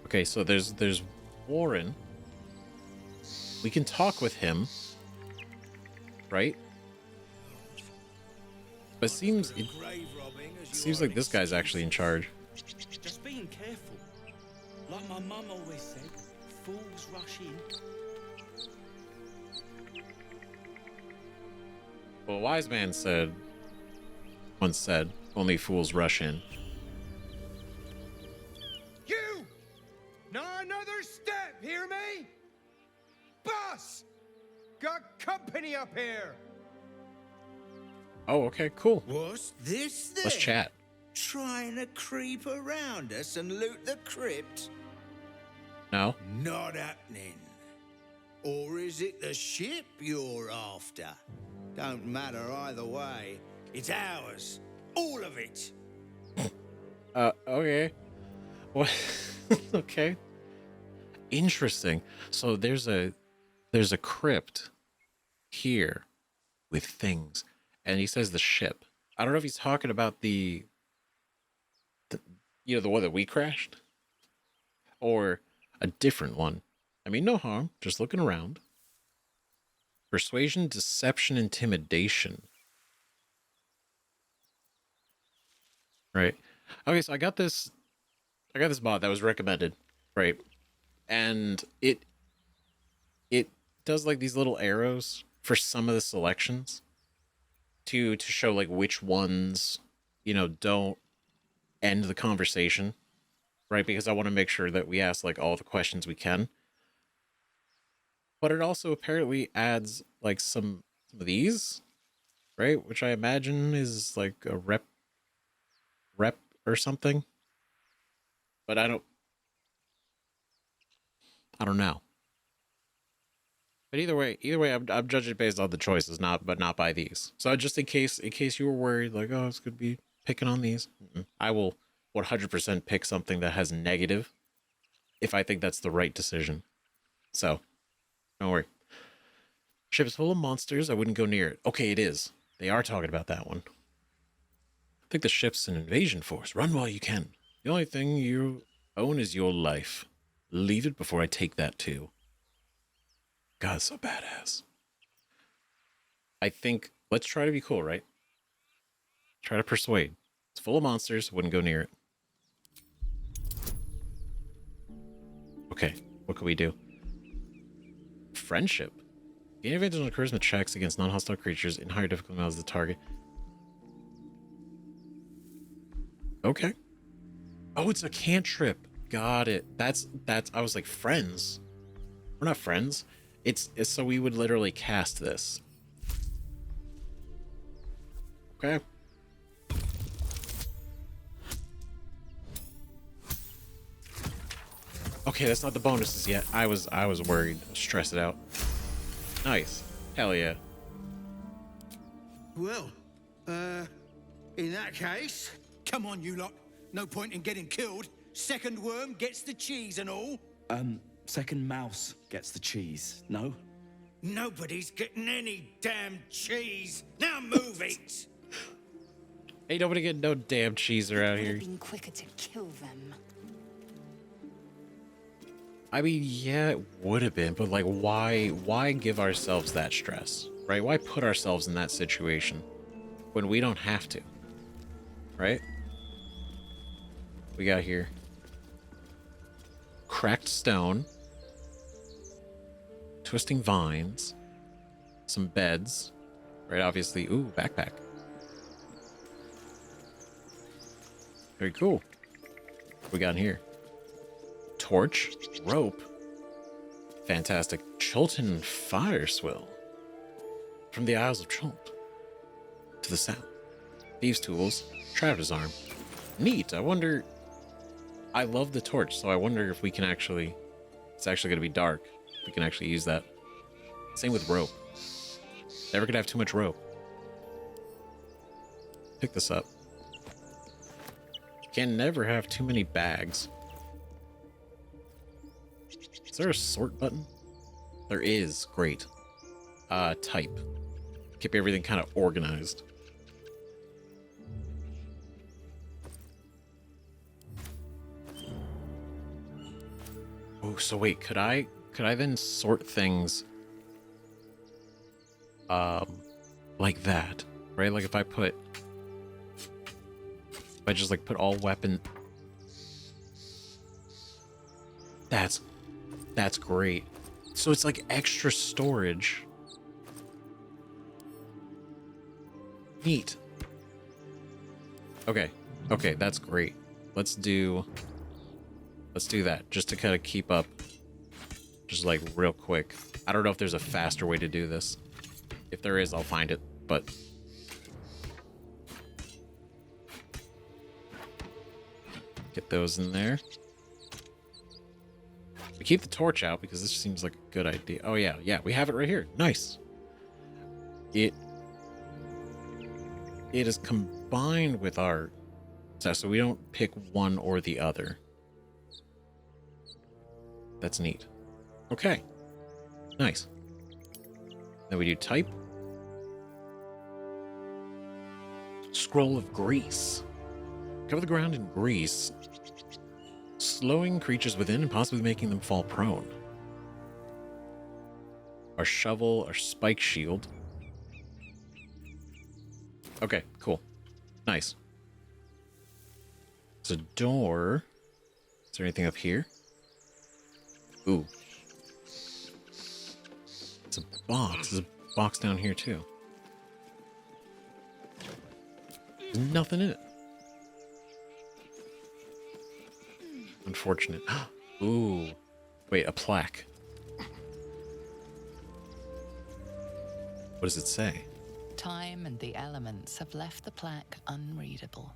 Okay, so there's Warren. We can talk with him. Right? But it seems like this guy's actually in charge.
Just being careful. Like my mum always said, fools rush in.
Well, a wise man once said, only fools rush in.
You! Not another step, hear me? Boss! Got company up here!
Oh, okay, cool.
What's this then?
Let's chat.
Trying to creep around us and loot the crypt?
No?
Not happening. Or is it the ship you're after? Don't matter either way. It's ours. All of it.
Okay. What? Okay. Interesting. So there's a crypt here with things. And he says the ship. I don't know if he's talking about the one that we crashed, or a different one. I mean, no harm, just looking around. Persuasion, deception, intimidation. Right. Okay, so I got this mod that was recommended, right? And it does like these little arrows for some of the selections to show like which ones, don't end the conversation, right? Because I want to make sure that we ask like all the questions we can. But it also apparently adds like some of these, right? Which I imagine is like a rep or something. But I don't know. But either way, I'm judging based on the choices, not by these. So just in case you were worried, like, oh, this could be picking on these, I will 100% pick something that has negative if I think that's the right decision. So, don't worry. Ship is full of monsters. I wouldn't go near it. Okay, it is. They are talking about that one. think the ship's an invasion force. Run while you can. The only thing you own is your life. Leave it before I take that too. God, so badass. I think, let's try to be cool, right? Try to persuade. It's full of monsters, wouldn't go near it. Okay, what can we do? Friendship. Gain advantage on charisma checks against non-hostile creatures in higher difficulty as the target. Okay. Oh, it's a cantrip. Got it. That's I was like, friends. We're not friends. It's so we would literally cast this. Okay. Okay, that's not the bonuses yet. I was worried. Stress it out. Nice. Hell yeah.
Well, in that case, come on, you lot. No point in getting killed. Second worm gets the cheese and all.
Second mouse gets the cheese, no?
Nobody's getting any damn cheese. Now move it.
Ain't nobody getting no damn cheese around here.
Been quicker to kill them.
I mean, yeah, it would have been, but like, why give ourselves that stress, right? Why put ourselves in that situation when we don't have to, right? We got here cracked stone, twisting vines, some beds, right? Obviously, ooh, backpack. Very cool. What we got in here? Torch, rope, fantastic. Chultan fire swill from the Isles of Chult to the south. Thieves' tools, Travis arm. Neat. I wonder. I love the torch, so I wonder if we can actually. It's actually going to be dark. We can actually use that. Same with rope. Never could have too much rope. Pick this up. Can never have too many bags. Is there a sort button? There is. Great. Type. Keep everything kind of organized. Oh, so wait, could I then sort things like that, right? Like if I just like put all weapon. That's great. So it's like extra storage. Neat. Okay, that's great. Let's do that just to kind of keep up. Just like real quick. I don't know if there's a faster way to do this. If there is, I'll find it, but get those in there. We keep the torch out because this seems like a good idea. Oh yeah, we have it right here. Nice. It is combined with our stuff, so we don't pick one or the other. That's neat. Okay. Nice. Then we do type. Scroll of grease. Cover the ground in grease, slowing creatures within and possibly making them fall prone. Our shovel, our spike shield. Okay, cool. Nice. There's a door. Is there anything up here? Ooh. It's a box. There's a box down here too. There's nothing in it. Unfortunate. Ooh. Wait, a plaque. What does it say?
Time and the elements have left the plaque unreadable.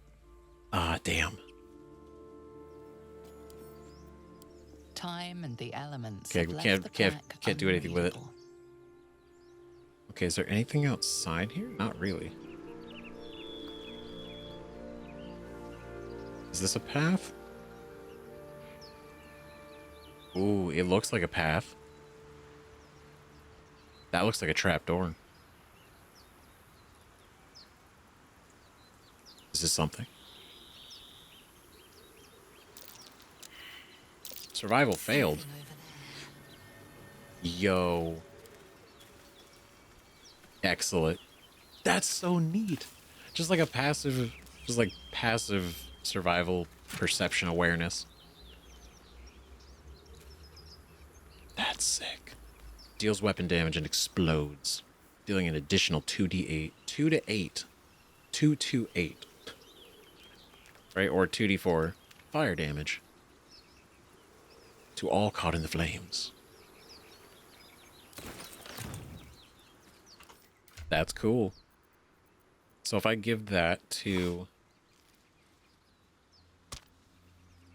Ah, damn.
Time and the elements
Okay,
have
we
left the plaque
can't do anything with it.
unreadable.
Okay, is there anything outside here? Not really. Is this a path? Ooh, it looks like a path. That looks like a trapdoor. Is This is something. Survival failed. Yo. Excellent. That's so neat. Just like passive survival perception awareness. That's sick. Deals weapon damage and explodes, dealing an additional 2d8. 2 to 8. 2 to 8. Right? Or 2d4 fire damage to all caught in the flames. That's cool. So if I give that to...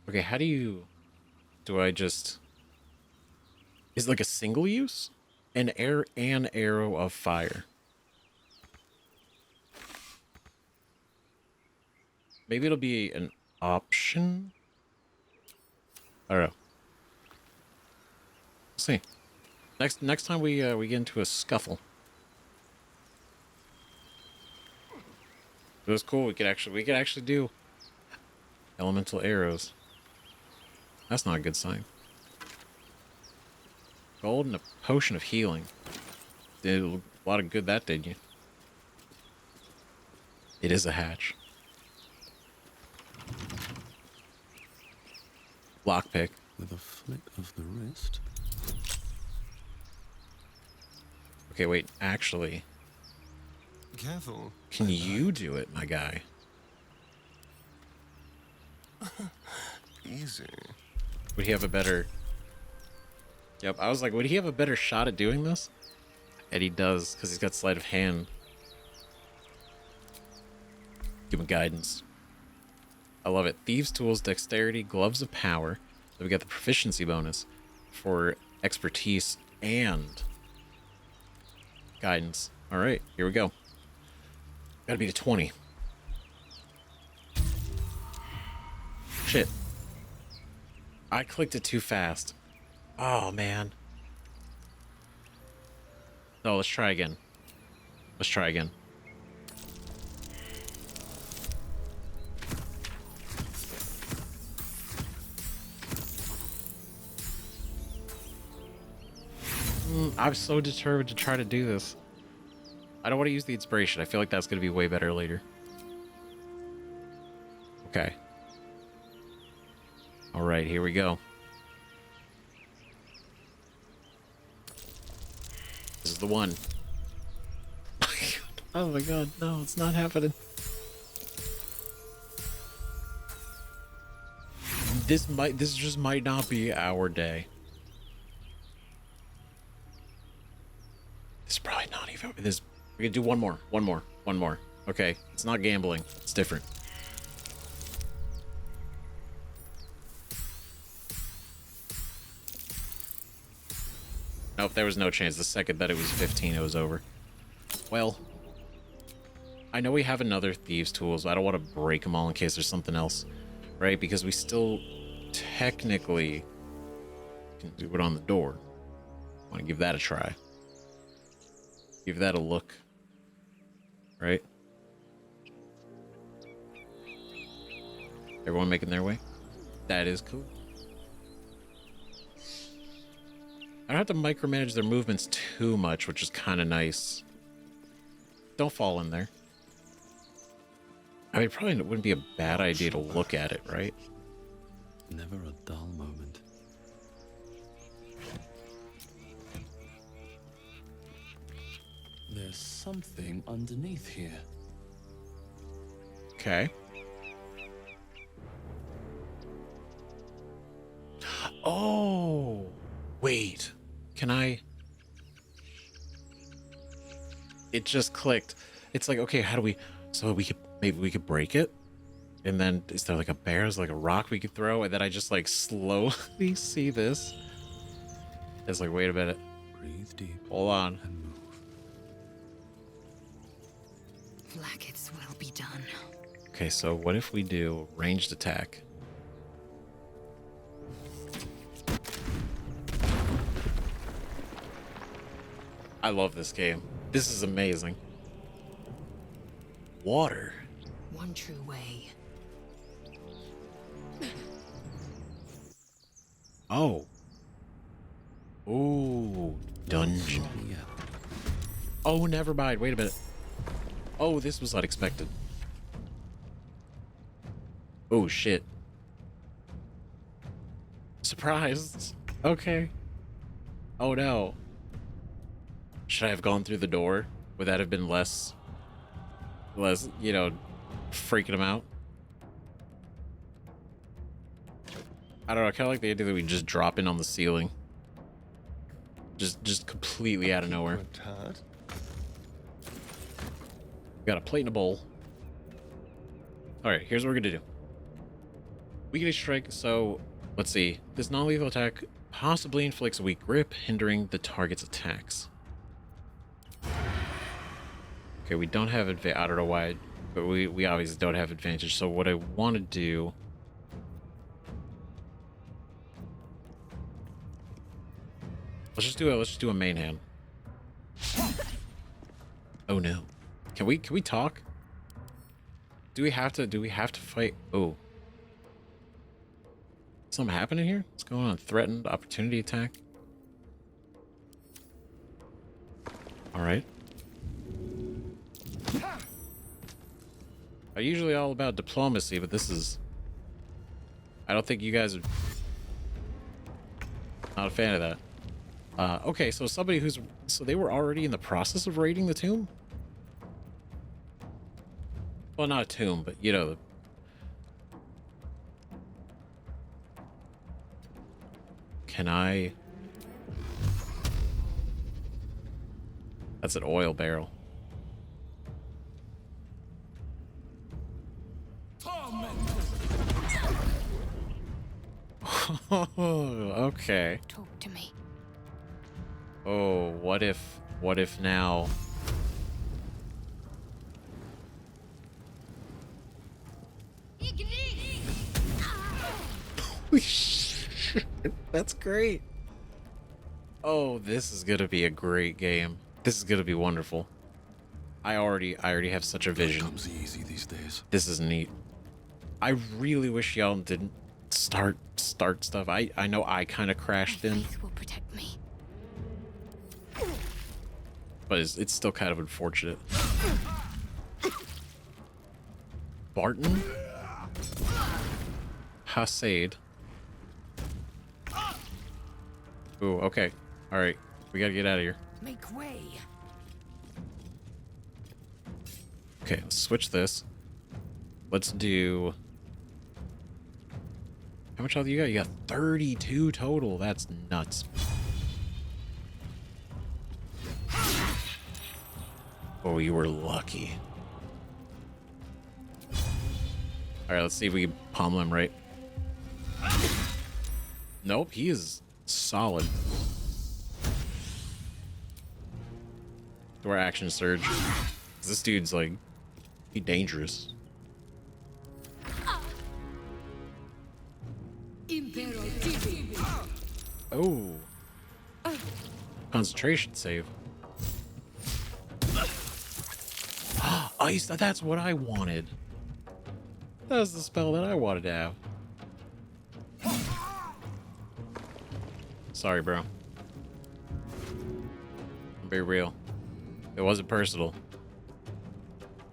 Okay, how do I just... Is it like a single use? An arrow of fire. Maybe it'll be an option? I don't know. We'll see. Next time we get into a scuffle. It was cool. We could actually do elemental arrows. That's not a good sign. Gold and a potion of healing. Did a lot of good that did you. It is a hatch. Lockpick.
With a flick of the wrist.
Okay, wait. Actually,
Careful.
can you do it, my guy?
Easy.
Would he have a better... Yep, I was like, would he have a better shot at doing this? And he does, because he's got sleight of hand. Give him guidance. I love it. Thieves' Tools, Dexterity, Gloves of Power. So we got the proficiency bonus for expertise and guidance. All right, here we go. Gotta be to 20. Shit. I clicked it too fast. Oh, man. No, let's try again. Let's try again. I'm so determined to try to do this. I don't want to use the inspiration. I feel like that's going to be way better later. Okay. All right, here we go. This is the one. Oh my god, no, it's not happening. This just might not be our day. This is probably not even this. We can do one more. Okay, it's not gambling. It's different. Nope, there was no chance. The second that it was 15, it was over. Well, I know we have another Thieves' Tools. I don't want to break them all in case there's something else, right? Because we still technically can do it on the door. Want to give that a try. Give that a look. Right? Everyone making their way? That is cool. I don't have to micromanage their movements too much, which is kind of nice. Don't fall in there. I mean, probably wouldn't be a bad idea to look at it, right?
Never a dull moment.
There's something underneath here.
Okay. Oh, wait. Can I? It just clicked. It's like, okay, how do we? So maybe we could break it, and then is there like a bear? Is there like a rock we could throw? And then I just like slowly see this. It's like, wait a minute.
Breathe deep.
Hold on.
And move.
Blacket's will be done.
Okay, so what if we do ranged attack? I love this game. This is amazing. Water.
One true way.
Oh. Ooh, dungeon. Oh, never mind. Wait a minute. Oh, this was unexpected. Oh, shit. Surprised. Okay. Oh, no. Should I have gone through the door? Would that have been less, you know, freaking him out? I don't know. I kind of like the idea that we just drop in on the ceiling. Just completely out of nowhere. Got a plate and a bowl. Alright, here's what we're gonna do. Weakness strike, so let's see. This non-lethal attack possibly inflicts a weak grip, hindering the target's attacks. Okay, we don't have advantage. I don't know why, but we obviously don't have advantage. So what I want to do... Let's just do a main hand. Oh no. Can we talk? Do we have to fight? Oh. Something happening here? What's going on? Threatened opportunity attack. All right. I'm usually all about diplomacy, but this is... I don't think you guys are... Not a fan of that. Okay, so somebody who's... So they were already in the process of raiding the tomb? Well, not a tomb, but, you know... Can I... That's an oil barrel. Oh, okay.
Talk to me.
Oh, what if now? Holy shit, that's great. Oh, this is gonna be a great game. This is gonna be wonderful. I already have such a vision.
Comes easy these days.
This is neat. I really wish y'all didn't start stuff. I know I kind of crashed in.
Faith will protect me.
But it's still kind of unfortunate. Barton? Hassad. Ooh, okay. Alright. We gotta get out of here.
Make way.
Okay, let's switch this. Let's do... How much health you got? You got 32 total. That's nuts. Oh, you were lucky. Alright, let's see if we can pommel him right. Nope, he is solid. Do our action surge. This dude's like, he dangerous. Oh. Concentration save. Ice, that's what I wanted. That was the spell that I wanted to have. Sorry, bro. I'm very real. It wasn't personal.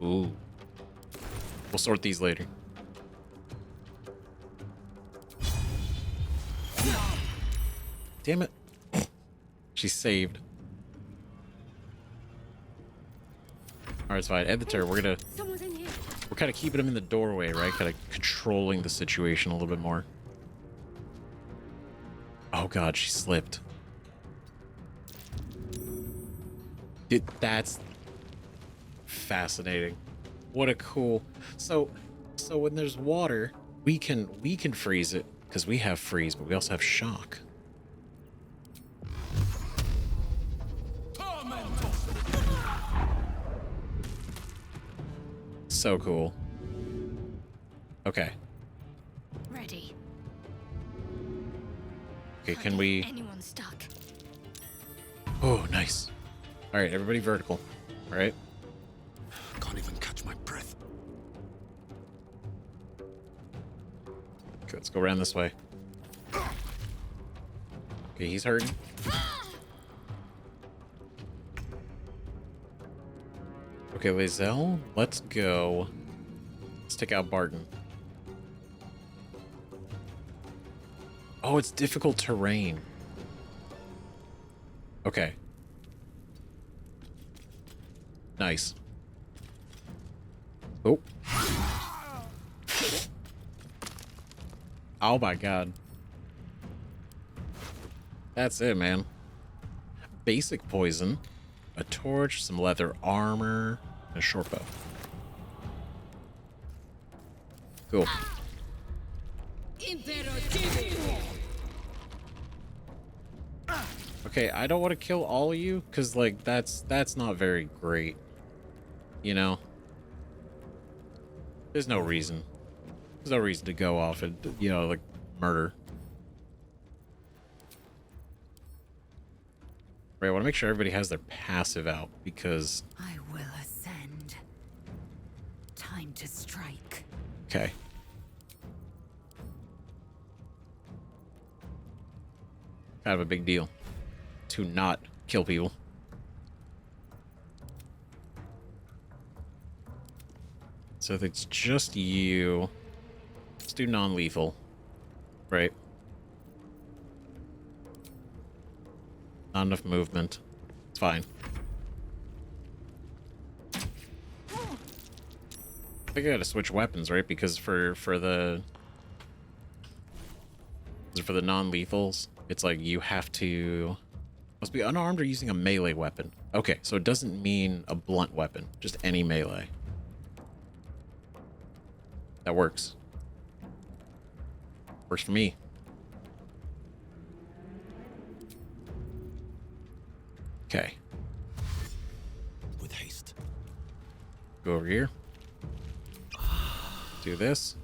Ooh. We'll sort these later. Damn it. She's saved. Alright, it's fine. End the turn. We're kind of keeping him in the doorway, right? Kind of controlling the situation a little bit more. Oh god, she slipped. Dude, that's fascinating. What a cool... So when there's water, we can freeze it because we have freeze, but we also have shock. So cool. Okay.
Ready.
Okay, can we...
Anyone stuck?
Oh, nice. All right, everybody vertical. All right.
Can't even catch my breath.
Okay, let's go around this way. Okay, he's hurting. Okay, Lae'zel, let's go. Let's take out Barton. Oh, it's difficult terrain. Okay. Nice. Oh. Oh my god. That's it, man. Basic poison, a torch, some leather armor, and a short bow. Cool. Okay, I don't want to kill all of you, because, like, that's not very great. You know? There's no reason. There's no reason to go off and, you know, like, murder. Right, I want to make sure everybody has their passive out, because...
I will ascend. Time to strike.
Okay. Kind of a big deal to not kill people. So if it's just you, let's do non-lethal, right? Not enough movement. It's fine. I think I gotta switch weapons, right? Because for the non-lethals, it's like you have to must be unarmed or using a melee weapon. Okay, so it doesn't mean a blunt weapon, just any melee. That works. Works for me. Okay.
With haste.
Go over here. Do this.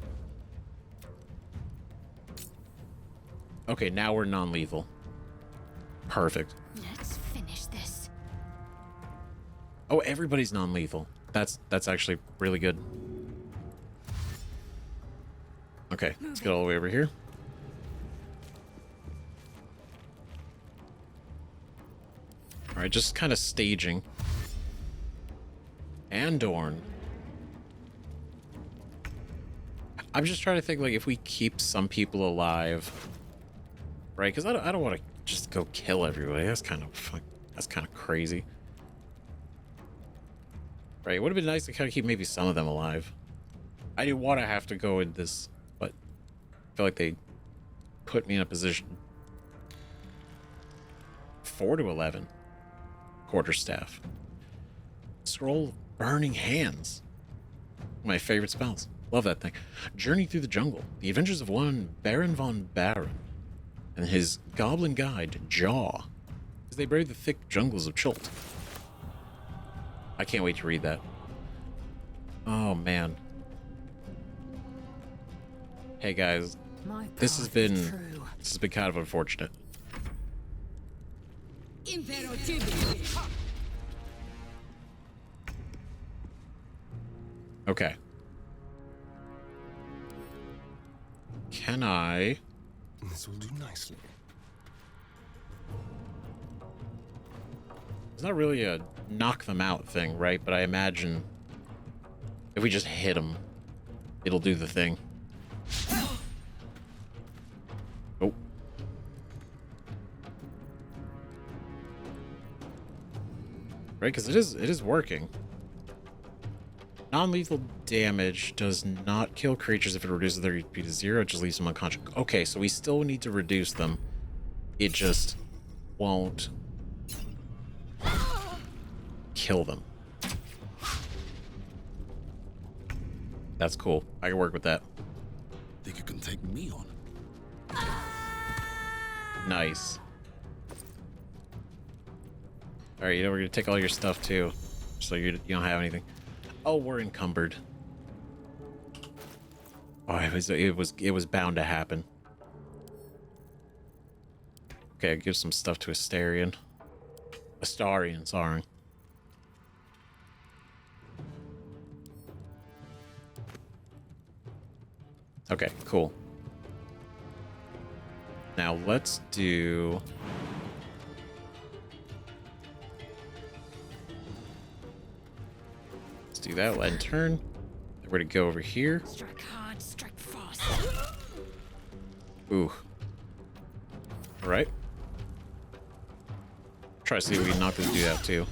Okay, now we're non-lethal. Perfect.
Let's finish this.
Oh, everybody's non-lethal. That's actually really good. Okay, let's get all the way over here. All right, just kind of staging. Andorn. I'm just trying to think, like, if we keep some people alive, right? Because I don't want to just go kill everybody. That's kind of crazy, right? It would have been nice to kind of keep maybe some of them alive. I didn't want to have to go in this, but I feel like they put me in a position. 4 to 11. Quarterstaff. Scroll of Burning Hands. My favorite spells. Love that thing. Journey through the jungle. The adventures of one Baron von Baron and his goblin guide, Jaw, as they brave the thick jungles of Chult. I can't wait to read that. Oh, man. Hey, guys. This has been kind of unfortunate. Okay. Can I?
This will do nicely.
It's not really a knock them out thing, right? But I imagine if we just hit them, it'll do the thing. Oh. Right, because it is working. Non-lethal damage does not kill creatures if it reduces their HP to 0. It just leaves them unconscious. Okay, so we still need to reduce them. It just won't kill them. That's cool. I can work with that.
Think you can take me on?
Nice. All right, you know we're gonna take all your stuff too, so you don't have anything. Oh, we're encumbered. Oh, it was bound to happen. Okay, give some stuff to Astarion. Astarion, sorry. Okay, cool. Now let's do... Let's do that. Let turn. Then we're going to go over here.
Strike hard, strike fast.
Ooh. Alright. Try to see if we can knock this dude out too.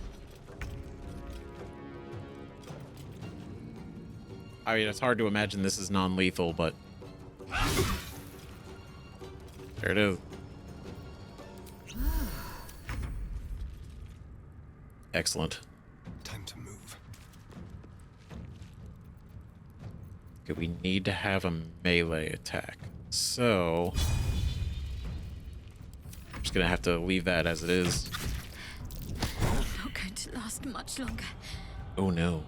I mean, it's hard to imagine this is non-lethal, but... There it is. Excellent.
Time to move.
Okay, we need to have a melee attack. So... I'm just gonna have to leave that as it is.
Not going to last much longer.
Oh no.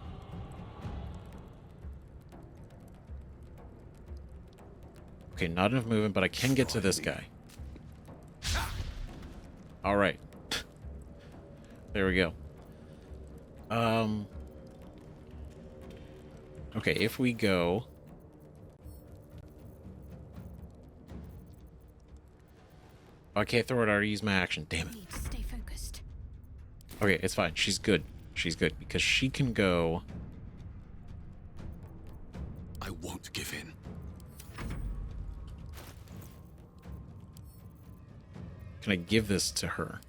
Okay, not enough movement, but I can get to this guy. Alright. There we go. Okay, if we go... I can't throw it. I already used my action. Damn it.
Need to stay focused.
Okay, it's fine. She's good. She's good because she can go...
I won't give in.
Can I give this to her?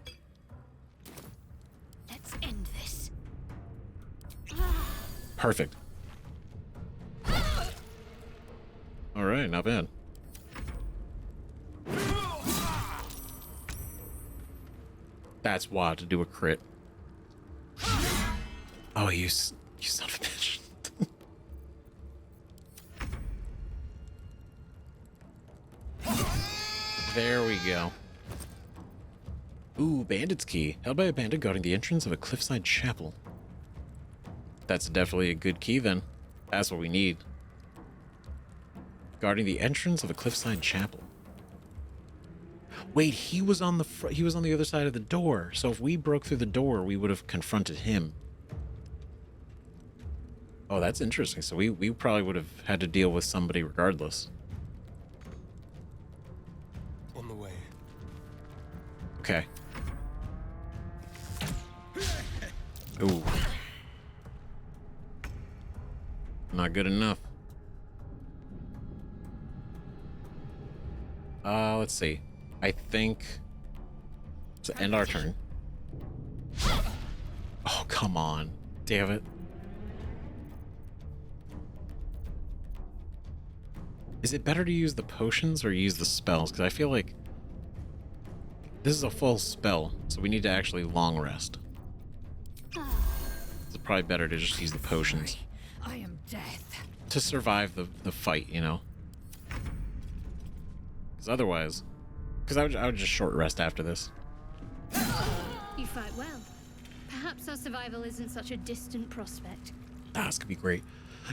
Let's end this.
Perfect. Alright, not bad. That's wild to do a crit. Oh, you son of a bitch. There we go. Ooh, bandit's key. Held by a bandit guarding the entrance of a cliffside chapel. That's definitely a good key then. That's what we need. Guarding the entrance of a cliffside chapel. Wait, he was on the he was on the other side of the door. So if we broke through the door, we would have confronted him. Oh, that's interesting. So we probably would have had to deal with somebody regardless.
On the way.
Okay. Ooh. Not good enough. Let's see. I think... To end our turn. Oh, come on. Damn it. Is it better to use the potions or use the spells? Because I feel like this is a full spell, so we need to actually long rest. It's probably better to just use the potions.
I am death.
To survive the fight, you know? Because otherwise... Because I would just short rest after this.
You fight well. Perhaps our survival isn't such a distant prospect.
Ah, this could be great.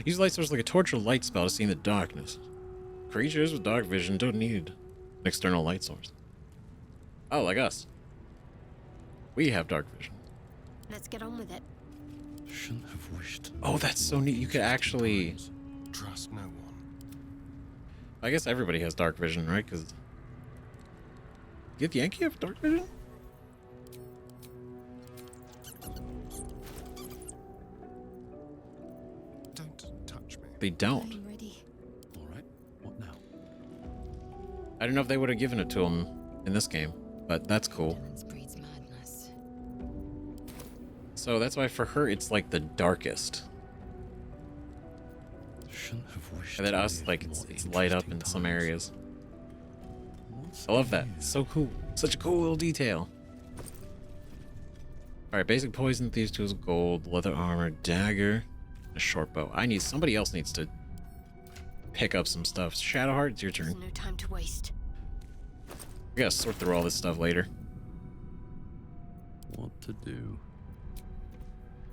Use light source like a torch or light spell to see in the darkness. Creatures with dark vision don't need an external light source. Oh, like us. We have dark vision.
Let's get on with it.
Shouldn't have wished.
Oh, that's so neat. You could actually...
Trust no one.
I guess everybody has dark vision, right? Because... Did Yankee have dark vision?
Don't touch me.
They don't.
I'm ready.
All right. What now?
I don't know if they would have given it to him in this game, but that's cool.
Endurance breeds madness.
So that's why for her it's like the darkest.
Shouldn't have wished.
And then us, like, it's light up in some areas. I love that. It's so cool. Such a cool little detail. Alright, basic poison, thieves tools, gold, leather armor, dagger, a short bow. Somebody else needs to pick up some stuff. Shadowheart, it's your turn.
There's no time to waste.
We gotta sort through all this stuff later.
What to do?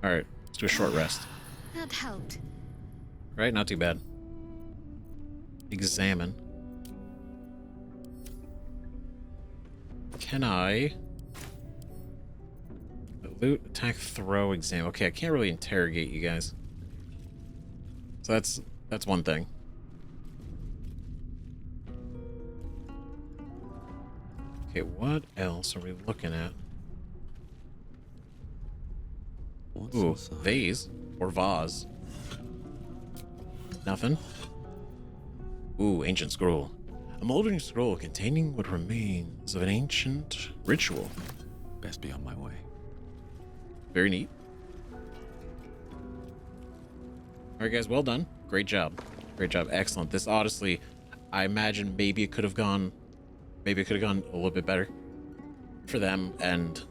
Alright, let's do a short rest.
That helped.
Right? Not too bad. Examine. Can I... Loot, attack, throw, examine. Okay, I can't really interrogate you guys. So that's one thing. Okay, what else are we looking at?
What's
Ooh,
inside?
vase or vase. Nothing. Ooh, ancient scroll. A moldering scroll containing what remains of an ancient ritual.
Best be on my way.
Very neat. Alright guys, well done. Great job. Great job. Excellent. This honestly, I imagine maybe it could have gone a little bit better for them, and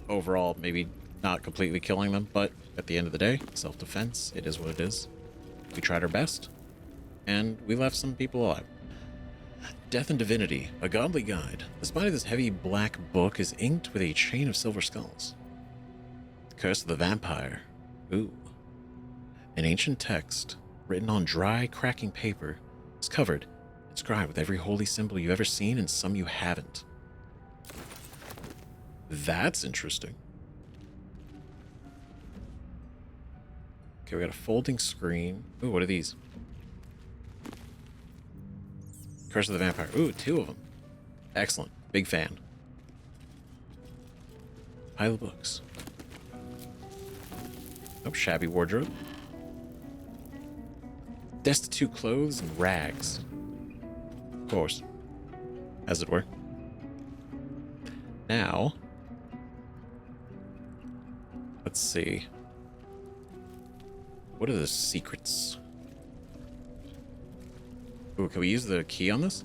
overall maybe not completely killing them, but at the end of the day, self-defense, it is what it is. We tried our best, and we left some people alive. Death and Divinity, a godly guide. The spine of this heavy black book is inked with a chain of silver skulls. Curse of the Vampire. Ooh. An ancient text, written on dry, cracking paper, is covered, inscribed with every holy symbol you've ever seen and some you haven't. That's interesting. Okay, we got a folding screen. Ooh, what are these? Curse of the Vampire. Ooh, 2 of them. Excellent. Big fan. Pile of books. Oh, shabby wardrobe. Destitute clothes and rags. Of course. As it were. Now, let's see. What are the secrets? Ooh, can we use the key on this?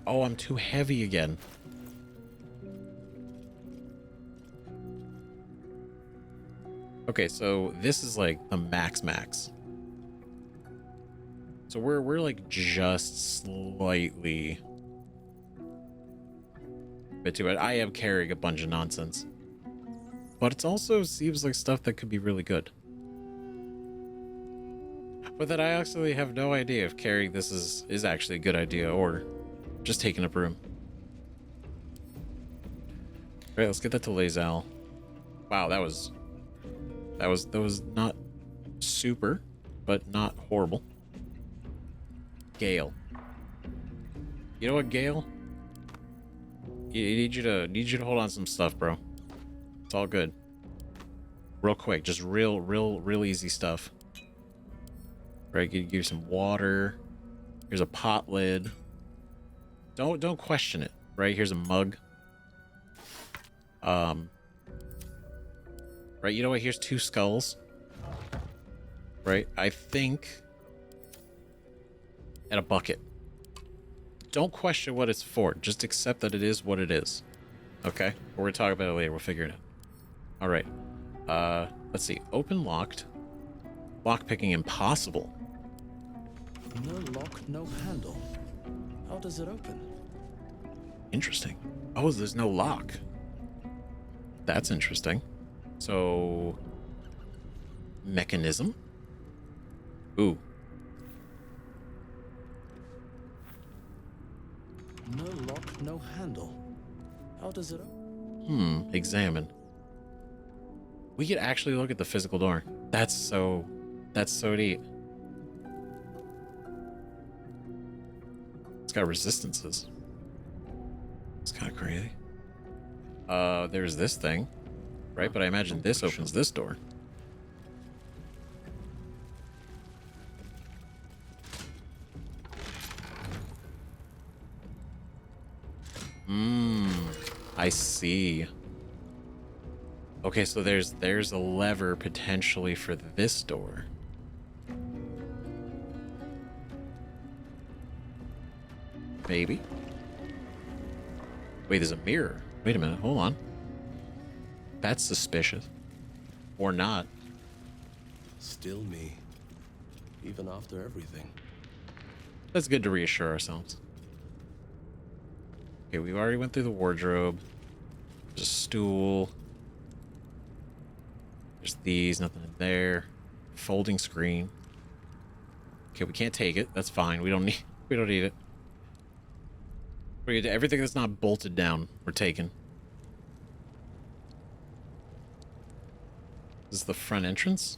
Oh, I'm too heavy again. Okay, so this is like the max. So we're like just slightly bit too bad. I am carrying a bunch of nonsense. But it also seems like stuff that could be really good. But then I actually have no idea if carrying this is actually a good idea or just taking up room. Alright, let's get that to Lae'zel. Wow, that was not super, but not horrible. Gale. You know what, Gale? You need you to hold on to some stuff, bro. It's all good. Real quick, just real easy stuff. Right, give you some water. Here's a pot lid. Don't question it. Right, here's a mug. Right, you know what? Here's 2 skulls. Right, I think. And a bucket. Don't question what it's for. Just accept that it is what it is. Okay? We're gonna talk about it later. We'll figure it out. Alright. Let's see. Open locked. Lockpicking impossible.
No lock, no handle. How does it open?
Interesting. Oh, there's no lock. That's interesting. So... mechanism? Ooh.
No lock, no handle. How does it open?
Examine. We could actually look at the physical door. That's so neat. It's got resistances. It's kind of crazy. There's this thing, right? But I imagine this opens this door. I see. Okay, so there's a lever potentially for this door. Maybe. Wait, there's a mirror. Wait a minute, hold on. That's suspicious. Or not.
Still me. Even after everything.
That's good to reassure ourselves. Okay, we already went through the wardrobe. There's a stool. There's these, nothing in there. Folding screen. Okay, we can't take it. That's fine. We don't need it. Everything that's not bolted down, we're taking. This is the front entrance.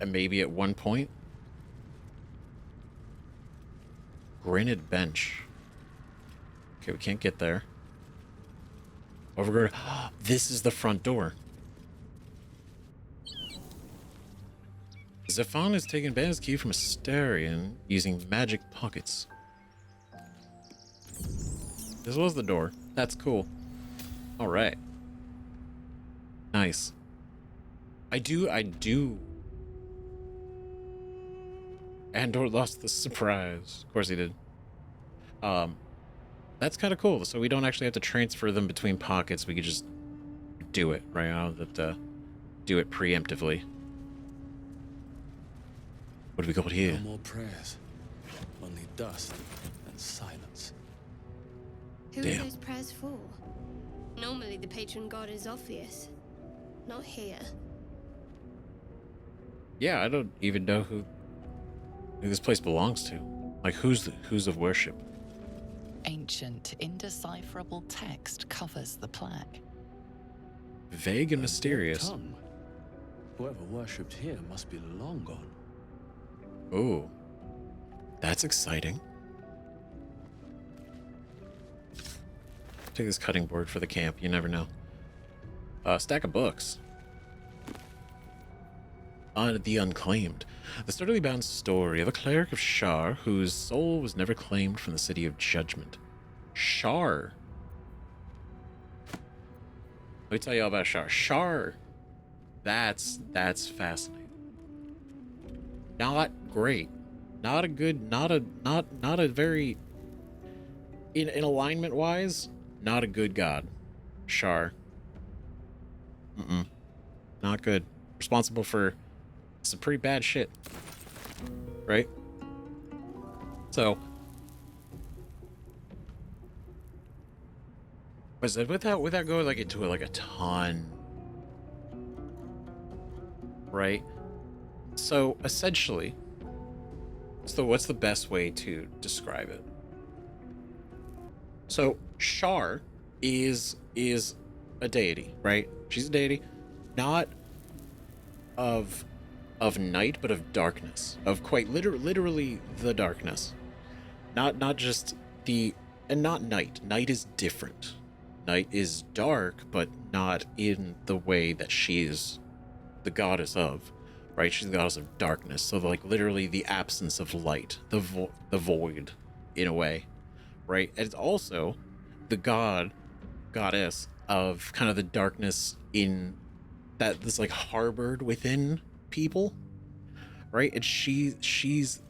Maybe at one point. granite bench. Okay, we can't get there. Overgrown. This is the front door. Zephan is taking Band's key from Astarion using magic pockets. This was the door. That's cool. Alright. Nice. I do. Andor lost the surprise. Of course he did. That's kind of cool. So we don't actually have to transfer them between pockets. We could just do it, right? I don't have to do it preemptively. What do we got here?
No more prayers. Only dust and silence.
Who are those prayers for? Normally the patron god is obvious. Not here.
Yeah, I don't even know who this place belongs to. Like, who's of worship?
Ancient, indecipherable text covers the plaque.
Vague and mysterious.
Tongue. Whoever worshipped here must be long gone.
Oh, that's exciting. Take this cutting board for the camp. You never know. Stack of books. On the Unclaimed. The sturdily bound story of a cleric of Shar whose soul was never claimed from the city of judgment. Shar. Let me tell you all about Shar. Shar. That's fascinating. Not great. Not a good, not a very, in alignment wise, not a good god. Shar. Not good. Responsible for some pretty bad shit. Right? So, was it without going like into like a ton, right? So essentially, what's the best way to describe it? So Shar is a deity, right? She's a deity, not of night, but of darkness, of quite literally the darkness. Not just the, and not night. Night is different. Night is dark, but not in the way that she is the goddess of, right? She's the goddess of darkness. So like literally the absence of light, the void in a way, right? And it's also the goddess of kind of the darkness in that is like harbored within people, right? And she's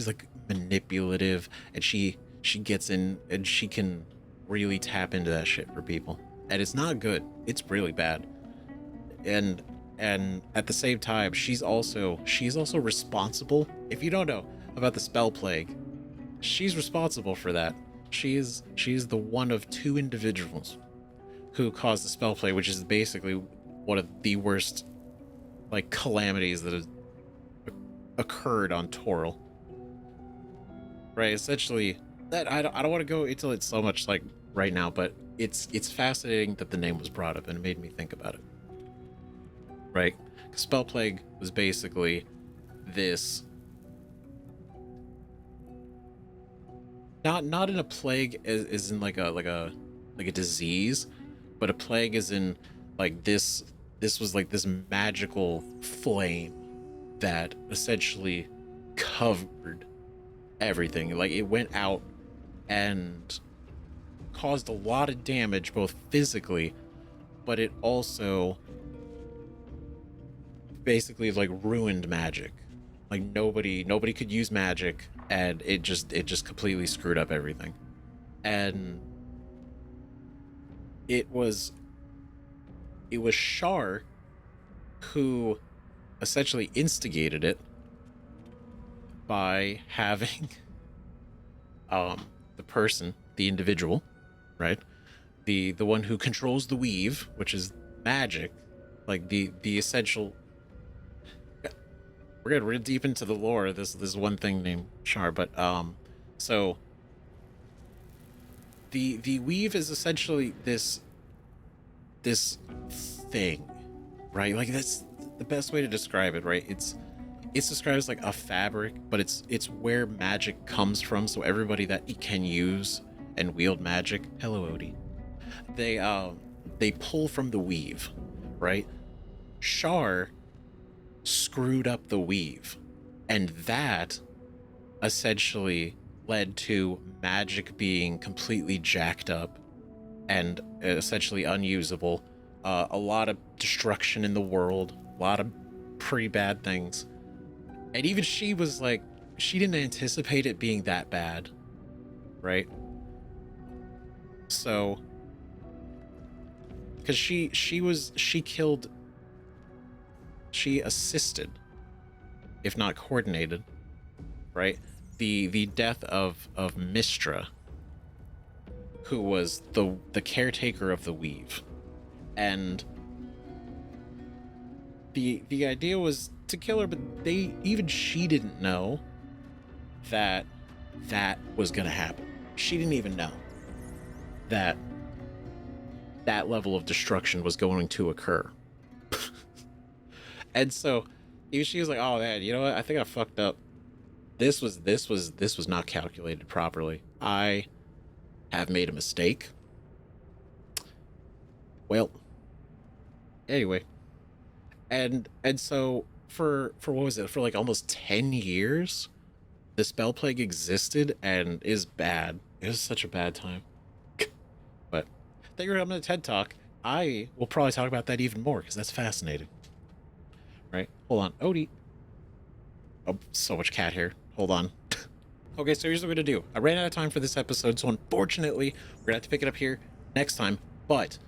like manipulative, and she gets in and she can really tap into that shit for people, and it's not good. It's really bad. And at the same time, she's also responsible. If you don't know about the spell plague, she's responsible for that. She's the one of two individuals who caused the spell plague, which is basically one of the worst like calamities that has occurred on Toril. Right? Essentially, that I don't want to go into it so much like right now, but it's fascinating that the name was brought up, and it made me think about it. Right? Spell plague was basically this, not in a plague as in like a disease, but a plague as in like this was like this magical flame that essentially covered everything. Like it went out and caused a lot of damage, both physically, but it also basically like ruined magic. Like nobody could use magic, and it just completely screwed up everything. And it was Shar who essentially instigated it by having the individual, right? The one who controls the weave, which is magic, like the essential. We're deep into the lore. This one thing named Shar, but so the weave is essentially this thing, right? Like that's the best way to describe it, right? it's described as like a fabric, but it's where magic comes from. So everybody that can use and wield magic, hello Odie, they pull from the weave, right? Shar screwed up the weave, and that essentially led to magic being completely jacked up and essentially unusable. A lot of destruction in the world, a lot of pretty bad things. And even she was like, she didn't anticipate it being that bad, right? So, because she assisted, if not coordinated, right, the death of Mistra, who was the caretaker of the weave. And the idea was to kill her, but even she didn't know that was gonna happen. She didn't even know that level of destruction was going to occur. And so even she was like, oh man, you know what, I think I fucked up. This was not calculated properly. I have made a mistake. Well, anyway, and so for what was it, for like almost 10 years the spell plague existed and is bad. It was such a bad time. But thank you for coming to TED Talk. I will probably talk about that even more because that's fascinating. Right, hold on, Odie. Oh, so much cat hair. Hold on. Okay, so here's what we're gonna do. I ran out of time for this episode, so unfortunately we're gonna have to pick it up here next time, but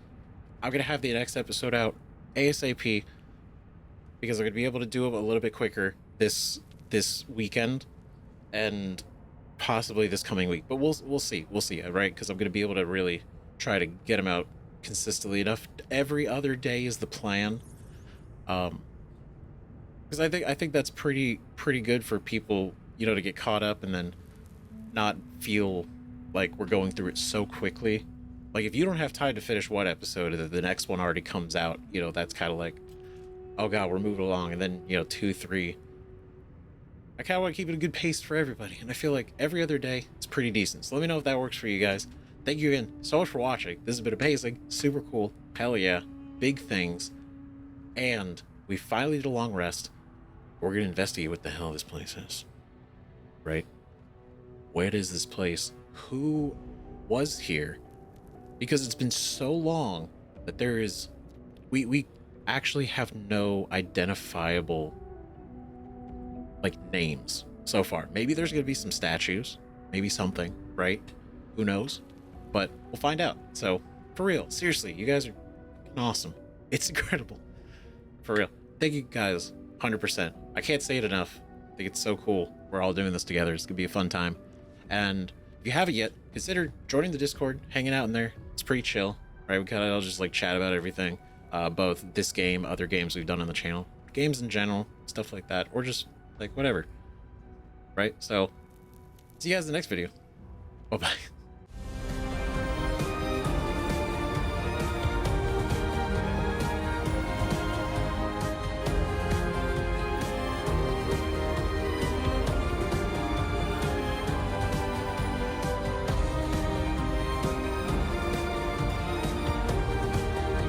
I'm gonna have the next episode out ASAP because I'm gonna be able to do it a little bit quicker this weekend and possibly this coming week. But we'll see, right? Because I'm gonna be able to really try to get them out consistently enough. Every other day is the plan, because I think that's pretty good for people, you know, to get caught up and then not feel like we're going through it so quickly. Like if you don't have time to finish one episode and the next one already comes out, you know, that's kind of like, oh god, we're moving along. And then, you know, 2, 3. I kind of want to keep it a good pace for everybody. And I feel like every other day is pretty decent. So let me know if that works for you guys. Thank you again so much for watching. This has been amazing. Super cool. Hell yeah. Big things. And we finally did a long rest. We're going to investigate what the hell this place is. Right? Where is this place? Who was here? Because it's been so long that there is... We actually have no identifiable, like, names so far. Maybe there's going to be some statues. Maybe something, right? Who knows? But we'll find out. So, for real, seriously, you guys are awesome. It's incredible. For real. Thank you guys, 100%. I can't say it enough. I think it's so cool. We're all doing this together. It's going to be a fun time. And if you haven't yet, consider joining the Discord, hanging out in there. It's pretty chill, right? We kind of all just like chat about everything. Both this game, other games we've done on the channel, games in general, stuff like that, or just like whatever, right? So see you guys in the next video. Bye-bye.